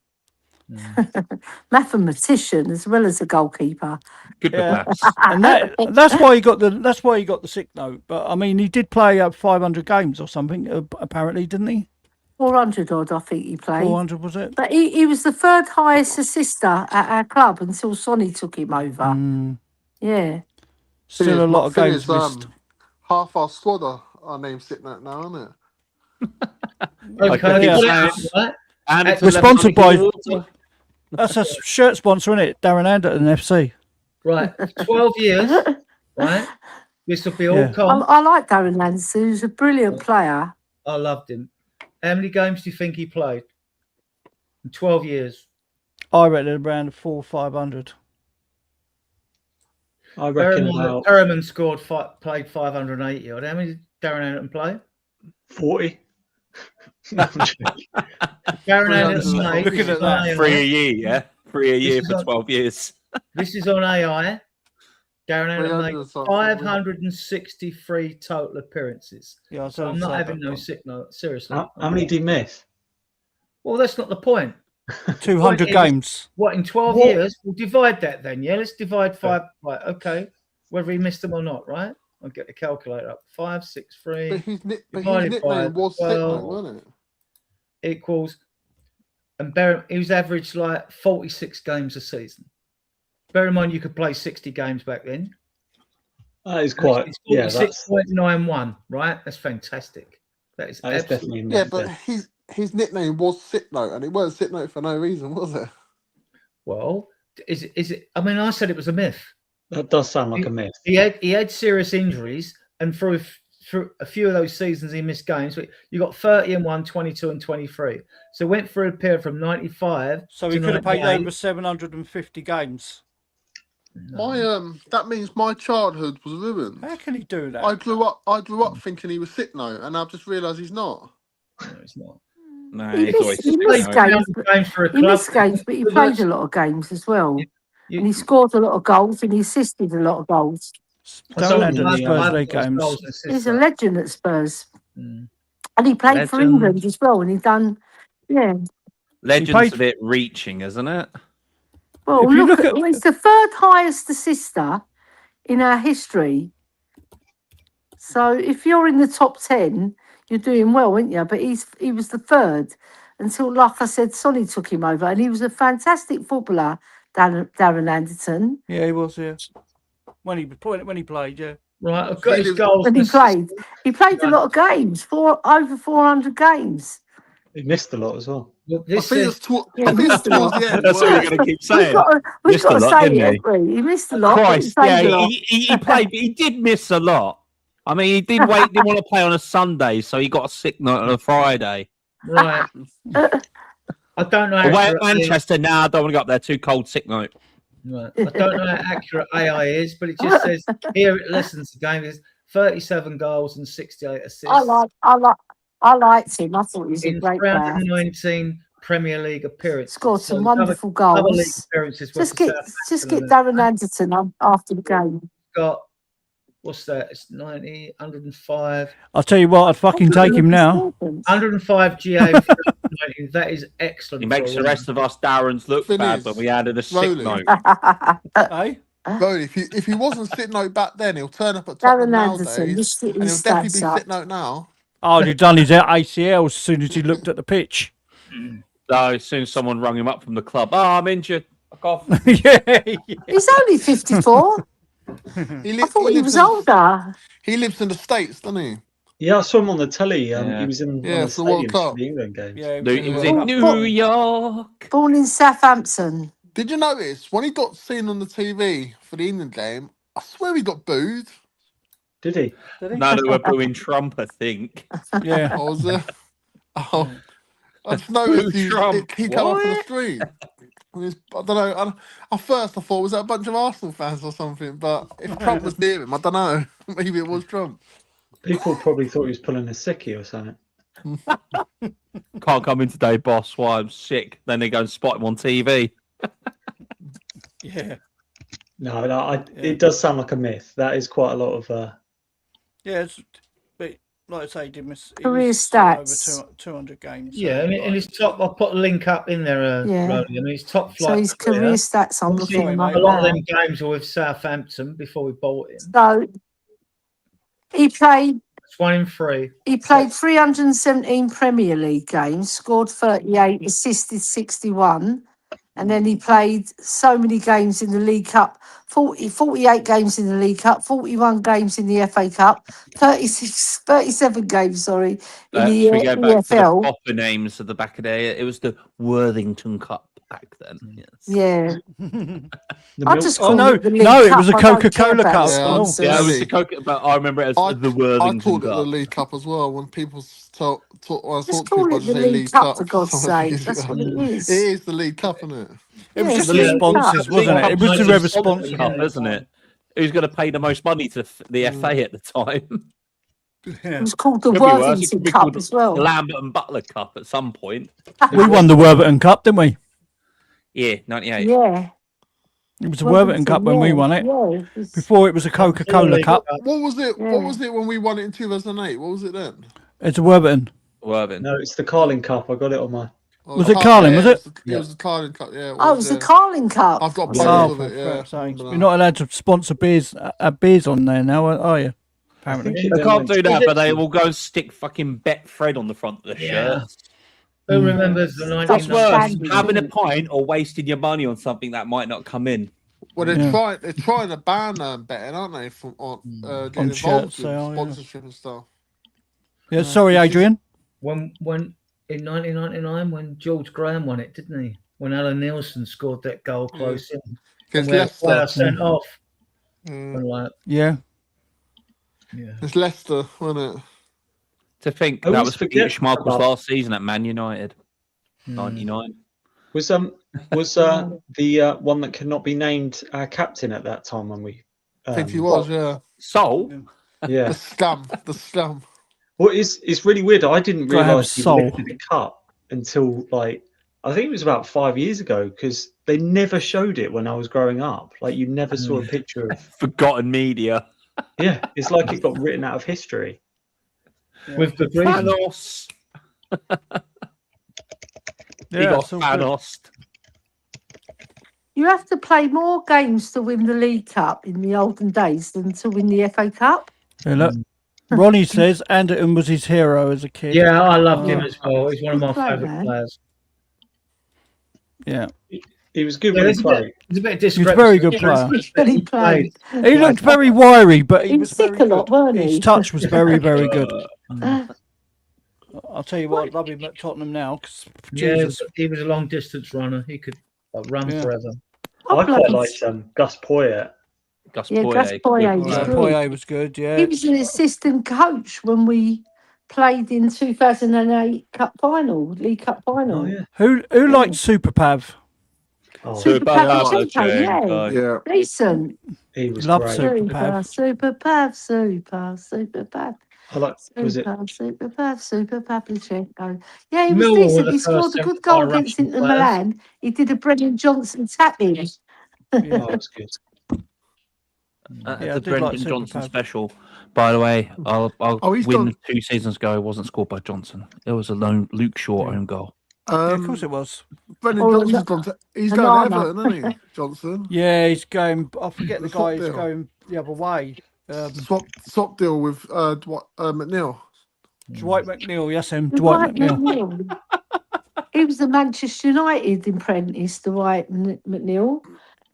Mathematician as well as a goalkeeper. Good with maths. And that's why he got the sick note. But I mean, he did play 500 games or something. Apparently, didn't he? 400 odd, I think he played. 400 was it? But he was the 3rd highest assister at our club until Sonny took him over. Yeah. Still a lot of games missed. Half our squad are named sick note now, isn't it? Okay. And we're sponsored by. That's a shirt sponsor, isn't it? Darren Anderton FC. Right, 12 years. Right, this will be all calm. I like Darren Anderton. He's a brilliant player. I loved him. How many games do you think he played in 12 years? I reckon around 400 or 500. I reckon Perriman played 580. How many did Darren Anderton play? 40. Darren Anderton played. Looking at that, 3 a year, yeah? 3 a year for 12 years. This is on AI. Darren Anderton made 563 total appearances. Yeah, so I'm not having no sick note. Seriously. How many did he miss? Well, that's not the point. 200 games. What, in 12 years? We'll divide that then, yeah? Let's divide 5. Right, okay. Whether he missed them or not, right? I'll get the calculator up. 563. But his nickname was sick note, wasn't it? Equals, and he was averaged 46 games a season. Bear in mind, you could play 60 games back then. That is quite. It's 46.91, right? That's fantastic. That is definitely. Yeah, but his nickname was sick note, and it wasn't sick note for no reason, was it? Well, is it? I mean, I said it was a myth. That does sound like a myth. He had serious injuries, and through through a few of those seasons he missed games. But you got 30 and 1, 22 and 23. So went through a period from 95. So he could have played over 750 games. No. That means my childhood was ruined. How can he do that? I grew up thinking he was sick now, and I've just realised he's not. No, he's not. No, He missed games, but he played a lot of games as well. And he scored a lot of goals and he assisted a lot of goals. He's a legend at Spurs. And he played for England as well. And he done, Legend's a bit reaching, isn't it? Well, look at it's the third highest assister in our history. So if you're in the top 10, you're doing well, aren't you? But he was the third until, like I said, Sonny took him over, and he was a fantastic footballer, Darren Anderton. Yeah, he was. Yeah, when he played, yeah. Right, I've got his goals. When he played a lot of games, over 400 games. He missed a lot as well. I think it's towards the end. That's what you're going to keep saying. We've got to say it. He missed a lot. Christ, he played, but he did miss a lot. I mean, he didn't want to play on a Sunday, so he got a sick night on a Friday. Right. I don't know. Away at Manchester now, I don't want to go up there. Too cold, sick night. Right. I don't know how accurate AI is, but it just says here it listens to game is 37 goals and 68 assists. I liked him. I thought he was a great player. 319 Premier League appearances. Scored some wonderful goals. Just get Darren Anderton after the game. Got what's that? It's 90, 105. I'll tell you what, I'd fucking take him now. 105 GA. That is excellent. He makes the rest of us Darrens look bad, but we added a sick note. Hey? Bro, if he wasn't sick note back then, he'll turn up at Tottenham nowadays, and he'll definitely be sick note now. Oh, he'd done his ACL as soon as he looked at the pitch. So as soon as someone rung him up from the club, I'm injured. Fuck off. Yeah. He's only 54. I thought he was older. He lives in the States, doesn't he? Yeah, I saw him on the telly. He was in the World Cup. The England games. Yeah, he was in New York. Born in Southampton. Did you notice when he got seen on the TV for the England game? I swear he got booed. Did he? No, they were booing Trump, I think. Yeah. Oh, was it? Oh, I just noticed he came up on the street. I don't know. At first, I thought, was that a bunch of Arsenal fans or something? But if Trump was near him, I don't know. Maybe it was Trump. People probably thought he was pulling a sickie or something. Can't come in today, boss. Why? I'm sick. Then they go and spot him on TV. Yeah. No, it does sound like a myth. That is quite a lot of. Yeah, but like I say, he did miss career stats over 200 games. Yeah, and his top. I'll put a link up in there. Rolling. I mean, his top flight. So his career stats, I'm looking at. A lot of them games were with Southampton before we bought him. So he played. It's 1 in 3. He played 317 Premier League games, scored 38, assisted 61. And then he played so many games in the League Cup, 48 games in the League Cup, 41 games in the FA Cup, 37 games, in the we go back EFL. to the proper names at the back of there. It was the Worthington Cup back then. Yes. Yeah. It was a Coca-Cola Cup. Yeah, it was the Coca. But I remember it as the Worthington Cup. I called it the League Cup as well. When people talk just call it the League Cup, for God's sake. That's what it is. It is the League Cup, isn't it? It was just the sponsors, wasn't it? It was whoever sponsored it, isn't it? Who's going to pay the most money to the FA at the time? It was called the Worthington Cup as well. The Lambert and Butler Cup at some point. We won the Worthington Cup, didn't we? Yeah, 98. Yeah. It was the Worthington Cup when we won it. Yeah, Before it was a Coca-Cola Cup. What was it? Yeah. What was it when we won it in 2008? What was it then? It's a Worthington. No, it's the Carling Cup. I got it on my. Was it Carling? Was it? It was the Carling Cup. Yeah. It was the Carling Cup. I've got both of it. Yeah. You're not allowed to sponsor beers on there now, are you? Apparently, they can't do that, but they will go and stick fucking Betfred on the front of the shirt. Who remembers the 1990s? That's worse, having a pint or wasting your money on something that might not come in. Well, they're trying to ban betting, aren't they? From getting involved with sponsorship and stuff. Yeah, sorry, Adrian. When in 1999, when George Graham won it, didn't he? When Alan Nielsen scored that goal close in, because player sent off. Yeah. Yeah. It's Leicester, wasn't it? To think I that always was forget Peter Schmeichel's about- last season at Man United, 99. Was the one that could not be named our captain at that time when we? I think he was, yeah. Soul? Yeah. The scum. Well, it's really weird. I didn't Gotta have realise he soul. lifted the cup until like I think it was about 5 years ago because they never showed it when I was growing up. Like you never saw a picture of. Forgotten media. Yeah, it's like it got written out of history. With the reason. Thanos. He Yeah, got it's all good. Thanos. You have to play more games to win the League Cup in the olden days than to win the FA Cup. Yeah, look. Ronnie says Anderton was his hero as a kid. Yeah, I loved him as well. He's one of my Great, favourite man. players. Yeah. He was good Yeah, when he played. There's a bit of He's a very good discrepancy. player. When he played. He looked very wiry, but He was sick very a lot, good. weren't His he? touch was very, very good. I'll tell you what, I'd love him at Tottenham now. Cause, Yeah, Jesus. he was a long distance runner. He could run Yeah. forever. I quite liked Gus Poyet. Gus Yeah, Poyet. Gus Poyet was good. Poyet was good, yeah. He was an assistant coach when we played in 2008 Cup final, League Cup final. Oh yeah. Who liked Super Pav? Oh, Super Pavlichenko, yeah. Yeah. Decent. he was Love great. Super Pav. Super Pav, Super Pav. I like. Was it? Super Pavlichenko. Yeah, he was Millwall were decent. the He scored first a good goal empire against Russian Inter players. Milan. He did a Brendan Johnson tap in. Oh, it was good. Yeah, I the did Brendan like Super Johnson Pav. special. By the way, I'll he's win done- 2 seasons ago. It wasn't scored by Johnson. It was a lone Luke Shaw own goal. Yeah, of course it was. Brendan Oh, Johnson's gone to. He's going to Everton, isn't he? Johnson. Yeah, he's going. I forget the The swap guy who's deal. going the other way. Swap deal with Dwight McNeil. Dwight McNeil, yes, him. Dwight McNeil. He was the Manchester United apprentice, Dwight McNeil.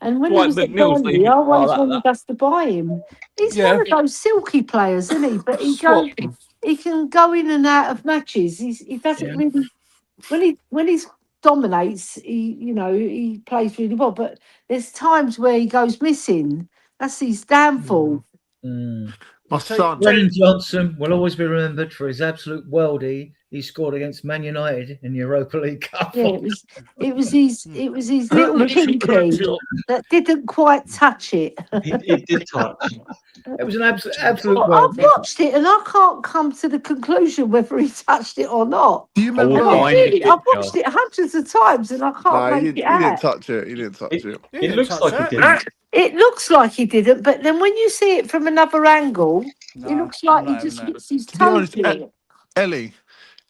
And when Dwight he was at McNeil's Burnley, the- I always that- wanted us to buy him. He's Yeah. one of those silky players, isn't he? But he can go in and out of matches. He doesn't really when he dominates. He plays really well. But there's times where he goes missing. That's his downfall. My son. Brendan Johnson will always be remembered for his absolute worldie he scored against Man United in the Europa League Cup. Yeah, it was his little pinky that didn't quite touch it. He did touch. It was an absolute Well, I've worldie. watched it and I can't come to the conclusion whether he touched it or not. Do you remember? wouldn't And mind it, I've Joe. watched it hundreds of times and I can't No, make he it didn't out. touch it. He didn't touch it. It looks touch like that. he didn't. It looks like he didn't, but then when you see it from another angle, it looks like he just puts his To be toe honest, to it. Ellie,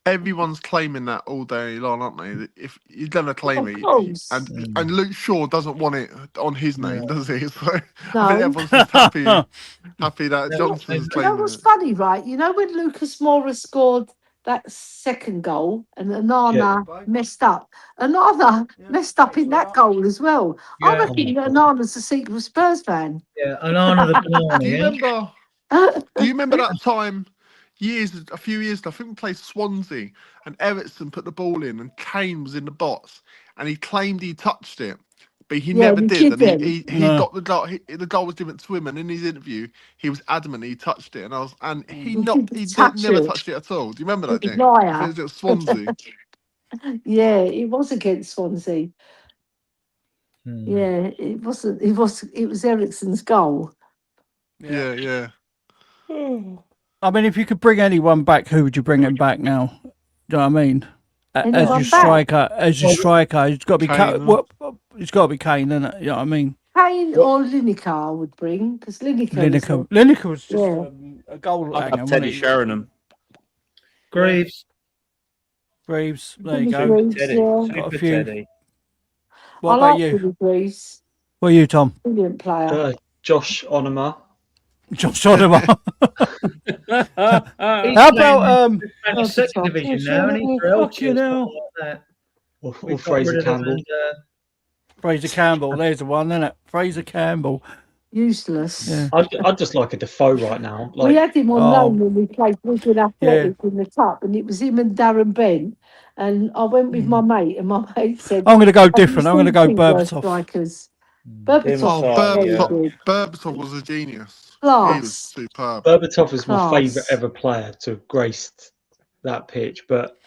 everyone's claiming that all day long, aren't they? If he's gonna claim Of it, course. and Luke Shaw doesn't want it on his name, does he? So I No. think everyone's just happy that No. Johnson's You know claiming what's it. funny, right? You know when Lucas Moura scored that second goal and Anana messed up? Anana messed up in that goal as well. I Yeah. reckon Anana's a secret Spurs fan. Yeah, an honor the banana. Do you yeah? remember? Do you remember that time? A few years ago, I think we played Swansea, and Everton put the ball in, and Kane was in the box, and he claimed he touched it, but he never he did. And didn't. he No. got the goal. The goal was given to him, and in his interview, he was adamant he touched it, and he touch never it. touched it at all. Do you remember that, He's Jake? a liar. I think it was Swansea. Yeah, it was against Swansea. Hmm. Yeah, it wasn't. It was Ericsson's goal. Yeah. I mean, if you could bring anyone back, who would you bring him back now? Do you know what I mean? As Anyone your back? striker, it's got to be Kane. It's got to be Kane, isn't it? You know what I mean? Kane or Lineker I would bring because Lineker was just Yeah. a goal I'd hanger, have Teddy wasn't he? Sheringham. Greaves. Greaves, there you Billy go. Greaves, Teddy. yeah. Got a Super few. Teddy. What I about like you? Billy Greaves. What are you, Tom? Brilliant player. Josh Onoma. Josh Oliver. He's How about playing in the second division now, and he's for Elche or something like that. Or We got Fraser rid of him Campbell. and, Fraser Campbell? There's the one, isn't it? Fraser Campbell. Useless. Yeah. I'd just like a Defoe right now. We Like, had him on loan when we played Wigan Athletic in the cup, and it was him and Darren Bent. And I went with my mate, and my mate said, I'm going to go "Have you different. I'm going to seen go Finger Berbatov. strikers?" Berbatov was a genius. Class. He was superb. Berbatov was my Class. favourite ever player to have graced that pitch, but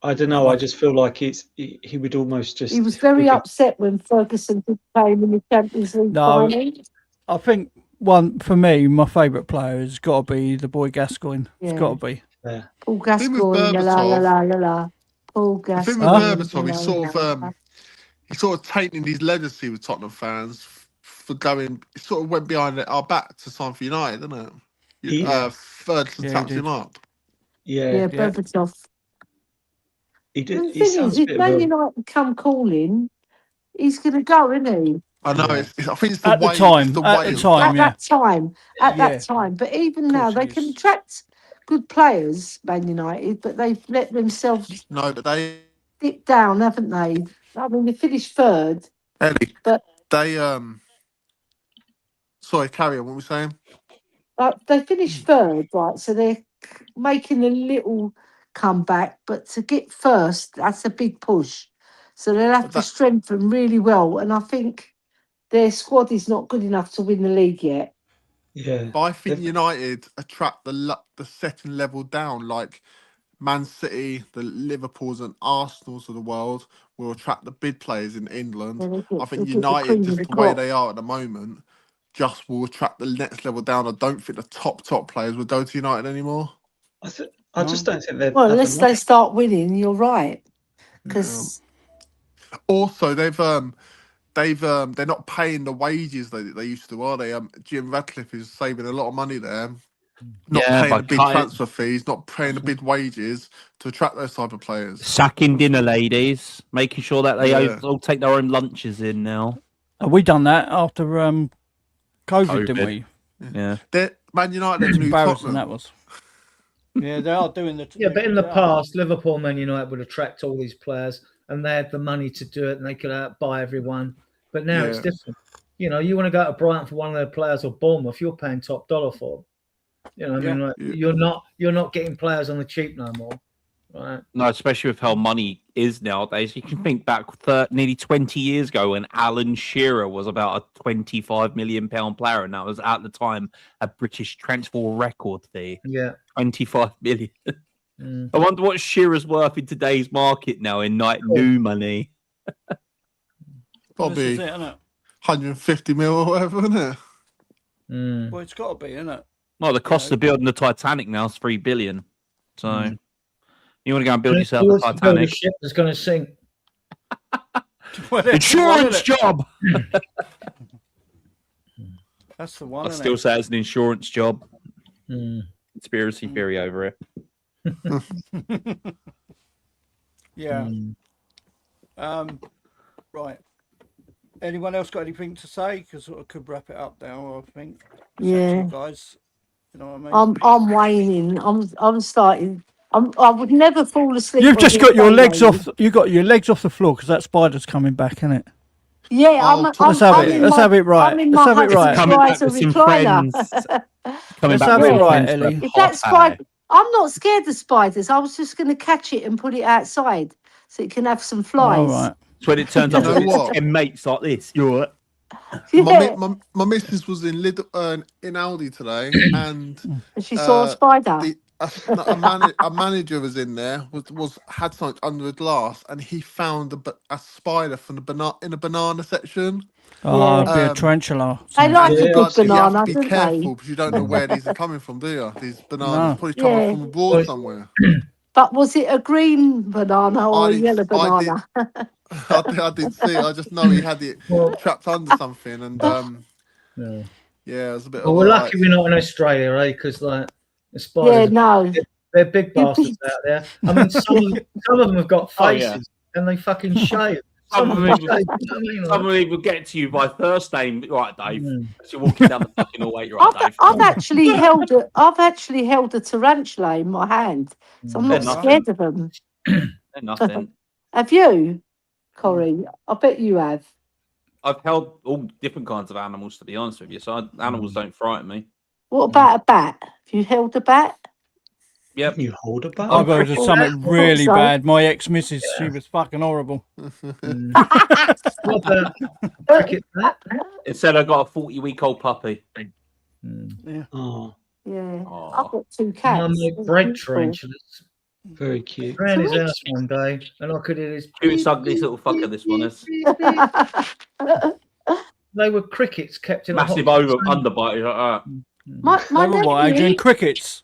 I don't know. I just feel like he would almost just. He was very upset when Ferguson came in the Champions League final. I think one for me, my favourite player has got to be the boy Gascoigne. It's got to be. Yeah. Paul Gascoigne, la. Paul Gascoigne. The thing with Berbatov, he's sort of tainting his legacy with Tottenham fans for going. He sort of went behind our back to sign for United, didn't it? Ferguson tapped him up. Yeah, Berbatov. He did. The thing is, if Man United come calling, he's going to go, isn't he? I know. I think it's the at way. The time, it's the at way the time, that time. But even now, they can attract good players, Man United, but they've let themselves dip down, haven't they? I mean, they finished third. Eddie, but they Sorry, carry on. What were we saying? They finished third, right? So they're making a little comeback, but to get first, that's a big push. So they'll have to strengthen really well, and I think their squad is not good enough to win the league yet. Yeah, but I think United attract the second level down, like Man City, the Liverpools and Arsenals of the world will attract the big players in England. I think United, just the way they are at the moment, just will attract the next level down. I don't think the top players will go to United anymore. I just don't think they're. Well, unless they start winning, you're right. Because also they're not paying the wages they used to, are they? Jim Ratcliffe is saving a lot of money there. Not paying the big transfer fees, not paying the big wages to attract those type of players. Sacking dinner ladies, making sure that they all take their own lunches in now. We done that after COVID, didn't we? Yeah. Man United knew Tottenham. That was. Yeah, they are doing the. But in the past, Liverpool, Man United would attract all these players, and they had the money to do it, and they could buy everyone. But now it's different. You know, you want to go to Brighton for one of their players or Bournemouth, you're paying top dollar for them. You know, I mean, you're not getting players on the cheap no more, right? No, especially with how money is nowadays. You can think back nearly 20 years ago when Alan Shearer was about a £25 million player, and that was at the time a British transfer record fee. Yeah, 25 million. I wonder what Shearer's worth in today's market now in new money. Probably 150 mil or whatever, isn't it? Well, it's got to be, isn't it? Well, the cost of building the Titanic now is $3 billion. So you want to go and build yourself a Titanic? The ship is going to sink. Insurance job. That's the one. I still say it's an insurance job. Conspiracy theory over it. Yeah. Right. Anyone else got anything to say? Because I could wrap it up now, I think. Yeah, guys. You know what I mean? I'm waning. I'm starting. I would never fall asleep. You've just got your legs off. You got your legs off the floor because that spider's coming back, isn't it? Yeah, let's have it right. I'm in my riser recliner. Let's have it right, Ellie. If that spider, I'm not scared of spiders. I was just going to catch it and put it outside so it can have some flies. All right. So when it turns up with 10 mates like this, you're right. Yeah. My missus was in Aldi today, and she saw a spider. A manager was in there, had something under a glass, and he found a spider from in a banana section. Oh, it'd be a tarantula. They like a good banana, you have to be don't careful they? because you don't know where these are coming from, do you? These bananas probably coming from abroad somewhere. But was it a green banana or a yellow banana? I didn't see it. I just know he had it trapped under something, and it was a bit. Well, we're lucky we're not in Australia, eh? Because the spiders, they're big bastards out there. I mean, some of them have got faces and they fucking shave. Some of them will get to you by Thursday, right, Dave? As you're walking down the fucking hallway, you're right, Dave. I've actually held a tarantula in my hand, so I'm not scared of them. They're nothing. Have you, Corey? I bet you have. I've held all different kinds of animals, to be honest with you. So animals don't frighten me. What about a bat? Have you held a bat? Yep. You hold a bat. I got to something really bad. My ex-missus, she was fucking horrible. What about cricket bat? It said I got a 40-week-old puppy. Yeah. Oh, Yeah, Aw. I've got 2 Mum cats. made bread tarantulas. very cute. Ran his house one day, and I could hear this. Cute, ugly little fucker. This one is They were crickets kept in massive a hot underbite. Like that. My They were what, Adrian? nephew, Crickets?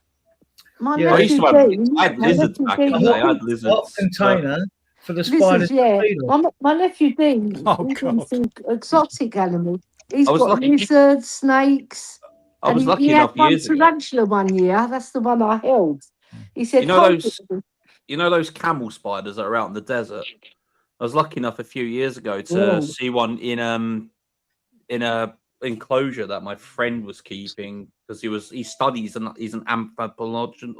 my Yeah, I used nephew to have. Dean, I had my lizards nephew back in the Dean- day. I had hot lizards. container for the Lizards, spiders. yeah. to feed on. My nephew Dean, Oh, he's God. into exotic animals. He's I was got lucky- lizards, snakes. I was and lucky he had enough one years ago. tarantula one year. That's the one I held. He said, You know "Hold those- it." You know those camel spiders that are out in the desert? I was lucky enough a few years ago to Yeah. see one in a enclosure that my friend was keeping because he studies and he's an anthropologist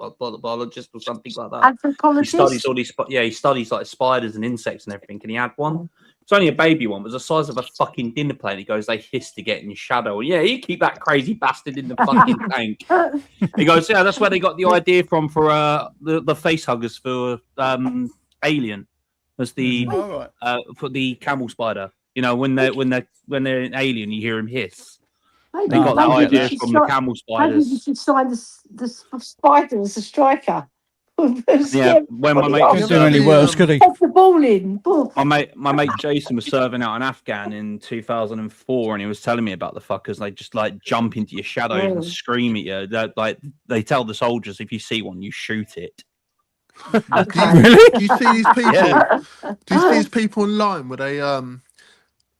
or something like that. He Anthropologist. studies all these he studies like spiders and insects and everything. And he had one. It's only a baby one, but it was the size of a fucking dinner plate. He goes, they hiss to get in shadow. And yeah, you keep that crazy bastard in the fucking tank. He goes, yeah, that's where they got the idea from for the face huggers for Alien, was the All right. for the camel spider. You know, when they're in Alien, you hear him hiss. Maybe, They got that maybe idea we should from the start- camel Maybe we spiders. should sign the spider as a striker. Yeah, when my mate Couldn't do any worse, could he? Pop the ball in. Poof. my mate Jason was serving out an Afghan in 2004, and he was telling me about the fuckers. They just like jump into your shadows and scream at you. Like they tell the soldiers, if you see one, you shoot it. Okay. Really? Do you see these people? Yeah. Do you see these people online where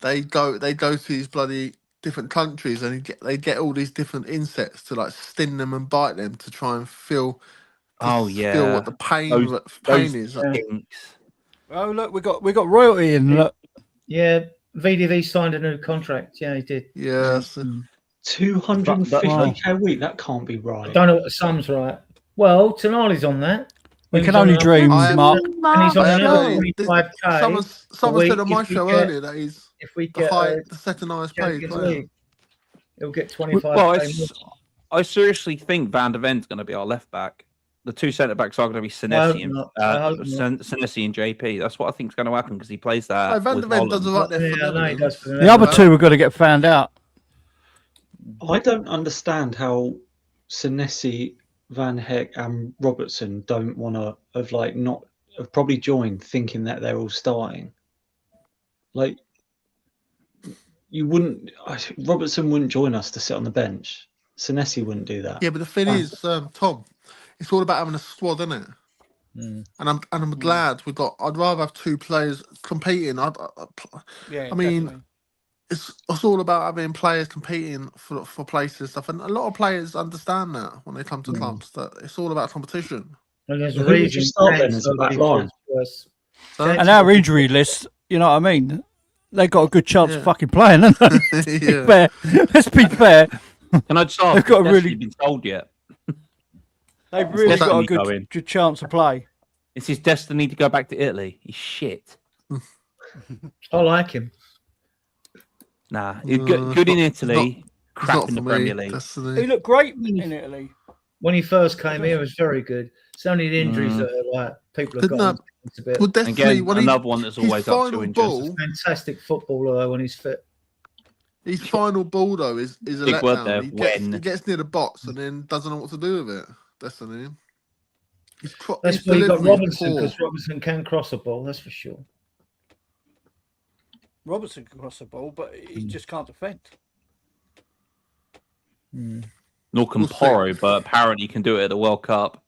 they go to these bloody different countries and they get all these different insects to like sting them and bite them to try and feel feel what the pain is. Oh look, we got royalty in. Look. Yeah, VDV signed a new contract. Yeah, he did. Yes. 250k a week. That can't be right. I don't know what the sum's right. Well, Tonali's on that. We He's can on only another- dream, I am- Mark. And he's on I another am- 25k. Someone said week on my if we show get- earlier that he's If we the get second highest paid Champions player. League, he'll get 25k. Well, more. I seriously think Van der Ven's going to be our left back. The two centre backs are going to be Senesi and JP. That's what I think is going to happen because he plays that. Oh, Van der with Ven does Holland. right there for Yeah, no, he does for The other two are going to get found out. I don't understand how Senesi, Van Heck, and Robertson don't want to have probably joined thinking that they're all starting. Like, Robertson wouldn't join us to sit on the bench. Senesi wouldn't do that. Yeah, but the thing is, Tom, it's all about having a squad, isn't it? And I'm glad we got. I'd rather have two players competing. I mean, definitely. it's all about having players competing for places and stuff. And a lot of players understand that when they come to clubs that it's all about competition. And there's Who a would you reason start then as a back line? And our injury list, you know what I mean? They got a good chance of Yeah. fucking playing, haven't they? Yeah. Fair. Let's be fair. Can I just ask? They've got a Destiny really- been told yet? They've really got a Destiny going? good chance to play. It's his destiny to go back to Italy. He's shit. I like him. Nah, he's good in Italy. Crap Not in the for Premier me. League. That's He the looked great in Italy. When he first came here, it was very good. It's only the injuries that are like people have Didn't got. that- It's a bit well, Destiny, Again, when another one that's his always up to final injuries. ball, fantastic footballer though when he's fit. his final ball though is a Big word there, letdown. when. He gets near the box and then doesn't know what to do with it. Destiny. That's his why you got delivery is Robinson poor. because Robinson can cross a ball. That's for sure. Robertson can cross the ball, but he just can't defend. Nor can We'll see. Porro, but apparently he can do it at the World Cup.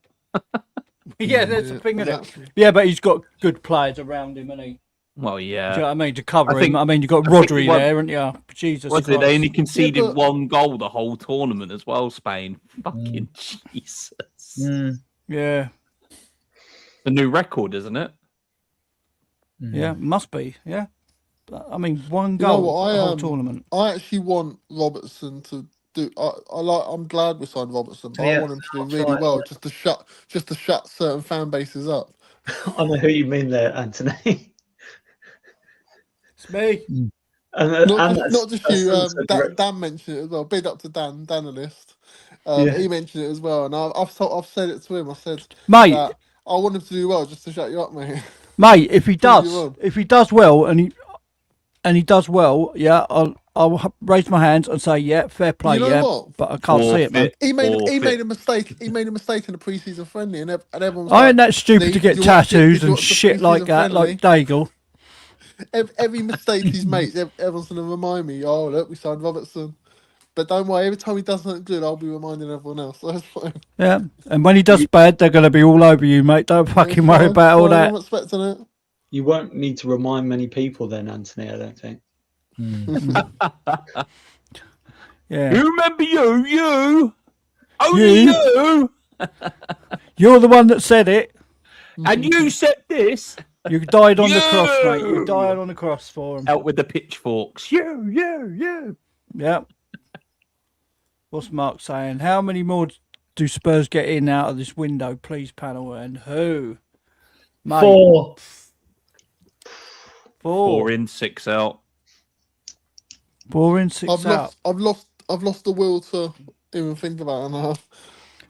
Yeah, that's the thing, isn't it? exactly. Yeah, but he's got good players around him, and he. Well, Do you yeah. know what I mean? To cover I think- him. I mean, you've got I think Rodri one- there, haven't you? Jesus What is it? Christ. They only conceded but- one goal the whole tournament as well, Spain. Fucking Jesus. Yeah, The new record, isn't it? yeah, must be. Yeah. But, I mean, one You know goal what, the whole tournament. I actually want Robertson to do. I'm glad we signed Robertson, but I Yeah, want him to do that's really right. well, just to shut certain fan bases up. I know who you mean there, Anthony. It's me. and Not just that's you. also great. Dan mentioned it as well. Big up to Dan, Danalist. He mentioned it as well, and I've said it to him. I said, mate, that I want him to do well, just to shut you up, mate. Mate, if he does well, and he does well, yeah, I'll raise my hands and say, yeah, fair play, You know what? But I can't see it, man. He made a mistake. He made a mistake in the preseason friendly, and everyone's I ain't that stupid to get tattoos and shit like that, like Daigle. Every mistake he's made, everyone's going to remind me, oh, look, we signed Robertson. But don't worry, every time he does something good, I'll be reminding everyone else. So that's fine. Yeah, and when he does bad, they're going to be all over you, mate. Don't fucking worry about all that. I'm expecting it. You won't need to remind many people then, Anthony, I don't think. Yeah. You remember you? Only you? You're the one that said it. And you said this. You died on the cross, mate. You died on the cross for him. Out with the pitchforks. You. Yeah. What's Mark saying? How many more do Spurs get in out of this window, please, panel? And who? Mate. 4. 4 in, 6 out. 4 in, 6 out. I've lost the will to even think about it now.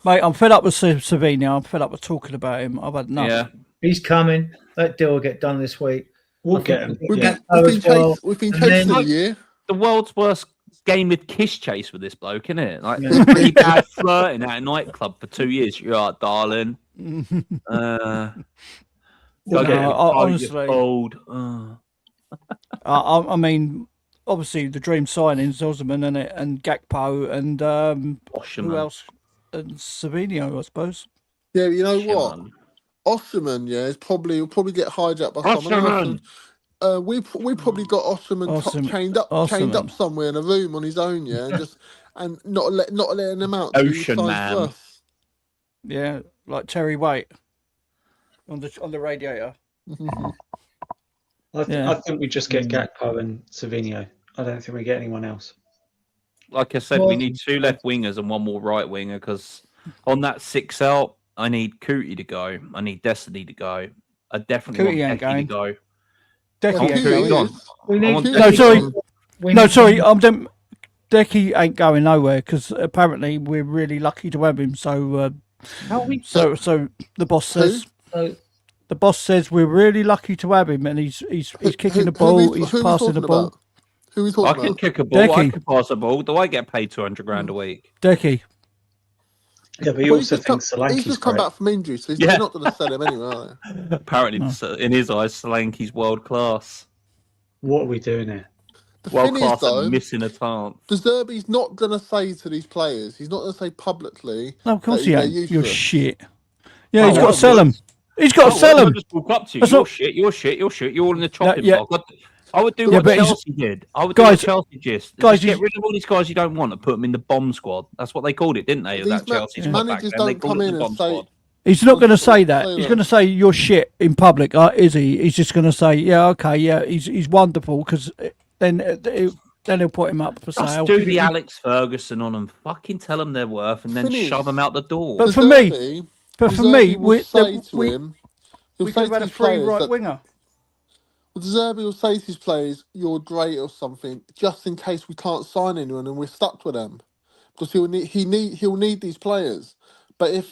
Mate, I'm fed up with Savino. I'm fed up with talking about him. I've had enough. Yeah. He's coming. That deal will get done this week. We'll get him. We've been chasing a year. The world's worst game with kiss chase with this bloke, isn't it? Like pretty bad flirting at a nightclub for 2 years. You're right, darling. Honestly, old. I mean, obviously the dream signings, Osman and Gakpo and who else? And Savino, I suppose. Yeah, you know what? Osman, will probably get hijacked by someone else. We probably got Osman chained up somewhere in a room on his own, and not letting him out. Ocean man. Yeah, like Terry Waite on the radiator. I think we just get Gakpo and Savino. I don't think we get anyone else. Like I said, we need 2 left wingers and 1 more right winger because on that 6 out, I need Cootie to go. I need Destiny to go. I definitely want Decky to go. Decky ain't going. No, sorry. Decky ain't going nowhere because apparently we're really lucky to have him. So, so the boss says. The boss says we're really lucky to have him, and he's kicking the ball. He's passing the ball. Who are we talking about? I can kick a ball. Decky. I can pass a ball. Do I get paid $200,000 a week? Decky. Yeah, but he also thinks Solanke's he's just come back from injury, so he's not going to sell him anyway, are they? Apparently, in his eyes, Solanke's world class. What are we doing here? World class and missing a chance. De Zerbi's not going to say to these players, he's not going to say publicly. No, of course he ain't. You're shit. Yeah, he's got to sell them. He's got to sell them. I just walk up to you. You're shit. You're all in the chopping block. I would do what Chelsea did. I would do what Chelsea just get rid of all these guys you don't want and put them in the bomb squad. That's what they called it, didn't they? That Chelsea squad back then. They called it the bomb squad. He's not going to say that. He's going to say you're shit in public, is he? He's just going to say, yeah, okay, yeah, he's wonderful because then he'll put him up for sale. Just do the Alex Ferguson on them, fucking tell them their worth, and then shove them out the door. But for me, we could have had a free right winger. Well, De Zerbi will say to his players, "You're great" or something, just in case we can't sign anyone and we're stuck with them, because he'll need these players. But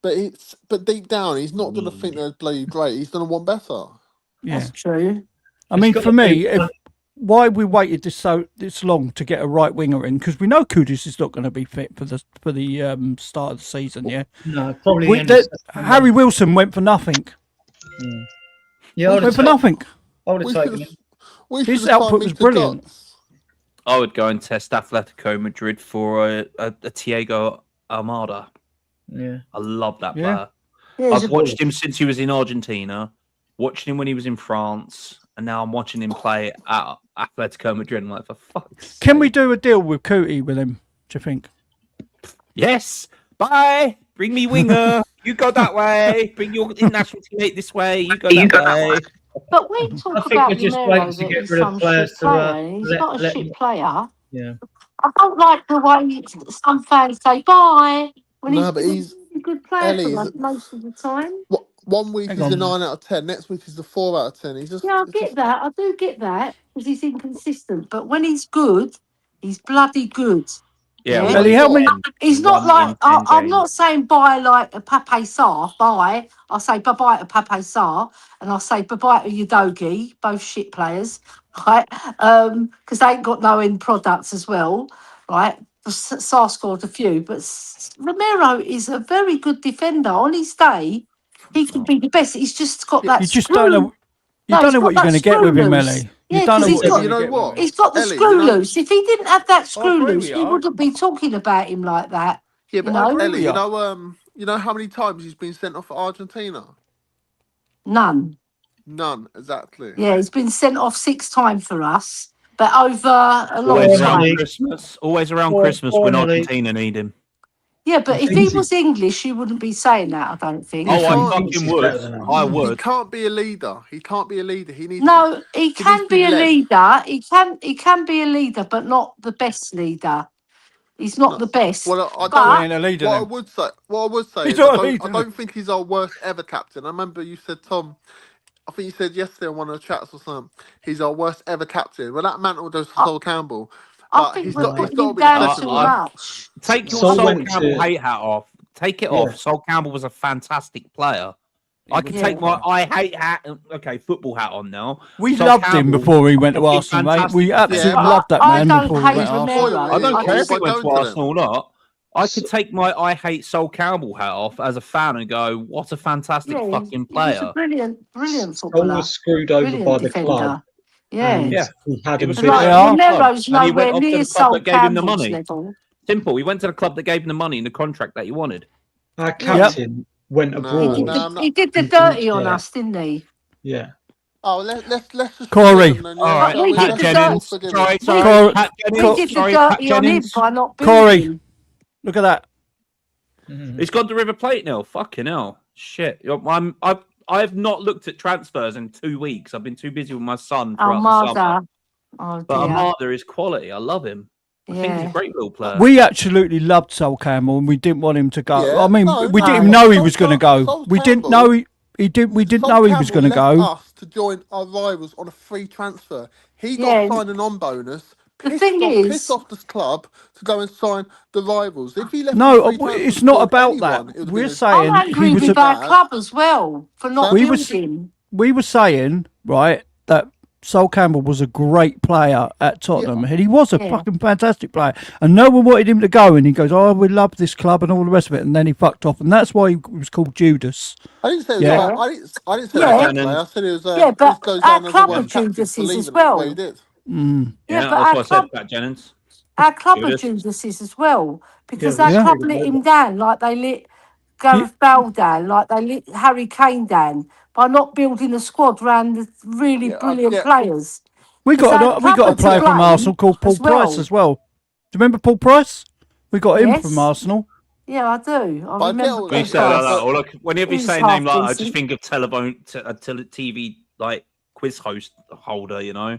but deep down, he's not going to think they're bloody great. He's going to want better. Yeah, that's true. I mean, for me, why we waited this long to get a right winger in, because we know Kudus is not going to be fit for the start of the season. Yeah, no, probably. Harry Wilson went for nothing. Yeah, went for nothing. I would have taken him. His output was brilliant. I would go and test Atletico Madrid for a Thiago Almada. Yeah, I love that player. Yeah, I've watched him since he was in Argentina, watched him when he was in France, and now I'm watching him play at Atletico Madrid. I'm like, for fuck's sake. Can we do a deal with Cootie with him, do you think? Yes. Bye. Bring me winger. You go that way. Bring your international teammate this way. You go that way. But we talk about Romero that he's some shit player. He's not a shit player. Yeah. I don't like the way some fans say bye when he's a good player for us most of the time. 1 week he's a 9 out of 10. Next week he's a 4 out of 10. He's just I get that. I do get that because he's inconsistent. But when he's good, he's bloody good. Yeah, Yeah. Ellie, how many? He's not like I'm not saying buy like a Pape Sarr. Buy. I say bye bye to Pape Sarr, and I say bye bye to Udogie. Both shit players, right? Because they ain't got no end products as well, right? Sarr scored a few, but Romero is a very good defender. On his day, he could be the best. He's just got that You just screw. don't know. You No, don't he's know got what you're that going to get screw with him, loose. Ellie. You Yeah, don't know because what you're you going to know get with what? him. he's got the Ellie, screw you know- loose. If he didn't have that I screw agree loose, with we you. wouldn't be talking about him like that. Yeah, You but know, agree Ellie, with you know how many times he's been sent off for Argentina? none. None, exactly. Yeah, he's been sent off 6 times for us, but over a long Always around time. Christmas. Always around Christmas when Argentina need him. Yeah, but if he was English, you wouldn't be saying that, I don't think. Oh, I can't- fucking would. I He would. can't be a leader. He can't be a leader. He needs. No, he needs can to be a led. leader. He can be a leader, but not the best leader. He's not No. the best. Well, I But He ain't a leader. What I Then. would say, He's is, not a I leader. don't think he's our worst ever captain. I remember you said, Tom. I think you said yesterday on one of the chats or something. He's our worst ever captain. Well, that mantle goes to Sol Campbell, I but think he's we're got putting to him be the down second too one. much. Take your Sol Sol went Campbell to- hate hat off. Take it off. Sol Campbell was a fantastic player. I could take my I hate hat, okay, football hat on now. We Sol loved him Campbell before he went to fucking Arsenal, mate. fantastic We defender. absolutely Yeah, loved that I man don't before he hate went to Arsenal. Romero. I don't care if he by went to going to Arsenal or not. I could take my I hate Sol Campbell hat off as a fan and go, what a fantastic fucking He was player. a brilliant Sol footballer. was screwed over Brilliant by the defender. club. Yeah. And Yeah. he had He a was bit. fit Like, at the club, Romero's and he went nowhere off to near the club Sol that gave him the Campbell's money. level. Simple. He went to the club that gave him the money and the contract that he wanted. Our captain went abroad. He did the dirty on us, didn't he? Yeah. Oh, let's just Corey. forgive him then, All yeah? right, Shall we? Pat Let's Jennings. all forgive him. Sorry, Pat We Jennings. did the Sorry, Pat dirty on him Jennings. by not Corey. building. Look at that. He's gone to River Plate now. Fucking hell. Shit. I've not looked at transfers in 2 weeks. I've been too busy with my son throughout the summer. Armada. Oh, But dear. Armada is quality. I love him. I think he's a Yeah. great little player. We absolutely loved Sol Campbell, and we didn't want him to go. Yeah, I mean, no, we didn't no. even know he Sol- was going to Sol- go. Sol We didn't Campbell- know we didn't Sol know he was going to Campbell go. left us to join our rivals on a free transfer. He got Yeah. signed an on bonus. The thing is- pissed off this club to go and sign the rivals. If he left No, on a free transfer it's to not join about anyone, that. it would have We're been saying I'm angry he was with a, our club as well for not We was- building. we were saying, right, that Sol Campbell was a great player at Tottenham, and he was a Yeah. fucking fantastic player. And no one wanted him to go, and he goes, "Oh, we love this club," and all the rest of it. And then he fucked off, and that's why he was called Judas. I didn't say it was Yeah. bad. I didn't say Yeah. it was a bad player. I said it was. Yeah, but this goes our down as club a of worst captain Judas for is leaving as it well. the way he did. Yeah, but that's our what I said, club, Pat Jennings. our club of Judas. Judas is as well because Yeah, our yeah. club let him down like they let Gareth Bale down, like they let Harry Kane down by not building a squad around the really Yeah, brilliant yeah. players. We got Because a our club player are to from blame Arsenal called Paul as well. Price as well. Do you remember Paul Price? We got him Yes. from Arsenal. Yeah, I do. I But I get all remember. that. When you Paul say it like Price. that, or like, whenever you He's say a name like that, I half just think of TV like quiz host holder, you know.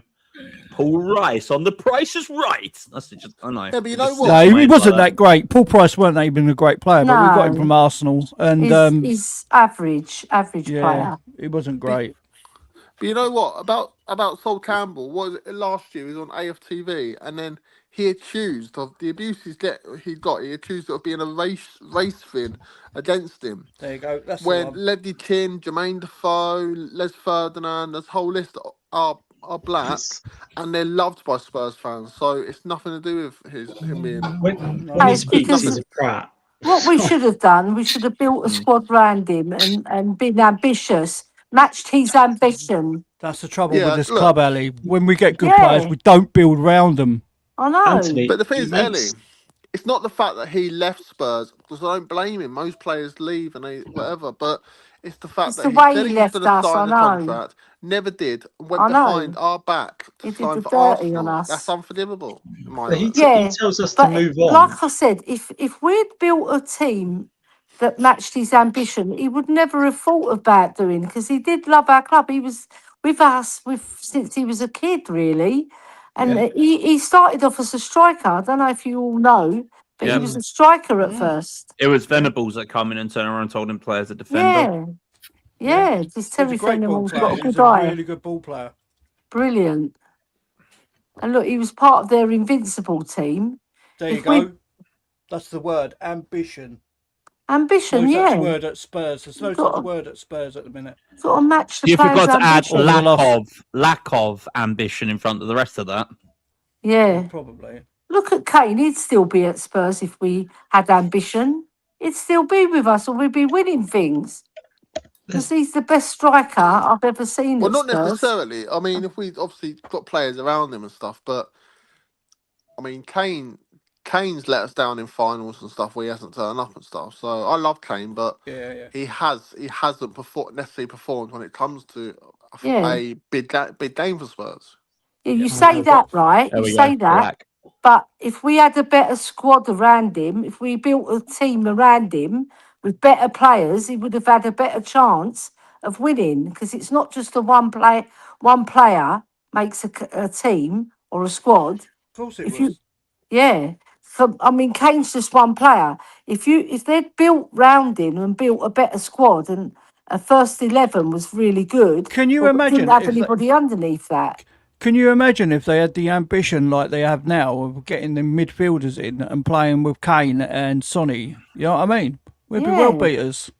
Paul Rice on The Price is Right. That's just, I know. Yeah, but you know Just what? No, he names wasn't like that great. Paul Price weren't even a great player, but we got him No. from Arsenal, and He's average yeah, player. he wasn't great. But you know what about Sol Campbell? What was it, last year he was on AFTV, and then he accused of the abuse he got. He accused of being a race thing against him. There you go. That's When Ledley Chin, Jermaine Defoe, Les Ferdinand, this whole list are black, and they're loved by Spurs fans. So it's nothing to do with him being. When No, he it's speaks, because- he's a prat. What we should have done, we should have built a squad round him and been ambitious, matched his ambition. That's the trouble Yeah, with this look. club, Ellie. When we get good Yeah. players, we don't build round them. I know. Anthony, But the thing he is, makes- Ellie, it's not the fact that he left Spurs, because I don't blame him. Most players leave and they whatever, but it's the fact It's that the he way said he he was left going to us, I sign the know. contract, never did, and went I know. behind our back to He did sign the for dirty on Arsenal. us. That's unforgivable. In my But he, eyes. Yeah, he tells us But to move on. like I said, if we'd built a team that matched his ambition, he would never have thought about doing because he did love our club. He was with us since he was a kid, really. And he started off as a striker. I don't know if you all know, but Yeah. he was a striker at first. It was Venables that come in and turned around and told him players a defender. Yeah. This He's a Terry great ball Venables player. got a He's good a eye. really good ball player. Brilliant. And look, he was part of their invincible team. There you If we- go. That's the word, ambition. Ambition, No such yeah. word at Spurs. There's no such word at Spurs at the minute. Got to match the You players' forgot to add ambition. lack of ambition in front of the rest of that. Yeah. Probably. Look at Kane. He'd still be at Spurs if we had ambition. He'd still be with us, or we'd be winning things. Because he's the best striker I've ever seen Well, at not Spurs. necessarily. I mean, if we obviously got players around him and stuff, but I mean, Kane's let us down in finals and stuff where he hasn't turned up and stuff. So I love Kane, but he hasn't necessarily performed when it comes to a big game for Spurs. Yeah, you say that, right? You say that. But if we had a better squad around him, if we built a team around him with better players, he would have had a better chance of winning. Because it's not just one player makes a team or a squad. Of course it was. Yeah. So, I mean, Kane's just one player. If they'd built round him and built a better squad and a first 11 was really good, can you imagine? Didn't have anybody underneath that. Can you imagine if they had the ambition like they have now of getting the midfielders in and playing with Kane and Sonny? You know what I mean? We'd be world beaters,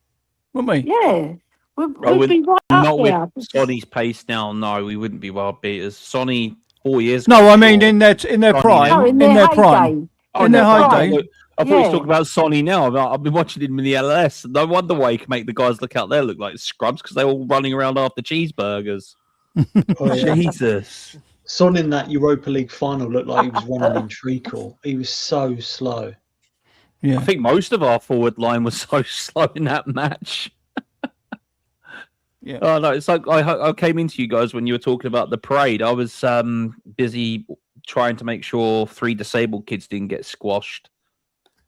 wouldn't we? Yeah. We'd be right not up there. with Sonny's pace now. No, we wouldn't be world beaters. Sonny 4 years. No, I mean in their prime. No, in their prime. In their heyday. I thought he was talking about Sonny now. I've been watching him in the LS. No wonder why he can make the guys look out there look like scrubs because they're all running around after cheeseburgers. Jesus. Son in that Europa League final looked like he was running in treacle. He was so slow. Yeah, I think most of our forward line was so slow in that match. Yeah. Oh no, it's like I came into you guys when you were talking about the parade. I was busy trying to make sure 3 disabled kids didn't get squashed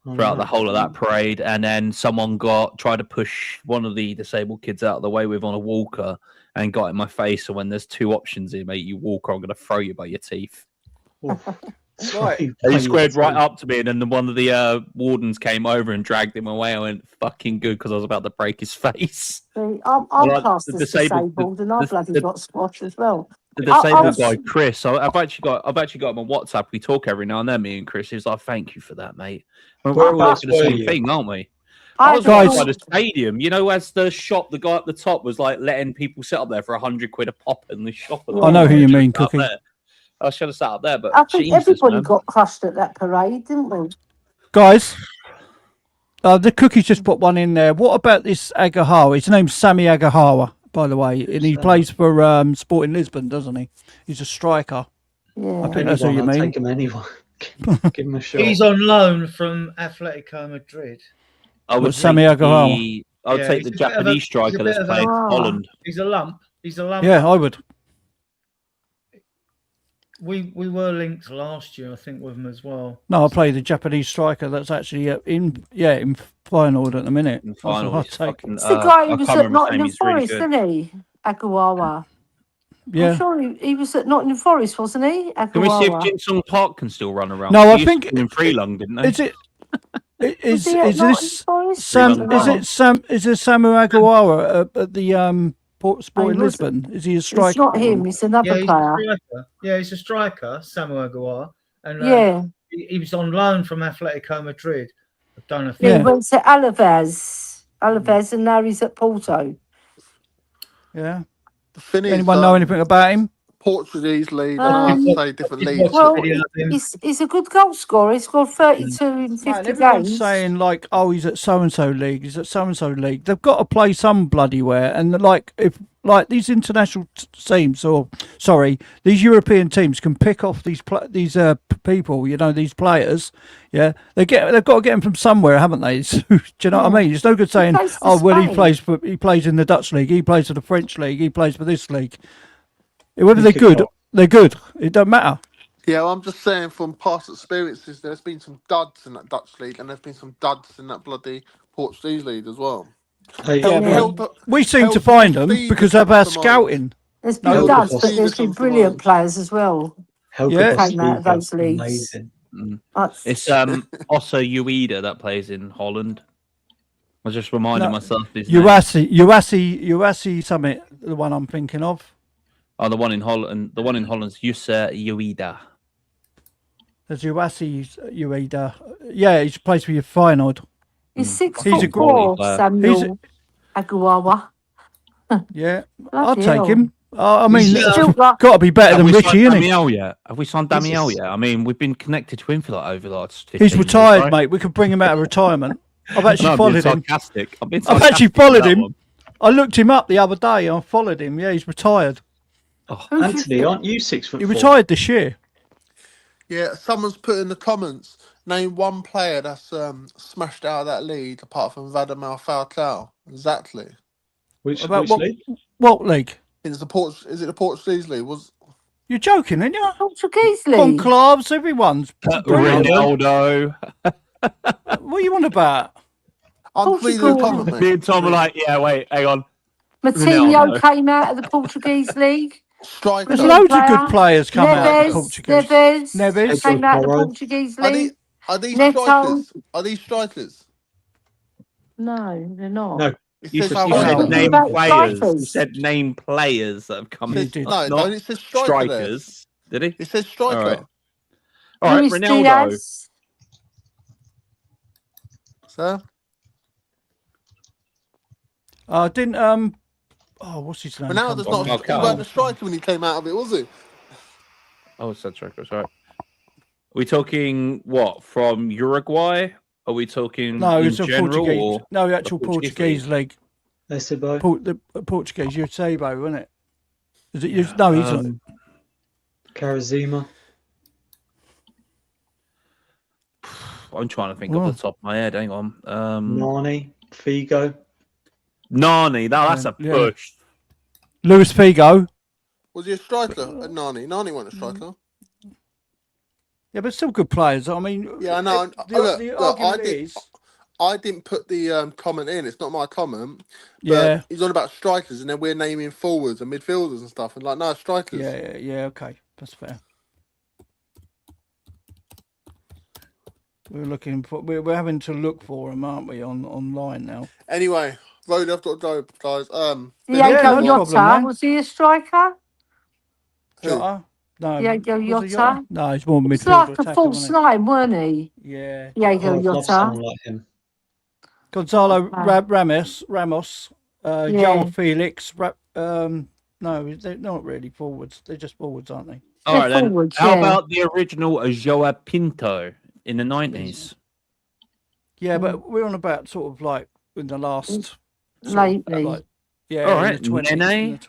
throughout the whole of that parade, and then someone tried to push one of the disabled kids out of the way with on a walker and got in my face. So when there's 2 options here, mate, you walk, or I'm going to throw you by your teeth. Right. He squared right up to me, and then one of the wardens came over and dragged him away. I went, fucking good, because I was about to break his face. I'm classed as disabled, and I bloody got squashed as well. The disabled guy, Chris, I've actually got him on WhatsApp. We talk every now and then, me and Chris. He's like, thank you for that, mate. We're all doing the same thing, aren't we? I was right by the stadium. You know, as the shop, the guy at the top was like letting people sit up there for £100 a pop in the shop. I know who you mean, Cookie. I should have sat up there, but I think everybody got crushed at that parade, didn't we? Guys, the Cookie's just put one in there. What about this Agahawa? His name's Sammy Agahawa, by the way, and he plays for Sporting Lisbon, doesn't he? He's a striker. Yeah, I think that's what you mean. Take him anyone. Give him a shot. He's on loan from Atletico Madrid. I would Sammy Agahawa. I would take the Japanese striker that's playing for Holland. He's a lump. Yeah, I would. We were linked last year, I think, with him as well. No, I play the Japanese striker that's actually in final at the minute. In final, it's the guy who was at Nottingham Forest, isn't he? Agawawa. Yeah. I'm sure he was at Nottingham Forest, wasn't he? Agawawa. Can we see if Jin Sung Park can still run around? No, I think in Freelung, didn't they? Is it? Is this Sam? Is it Sam? Is it Samu Agawawa at the Sporting Lisbon? Is he a striker? It's not him. It's another player. He's a striker, Samu Agawawa, and he was on loan from Atletico Madrid. I don't know if he went to Alaves, and now he's at Porto. Yeah. Anyone know anything about him? Portuguese league, I don't say different leagues. Well, he's a good goal scorer. He scored 32 in 50 games. Saying like, oh, he's at so and so league. He's at so and so league. They've got to play some bloody where. And like, if these international teams, these European teams can pick off these people, you know, these players. Yeah, they've got to get them from somewhere, haven't they? Do you know what I mean? It's no good saying, he plays in the Dutch league. He plays for the French league. He plays for this league. Whether they're good, they're good. It don't matter. Yeah, well, I'm just saying from past experiences, there's been some duds in that Dutch league, and there's been some duds in that bloody Portuguese league as well. We seem to find them because of our scouting. There's been duds, but there's been brilliant players as well. Came out of those leagues. It's Osa Ueda that plays in Holland. I was just reminding myself. Uasi Summit, the one I'm thinking of. Oh, the one in Holland. The one in Holland's Osa Ueda. There's Ueda. Yeah, he's plays for your Feyenoord. He's 6 He's a foot four, player. Samuel Aguawa. Yeah, I'll Bloody take hell. him. I mean, He's it's built like- got to be better Have than we Richie, signed isn't he? Damiel yet? Have we signed This Damiel is- yet? I mean, we've been connected to him for like over the last 15 He's years, retired, right? mate. We could bring him out of retirement. I've actually No, I'm being followed him. sarcastic. I'm being I've actually sarcastic with followed that him. one. I looked him up the other day. I followed him. Yeah, he's retired. Oh, Anthony, aren't you 6'4"? He retired this year. Yeah, someone's put in the comments, name one player that's smashed out of that league apart from Radamel Falcao. Exactly. Which About league? what league? Is it the Portuguese league? You're joking, aren't you? Portuguese league. Conclaves, everyone's. Ronaldo. What are you on about? I'm reading the comment, Me mate. and Tom are like, yeah, wait, hang on. Matinho Ronaldo. came out of the Portuguese league. Striker. There's loads of good players come out of Portuguese. Neves came out of the Portuguese league. Are these Neto. strikers? Are these strikers? No, they're not. No. It You says said Falcao. name About players. strikers. You said name players that have come in. No, not it says striker there. strikers. Did he? It says striker. All right. All right, Luis Ronaldo. Diaz. Sir? Didn't what's his name? Ronaldo's not. He Falcao. wasn't a striker when he came out of it, was he? Oh, it's that striker. Sorry. Are we talking what from Uruguay? Are we talking No, in it's a general Portuguese. or No, the actual Portuguese league. Eusebio. The Portuguese, Eusebio, isn't it? Is it? No, he's not. Karazima. I'm trying to think off the top of my head. Hang on. Nani. Figo. Nani. That's a push. Luis Figo. Was he a striker at Nani? Nani wasn't a striker. Yeah, but still good players. I mean, Yeah, I know. The argument is, I didn't put the comment in. It's not my comment. But yeah, he's on about strikers, and then we're naming forwards and midfielders and stuff. And like, no, strikers. yeah, okay, that's fair. We're looking for. We're having to look for them, aren't we? Online now. Anyway, Rody, I've got to go, guys. Diego no Jota, problem, was he a striker? Jota? No. Diego Was it Jota? No, he's more midfielder. It's like a attacker, false wasn't nine, weren't he? he? Yeah. Diego I'd love Jota. someone like him. Gonzalo Right. Ramos, Yeah. Joel Felix. No, they're not really forwards. They're just forwards, aren't they? All right, then. Forwards, How yeah. about the original Joao Pinto in the 90s? Yeah, but we're on about sort of like in the last Lately. Like, yeah, All in right, the 20s. Nene?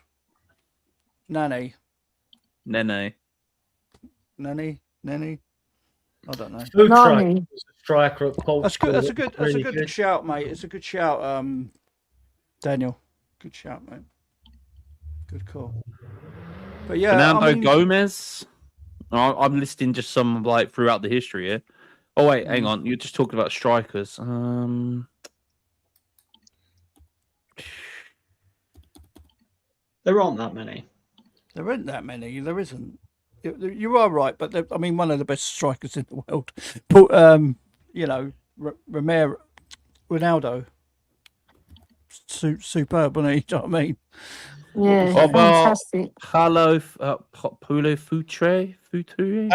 Nene. I don't know. Futrite was a striker at Portugal. That's good. That's a good. That's Really a good shout, mate. It's a good shout, Daniel. Good shout, mate. Good call. But yeah, Fernando Gomez. I'm listing just some like throughout the history here. Oh wait, hang on. You're just talking about strikers. There aren't that many. There isn't that many. There isn't. You are right, but I mean, one of the best strikers in the world. But you know, Ronaldo, superb, wasn't he? Do you know what I mean? Yeah, How about fantastic. Paulo Futre? Paulo Futre.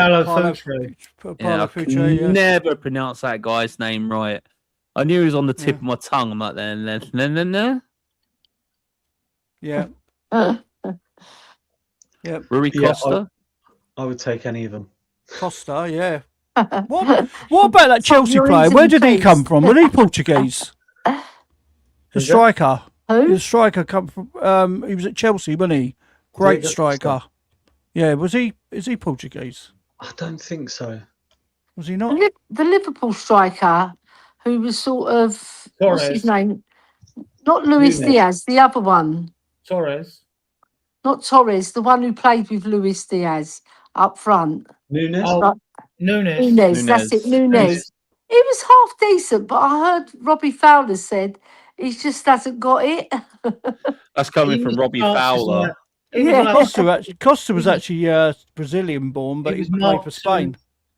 Yeah, I could never pronounce that guy's name right. I knew he was on the tip of my tongue. I'm like, then. Yeah. Yeah. Rui Costa. I would take any of them. Costa, yeah. What about that Chelsea player? Where did he come from? Was he Portuguese? The striker. Who? The striker come from. He was at Chelsea, wasn't he? Great Diego striker. Costa. Yeah, was he? Is he Portuguese? I don't think so. Was he not? The Liverpool striker who was sort of what's his Torres. name? Not Luis Nunes. Diaz, the other one. Torres. Not Torres, the one who played with Luis Diaz up front. Nunes. Oh, Nunes. Nunes, that's it, Nunes. He was half decent, but I heard Robbie Fowler said he just hasn't got it. That's coming from Robbie Fowler. Yeah. Costa was actually Brazilian born, but he played for Spain.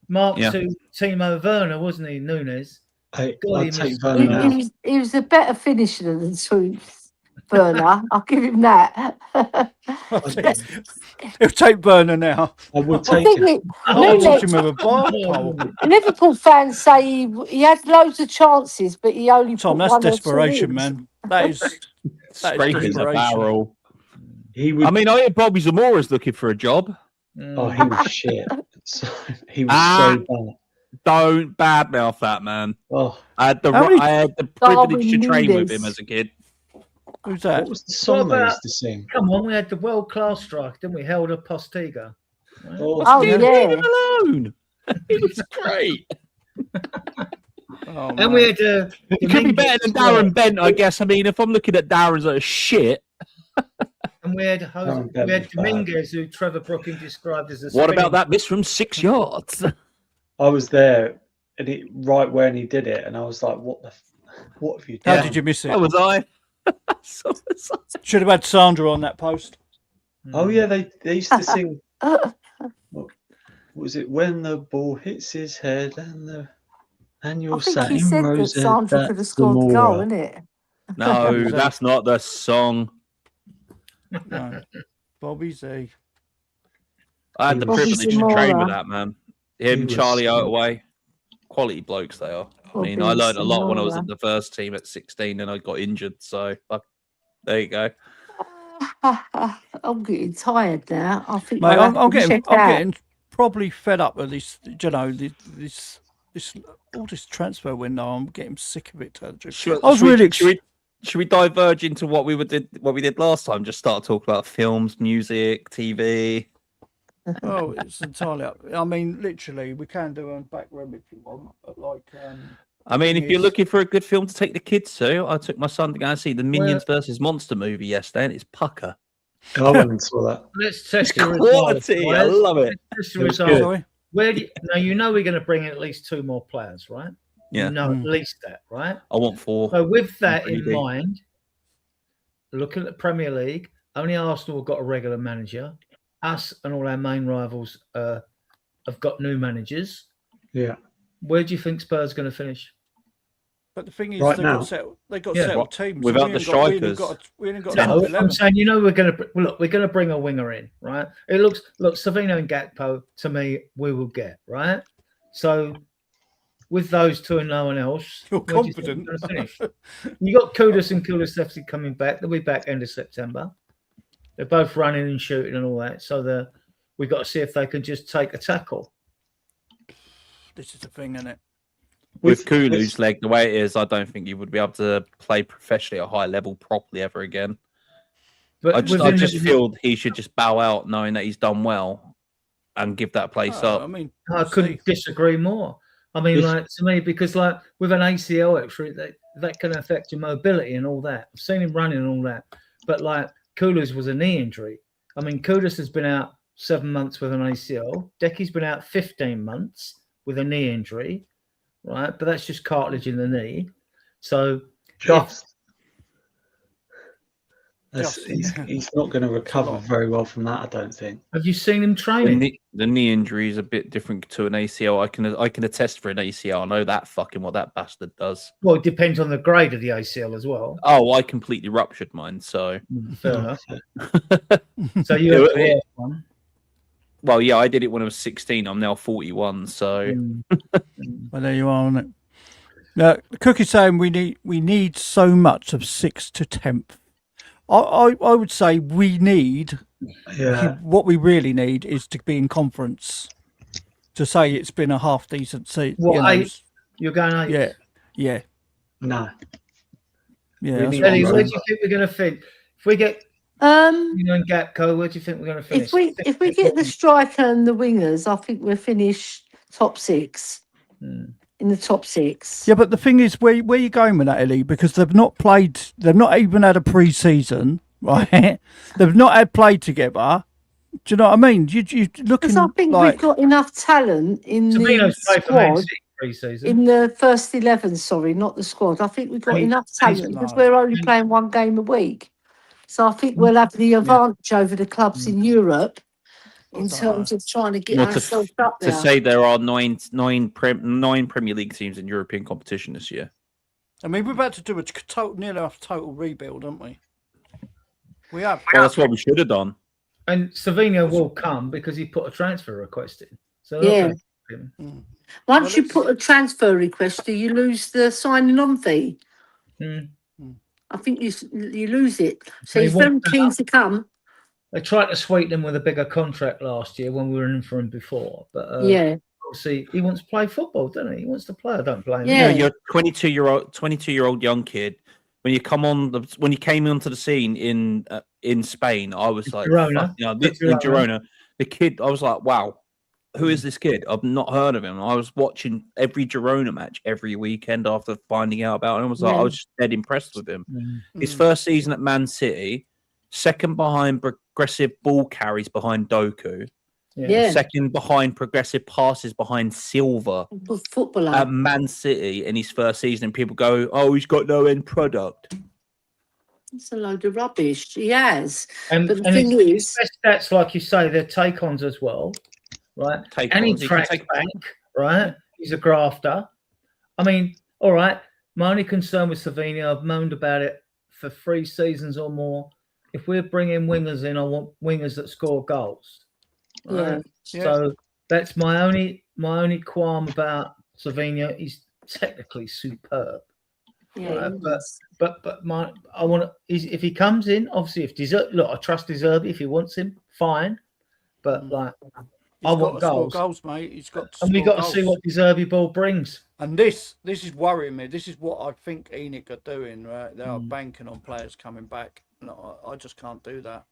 Mark to Timo Werner, wasn't he? Nunes. I'd God, take he Werner now. He was a better finisher than Tooth. burner. I'll give him that. He'll take burner now. I would I take think it. I'll watch him with a bar pole. Liverpool fans say he had loads of chances, but he only Tom, put that's one desperation, or two in. man. That is Scraping the desperation. barrel. He would. I mean, I hear Bobby Zamora's looking for a job. Oh, he was shit. He was so bad. Don't badmouth that man. Oh, I had the privilege to train with him as a kid. Who's that? what was the song they used to sing? Come on, we had the world-class strike, didn't we? Held a Postiga. Right? Oh, Leave yeah. him alone. He was great. And we had He could be better than Darren Bent, I guess. I mean, if I'm looking at Darren's like shit. And we had Dominguez, who Trevor Brooking described as a. What about that miss from 6 yards? I was there, and right when he did it, and I was like, "What have you done?" How did you miss it? So was I. Should have had Sandra on that post. Oh yeah, they used to sing. What was it? When the ball hits his head and you're I think sat he in said that Rosetta, Sandra could have scored the goal, isn't it? No, that's not the song. No. Bobby Z. I had the Bobby privilege to train Zamora. with that man. Him, Charlie Oataway. Quality blokes they are. I mean, I learned a lot when I was Zamora. at the first team at 16 and I got injured. So, there you go. I'm getting tired now. I think Mate, I'll have I'm to check out. getting probably fed up with this, you know, this all this transfer window. I'm getting sick of it. To tell the truth. Should we diverge into what we did last time? Just start talking about films, music, TV. Oh, it's entirely up. I mean, literally, we can do a back room if you want, but like. I mean, if you're looking for a good film to take the kids to, I took my son to go and see the Minions versus Monster movie yesterday, and it's pucker. I went and saw that. Let's test the quality. I love it. Sorry. Where do you know we're going to bring in at least 2 more players, right? Yeah. You know, at least that, right? I want 4. So with that in mind, looking at the Premier League, only Arsenal have got a regular manager. Us and all our main rivals have got new managers. Yeah. Where do you think Spurs are going to finish? But the thing is, Right they've now. got settled teams without the strikers. We ain't got No, enough 11. I'm saying, you know, we're going to bring a winger in, right? It looks Savino and Gakpo to me we will get, right? So with those two and no one else, You're where do you think confident. we're gonna finish? You got Kudus and Kulusevski coming back. They'll be back end of September. They're both running and shooting and all that. So we've got to see if they can just take a tackle. This is the thing, isn't it? With Kulu's leg the way it is, I don't think you would be able to play professionally at a high level properly ever again. But I just feel he should just bow out knowing that he's done well and give that place up. I mean, I couldn't disagree more. I mean, like, to me, because like with an ACL injury, that can affect your mobility and all that. I've seen him running and all that. But like Kudus was a knee injury. I mean, Kudus has been out 7 months with an ACL. Decky's been out 15 months with a knee injury, right? But that's just cartilage in the knee. So he's not going to recover very well from that, I don't think. Have you seen him training? The knee injury is a bit different to an ACL. I can attest for an ACL. I know that fucking what that bastard does. Well, it depends on the grade of the ACL as well. Oh, I completely ruptured mine. So fair enough. So you have the one. Well, yeah, I did it when I was 16. I'm now 41. So well, there you are, isn't it? Now, Cookie's saying we need so much of 6th to 10th. I would say we need. Yeah. What we really need is to be in conference. To say it's been a half decent season. What, 8? You're going 8? Yeah. No. Yeah. Ellie, where do you think we're going to finish? If we get and Gakpo, where do you think we're going to finish? If we get the striker and the wingers, I think we'll finish top 6. In the top 6. Yeah, but the thing is, where are you going with that, Ellie? Because they've not even had a pre-season, right? They've not play together. Do you know what I mean? You looking because I think we've got enough talent in the squad. In the first 11, sorry, not the squad. I think we've got enough talent because we're only playing 1 game a week. So I think we'll have the advantage over the clubs in Europe in terms of trying to get ourselves up there. To say there are nine Premier League teams in European competition this year. I mean, we're about to do a nearly total rebuild, aren't we? We have. Well, that's what we should have done. And Savinho will come because he put a transfer request in. So Yeah. him. Once you put a transfer request, do you lose the signing on fee? I think you lose it. So he's very keen to come. They tried to sweeten him with a bigger contract last year when we were in for him before, but obviously he wants to play football, doesn't he? He wants to play. I don't blame him. Yeah, you're a 22-year-old young kid. When you came onto the scene in Spain, I was like, Girona. in Girona, the kid, I was like, wow, who is this kid? I've not heard of him. I was watching every Girona match every weekend after finding out about him. I was like, I was just dead impressed with him. His first season at Man City, second behind progressive ball carries behind Doku. Yeah. Second behind progressive passes behind Silva. Footballer. At Man City in his first season, and people go, "Oh, he's got no end product." It's a load of rubbish. He has. And, but the thing is, that's like you say, they're take-ons as well, right? And he tracks back, right? He's a grafter. I mean, all right. My only concern with Savinho, I've moaned about it for 3 seasons or more. If we're bringing wingers in, I want wingers that score goals. Right? Yeah. So that's my only qualm about Savinho. He's technically superb. Yeah. Right? But I want to. If he comes in, obviously, I trust Deserby. If he wants him, fine. But like, I want goals. Goals, mate. He's got to and we got to see what Deserby ball brings. And this is worrying me. This is what I think Enoch are doing. Right, they are banking on players coming back. No, I just can't do that.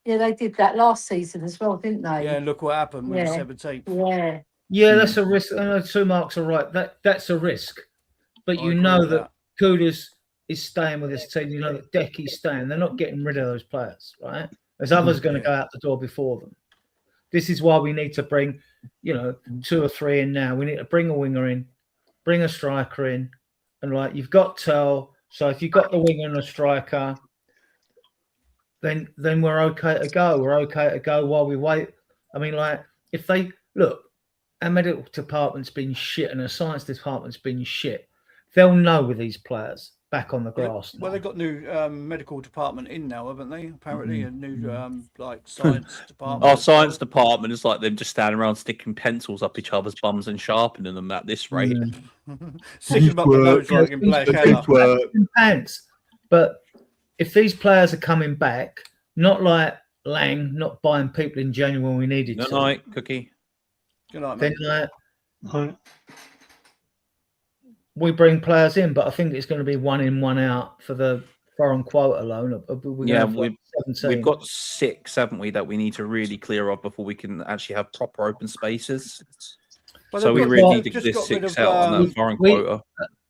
Yeah, they did that last season as well, didn't they? Yeah, look what happened with the 17th. Yeah, that's a risk. I know 2 marks are right. That's a risk. But you know that Kudus is staying with his team. You know that Decky's staying. They're not getting rid of those players, right? There's others going to go out the door before them. This is why we need to bring, 2 or 3 in now. We need to bring a winger in, bring a striker in, and like you've got Tel. So if you've got the winger and a striker, then we're okay to go. We're okay to go while we wait. I mean, like if they look, our medical department's been shit and our science department's been shit. They'll know with these players back on the grass. Well, they've got new medical department in now, haven't they? Apparently, a new science department. Our science department is like them just standing around sticking pencils up each other's bums and sharpening them at this rate. Stick them up the nose like in Blackadder. Pants. But if these players are coming back, not like Lang, not buying people in January when we needed to. Good night, Cookie. Good night, mate. Then we bring players in, but I think it's going to be 1 in, 1 out for the foreign quota alone. We've got 6, haven't we, that we need to really clear off before we can actually have proper open spaces. Well, so we really need to get this 6 out on that foreign quota.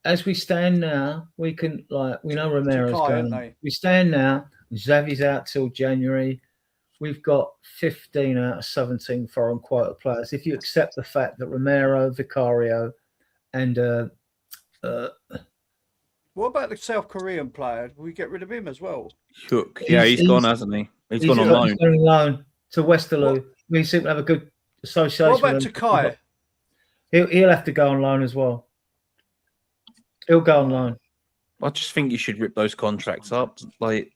As we stand now, we can we know Romero's going. We stand now. Xavi's out till January. We've got 15 out of 17 foreign quota players. If you accept the fact that Romero, Vicario, and what about the South Korean player? Will we get rid of him as well? Hook. Yeah, he's gone, hasn't he? He's gone on loan. He's on loan to Westerlo. We seem to have a good association. What about Takai? He'll have to go on loan as well. He'll go on loan. I just think you should rip those contracts up. Like,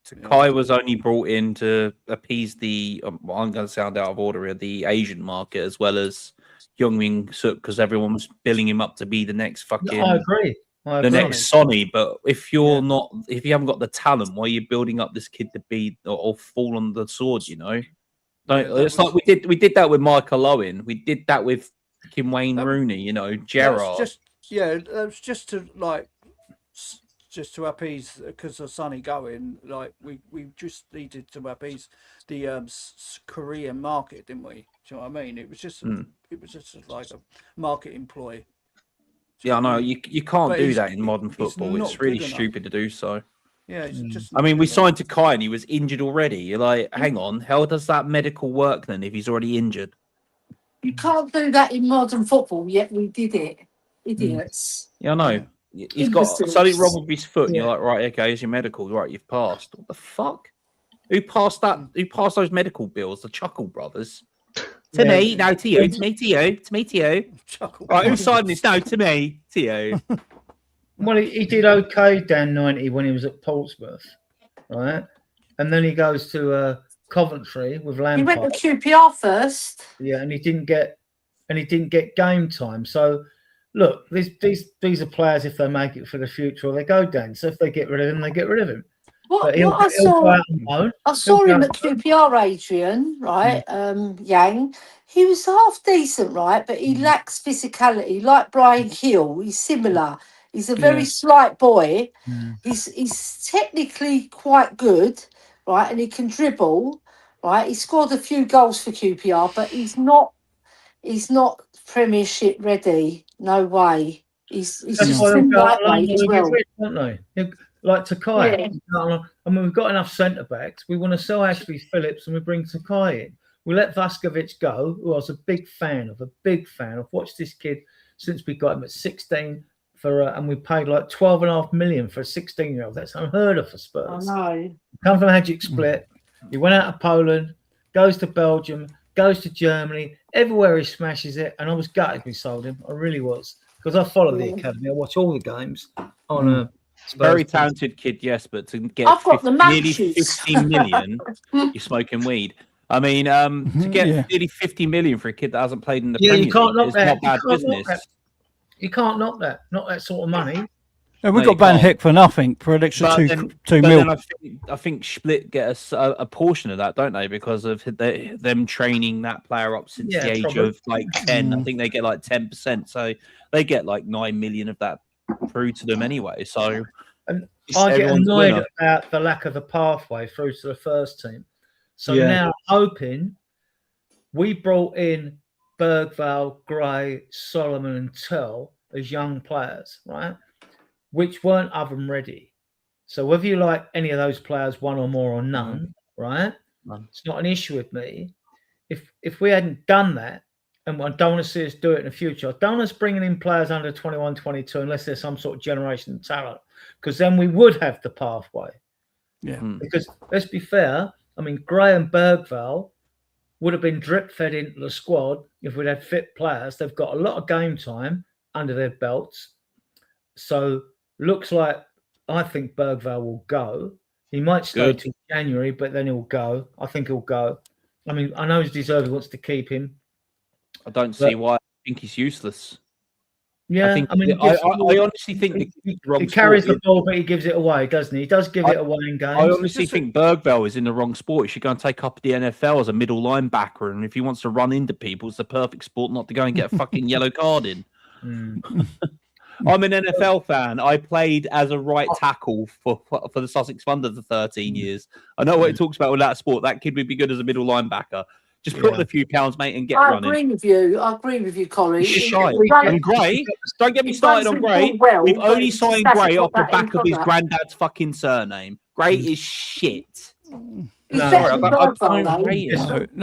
Takai was only brought in to appease the, I'm going to sound out of order here, the Asian market as well as Youngmin Suk, because everyone was billing him up to be the next fucking. I agree. The next Sonny. But if you're not, if you haven't got the talent, why are you building up this kid to be or fall on the sword? It's like we did that with Michael Owen. We did that with Kim Wayne Rooney. Gerrard. It was just to appease because of Sonny going. Like we just needed to appease the Korean market, didn't we? Do you know what I mean? It was just like a market ploy. Yeah, I know. You can't do that in modern football. It's really stupid to do so. Yeah, it's just. I mean, we signed Takai and he was injured already. You're like, hang on, how does that medical work then if he's already injured? You can't do that in modern football, yet we did it. Idiots. Yeah, I know. He's got something wrong with his foot, and you're like, right, okay, here's your medical. Right, you've passed. What the fuck? Who passed that? Who passed those medical bills? The Chuckle brothers. To me, no, to you. To me, to you. To me, to you. Right, who signed this? No, to me, to you. Well, he did okay down 90 when he was at Portsmouth, right? and then he goes to Coventry with Lampard. He went to QPR first. Yeah, and he didn't get game time. So look, these are players, if they make it for the future, or they go down. So if they get rid of him, they get rid of him. What I saw him at QPR, Adrian, right? Yang. He was half decent, right? But he lacks physicality, like Brian Hill. He's similar. He's a very slight boy. He's technically quite good, right? And he can dribble, right? He scored a few goals for QPR, but he's not Premiership ready. No way. He's just lightweight as well. Don't they? Like Takai. Yeah. I mean, we've got enough centre backs. We want to sell Ashley Phillips and we bring Takai in. We let Vaskovic go, who I was a big fan of. I've watched this kid since we got him at 16 and we paid like 12.5 million for a 16-year-old. That's unheard of for Spurs. I know. Come from Magic Split. He went out of Poland, goes to Belgium, goes to Germany. Everywhere he smashes it. And I was gutted we sold him. I really was. Because I follow the academy. I watch all the games on a very talented kid, yes, but to get nearly 15 million, you're smoking weed. I mean, to get nearly 50 million for a kid that hasn't played in the Premier League, it's not bad business. You can't knock that. Not that sort of money. No, we got Van Hick for nothing for an extra two mil. I think Split get a portion of that, don't they? Because of them training that player up since the age of like 10. I think they get like 10%. So they get like 9 million of that through to them anyway. So I get annoyed about the lack of a pathway through to the first team. So now hoping we brought in Bergvall, Gray, Solomon and Tell as young players, right? Which weren't oven ready. So whether you like any of those players, one or more or none, right? It's not an issue with me. If we hadn't done that, and I don't want to see us do it in the future, I don't want us bringing in players under 21, 22 unless there's some sort of generation of talent, because then we would have the pathway. Yeah. Because let's be fair, I mean, Gray and Bergvall would have been drip fed into the squad if we'd had fit players. They've got a lot of game time under their belts. So looks like I think Bergvall will go. He might stay till January, but then he'll go. I think he'll go. I mean, I know he's deserved. He wants to keep him. I don't see why. I think he's useless. Yeah, I honestly think he carries the ball, but he gives it away, doesn't he? He does give it away in games. I honestly think Bergvall is in the wrong sport. He should go and take up the NFL as a middle linebacker, and if he wants to run into people, it's the perfect sport not to go and get a fucking yellow card in. I'm an NFL fan. I played as a right tackle for the Sussex Thunder for 13 years. I know what it talks about with that sport. That kid would be good as a middle linebacker. Just put on a few pounds, mate, and get running. I agree with you, Corey. He's shy. And Gray, don't get me started on Gray. We've only signed Gray off the back of his granddad's fucking surname. Gray is shit. I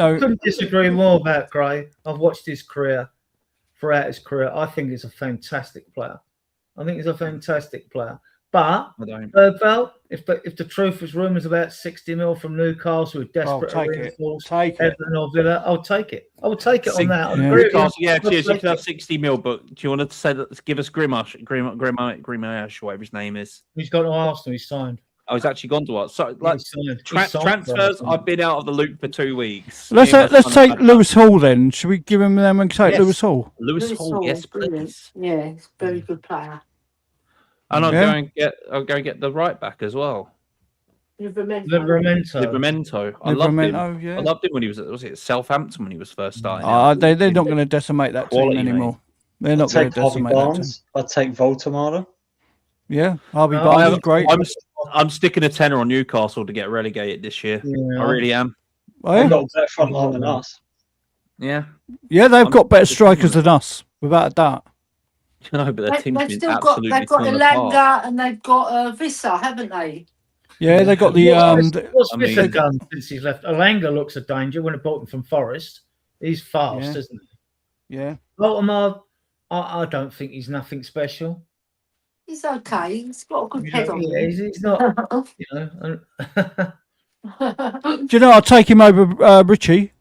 couldn't disagree more about Gray. I've watched his career. Throughout his career, I think he's a fantastic player. But Bergvall, if the truth was rumours about 60 mil from Newcastle, who are desperate to reinforce Everton or Villa, I'll take it. I will take it on that. Cheers. You can have 60 mil, but do you want to say that? Give us Grimash, whatever his name is. He's gone to Arsenal. He's signed. Oh, he's actually gone to us. So, like transfers, I've been out of the loop for 2 weeks. Let's take Lewis Hall then. Should we give him them and take Lewis Hall? Lewis Hall, yes, please. Yeah, he's a very good player. And I'll go and get the right back as well. Livramento. I loved him when he was at Southampton when he was first starting. They're not going to decimate that team anymore. They're not going to decimate that team. I'd take Voltamada. Yeah, Harvey Barnes is great. I'm sticking a tenner on Newcastle to get relegated this year. Yeah. I really am. They've got a better front line than us. Yeah. Yeah, they've got better strikers than us, without a doubt. No, but their team's been absolutely they've got LANGE and they've got Vissa, haven't they? Yeah, they got the. What's Vissa done since he's left? LANGE looks a danger when it bought him from Forest. He's fast, isn't he? Yeah. Baltimore, I don't think he's nothing special. He's okay. He's got a good head on him. Yeah, he's not. Do you know? I'll take him over Richie.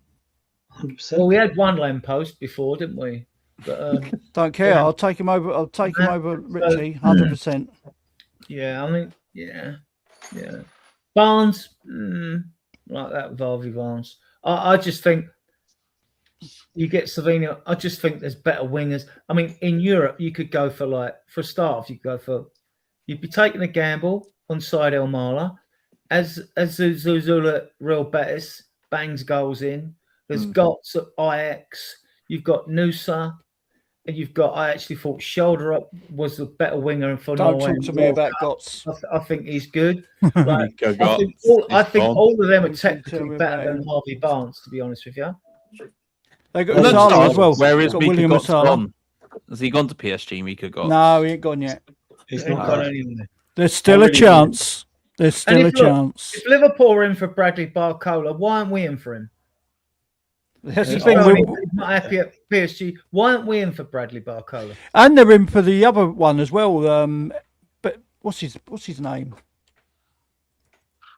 100%. Well, we had one lamppost before, didn't we? But, don't care. I'll take him over. Richie, 100%. Yeah, I mean, yeah. Barnes, like that with Harvey Barnes. I just think you get Savinho. I just think there's better wingers. I mean, in Europe, you could go for a start, you'd be taking a gamble on Side El Mala. As Zuzula Real Betis bangs goals in. There's Gotts at Ajax. You've got Nusa. And you've got, I actually thought Shoulder Up was the better winger for Don't Norway. talk to me about Gotts. I think he's good. I think all of them are technically better than Harvey Barnes, to be honest with you. They got Masala as well. Where is William Mika Gotts Masala gone? Has he gone to PSG, Mika Gotts? No, he ain't gone yet. He's not gone anywhere. There's still a chance. There's still a chance. If Liverpool are in for Bradley Barcola, why aren't we in for him? That's the He's thing. not happy at PSG. Why aren't we in for Bradley Barcola? And they're in for the other one as well. But what's his name?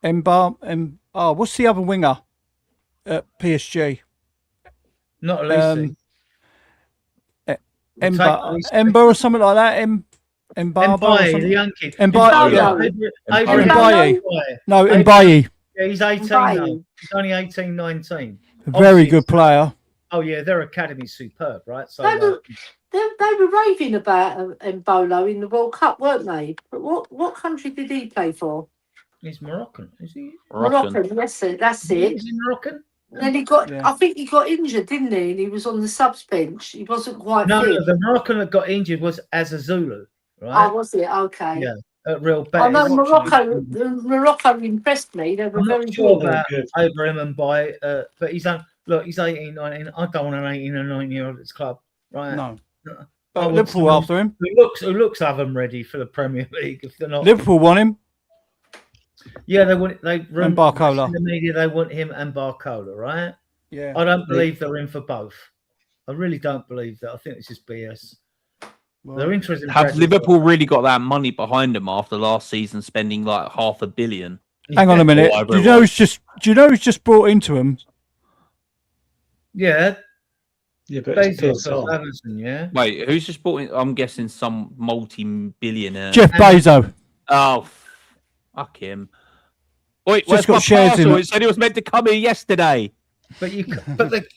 What's the other winger at PSG? Not Lucy. Emba or something like that. Mbaye, the young kid. Mbaye. No, Mbaye. Mbaye. Yeah, he's 18 now. He's only 18, 19. Very good player. Oh yeah, their academy's superb, right? So they were raving about Mbolo in the World Cup, weren't they? But what country did he play for? He's Moroccan, is he? Moroccan, that's it. Is he Moroccan? Then I think he got injured, didn't he? And he was on the subs bench. He wasn't quite fit. No, the Moroccan that got injured was Azazulu, right? Oh, was it? Okay. Yeah, at Real I Betis. know Morocco impressed me. They were very sure good. about over him and by, but he's 18, 19. I don't want an 18 or 19-year-old at this club, right? No. Liverpool after him. Who looks have them ready for the Premier League if they're not. Liverpool want him. Yeah, they and Barcola. In the media, they want him and Barcola, right? Yeah. I don't believe they're in for both. I really don't believe that. I think it's just BS. Well, they're interested. Have Liverpool really got that money behind them after last season spending like $500 million? Hang on a minute. Do you know who's just brought into him? Yeah. Yeah, but Amazon, yeah. Wait, who's just bought in? I'm guessing some multi-billionaire. Jeff Bezos. Oh, fuck him. Wait, just got shares in it. It said he was meant to come here yesterday. But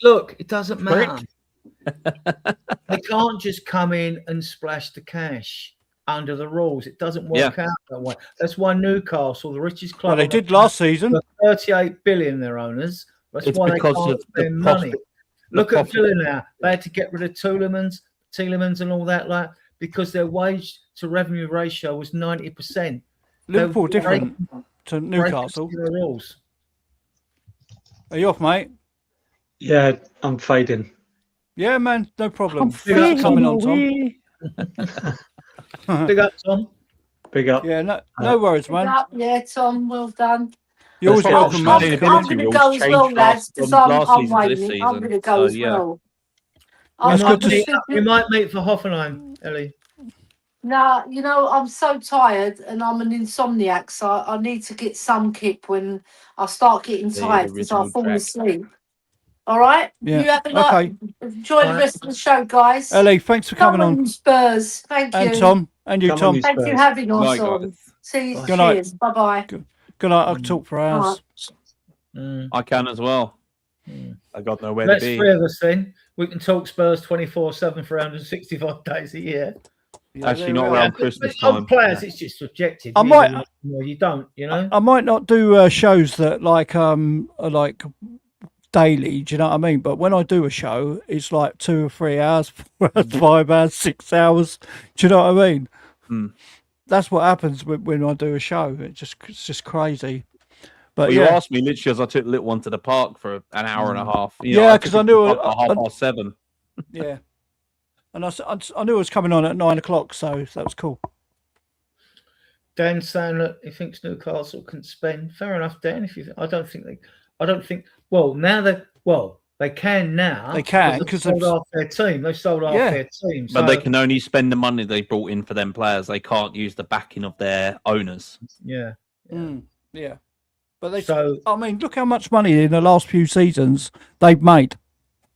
look, it doesn't matter. They can't just come in and splash the cash under the rules. It doesn't work out that way. That's why Newcastle, the richest club, well, they did last season. 38 billion, their owners. That's why they can't spend money. Look at Villa now. They had to get rid of Tielemans and all that, because their wage to revenue ratio was 90%. Liverpool different to Newcastle. The rules. Are you off, mate? Yeah, I'm fading. Yeah, man, no problem. Coming on, Tom. Big up, Tom. Big up. Yeah, no worries, man. Yeah, Tom, well done. You're always welcome, man. I'm going to go as well, lads, because I'm waiting. I'm going to go as well. We might meet for Hoffenheim, Ellie. Nah, I'm so tired and I'm an insomniac, so I need to get some kick when I start getting tired because I fall asleep. All right? Yeah. You have a night. Enjoy the rest of the show, guys. Ellie, thanks for coming on. Spurs. Thank you. And Tom. And you, Tom. Thank you for having us on. See you. Cheers. Bye-bye. Good night. I can talk for hours. I can as well. I got nowhere Let's to be. Three of us then. We can talk Spurs 24/7 for 365 days a year. Yeah, actually, not around Christmas time. Players, it's just subjective. You don't. I might not do shows that are like daily. Do you know what I mean? But when I do a show, it's like 2 or 3 hours, 4 hours, 5 hours, 6 hours. Do you know what I mean? That's what happens when I do a show. It's just crazy. But you asked me literally as I took the little one to the park for an hour and a half. Because I knew at 7:30. Yeah, and I knew it was coming on at 9 o'clock, so that was cool. Dan saying that he thinks Newcastle can spend. Fair enough, Dan. I don't think. Well, now they can now. They can because they've sold off their team. They've sold off their team. But they can only spend the money they brought in for them players. They can't use the backing of their owners. Yeah. Yeah. But look how much money in the last few seasons they've made.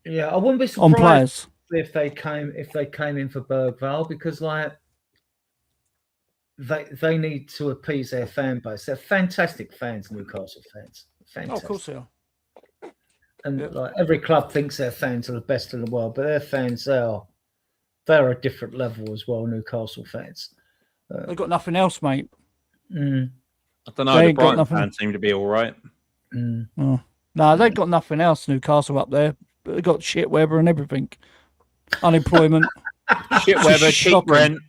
Yeah, I wouldn't be surprised on players if they came in for Bergvall because they need to appease their fan base. They're fantastic fans, Newcastle fans. Fantastic. Oh, of course they are. And like every club thinks their fans are the best in the world, but their fans they're a different level as well. Newcastle fans. They've got nothing else, mate. I don't know. The Brighton fans seem to be all right. Oh. No, they've got nothing else. Newcastle up there. They've got shit weather and everything. Unemployment. Shit weather, cheap rent.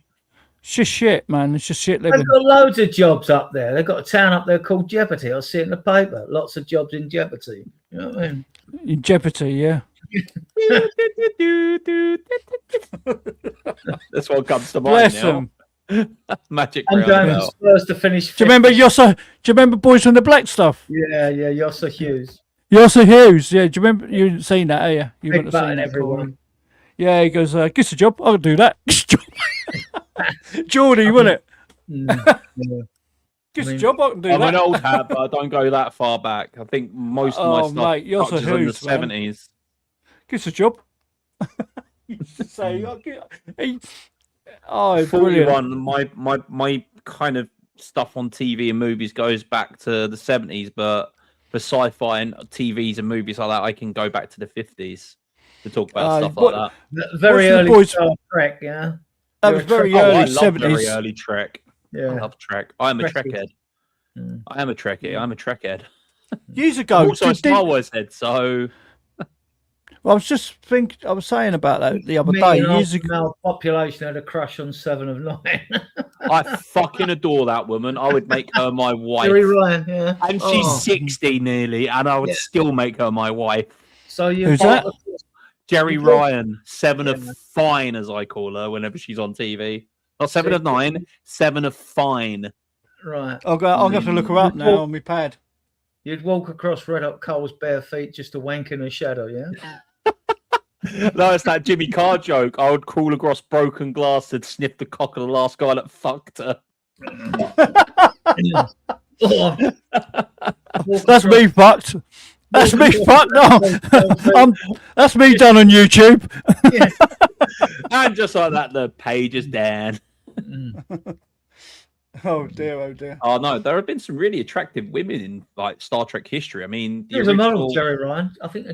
It's just shit, man. It's just shit living. They've got loads of jobs up there. They've got a town up there called Jeopardy. I see it in the paper. Lots of jobs in Jeopardy. You know what I mean? In Jeopardy, yeah. That's what comes to mind. Bless them. Magic. I'm going for Spurs to finish. Do you remember Boys from the Black stuff? Yeah, Yossa Hughes. Yossa Hughes, yeah. Do you remember? You hadn't seen that, have you? You Big wouldn't have seen that, everyone. Yeah, he goes, "Gets a job. I can do that." Geordie, wasn't it? Gets a job. I can do that. I'm an old hat, but I don't go that far back. I think most of my stuff touches in the 70s. Gets a job. Used to say, "Oh, 41." My kind of stuff on TV and movies goes back to the 70s, but for sci-fi and TVs and movies like that, I can go back to the 50s to talk about stuff like that. Very early Star Trek, yeah. That was very early 70s. Very early Trek. Yeah. I love Trek. I'm a Trekhead. I am a Trekkie. I'm a Trekhead. Years ago, I'm also a Star Wars head, so. Well, I was saying about that the other day. Years ago, population had a crush on 7 of 9. I fucking adore that woman. I would make her my wife. Jerry Ryan, yeah. And she's 60 nearly, and I would still make her my wife. So who's that? Jerry Ryan, 7 of fine, as I call her, whenever she's on TV. Not 7 of 9, 7 of fine. Right. I'll have to look her up now on my pad. You'd walk across Red Hot Coal's bare feet just to wank in the shadow, yeah? No, it's that Jimmy Carr joke. I would crawl across broken glass and sniff the cock of the last guy that fucked her. That's me fucked. That's me fucked. No, that's me done on YouTube. And just like that, the page is down. Oh dear. Oh no, there have been some really attractive women in like Star Trek history. I mean, there's a model, Jerry Ryan. I think.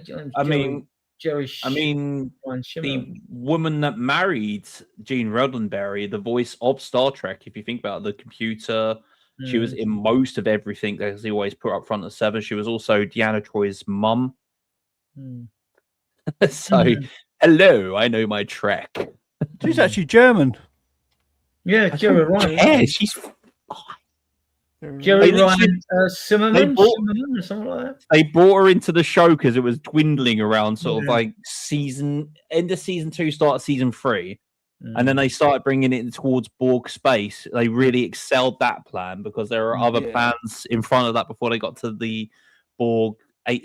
The woman that married Gene Roddenberry, the voice of Star Trek, if you think about the computer, she was in most of everything that he always put up front of 7. She was also Deanna Troy's mum. So, hello, I know my Trek. She's actually German. Yeah, Jerry Ryan. Yeah, she's. Jerry Ryan, Zimmerman or something like that. They brought her into the show because it was dwindling around sort of like end of season 2, start of season 3. And then they started bringing it towards Borg space. They really excelled that plan because there are other plans in front of that before they got to the Borg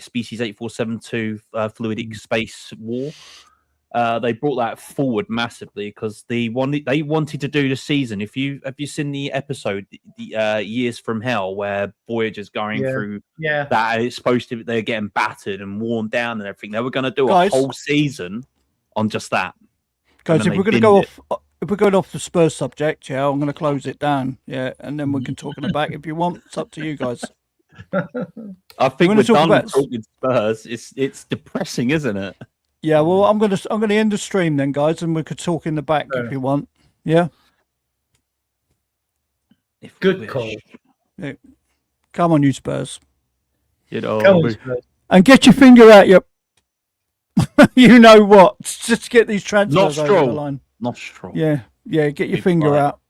species 8472 fluidic space war. They brought that forward massively because they wanted to do the season. Have you seen the episode, the Years from Hell, where Voyager's going through that? It's supposed to they're getting battered and worn down and everything. They were going to do a whole season on just that. Guys, if we're going off the Spurs subject, I'm going to close it down, and then we can talk in the back if you want. It's up to you guys. I think we're done talking Spurs. It's depressing, isn't it? Yeah, well, I'm gonna end the stream then, guys, and we could talk in the back if you want. Yeah. Good call. Yeah. Come on, you Spurs. And get your finger out your. You know what? Just get these transfers over the line. Nostril. Yeah. Get your finger out.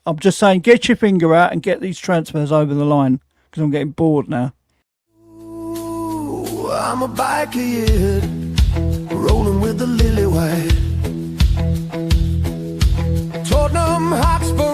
I'm just saying, get your finger out and get these transfers over the line because I'm getting bored now. Ooh, I'm a Bikeryid', rolling with the lily white. Tottenham Hotspur.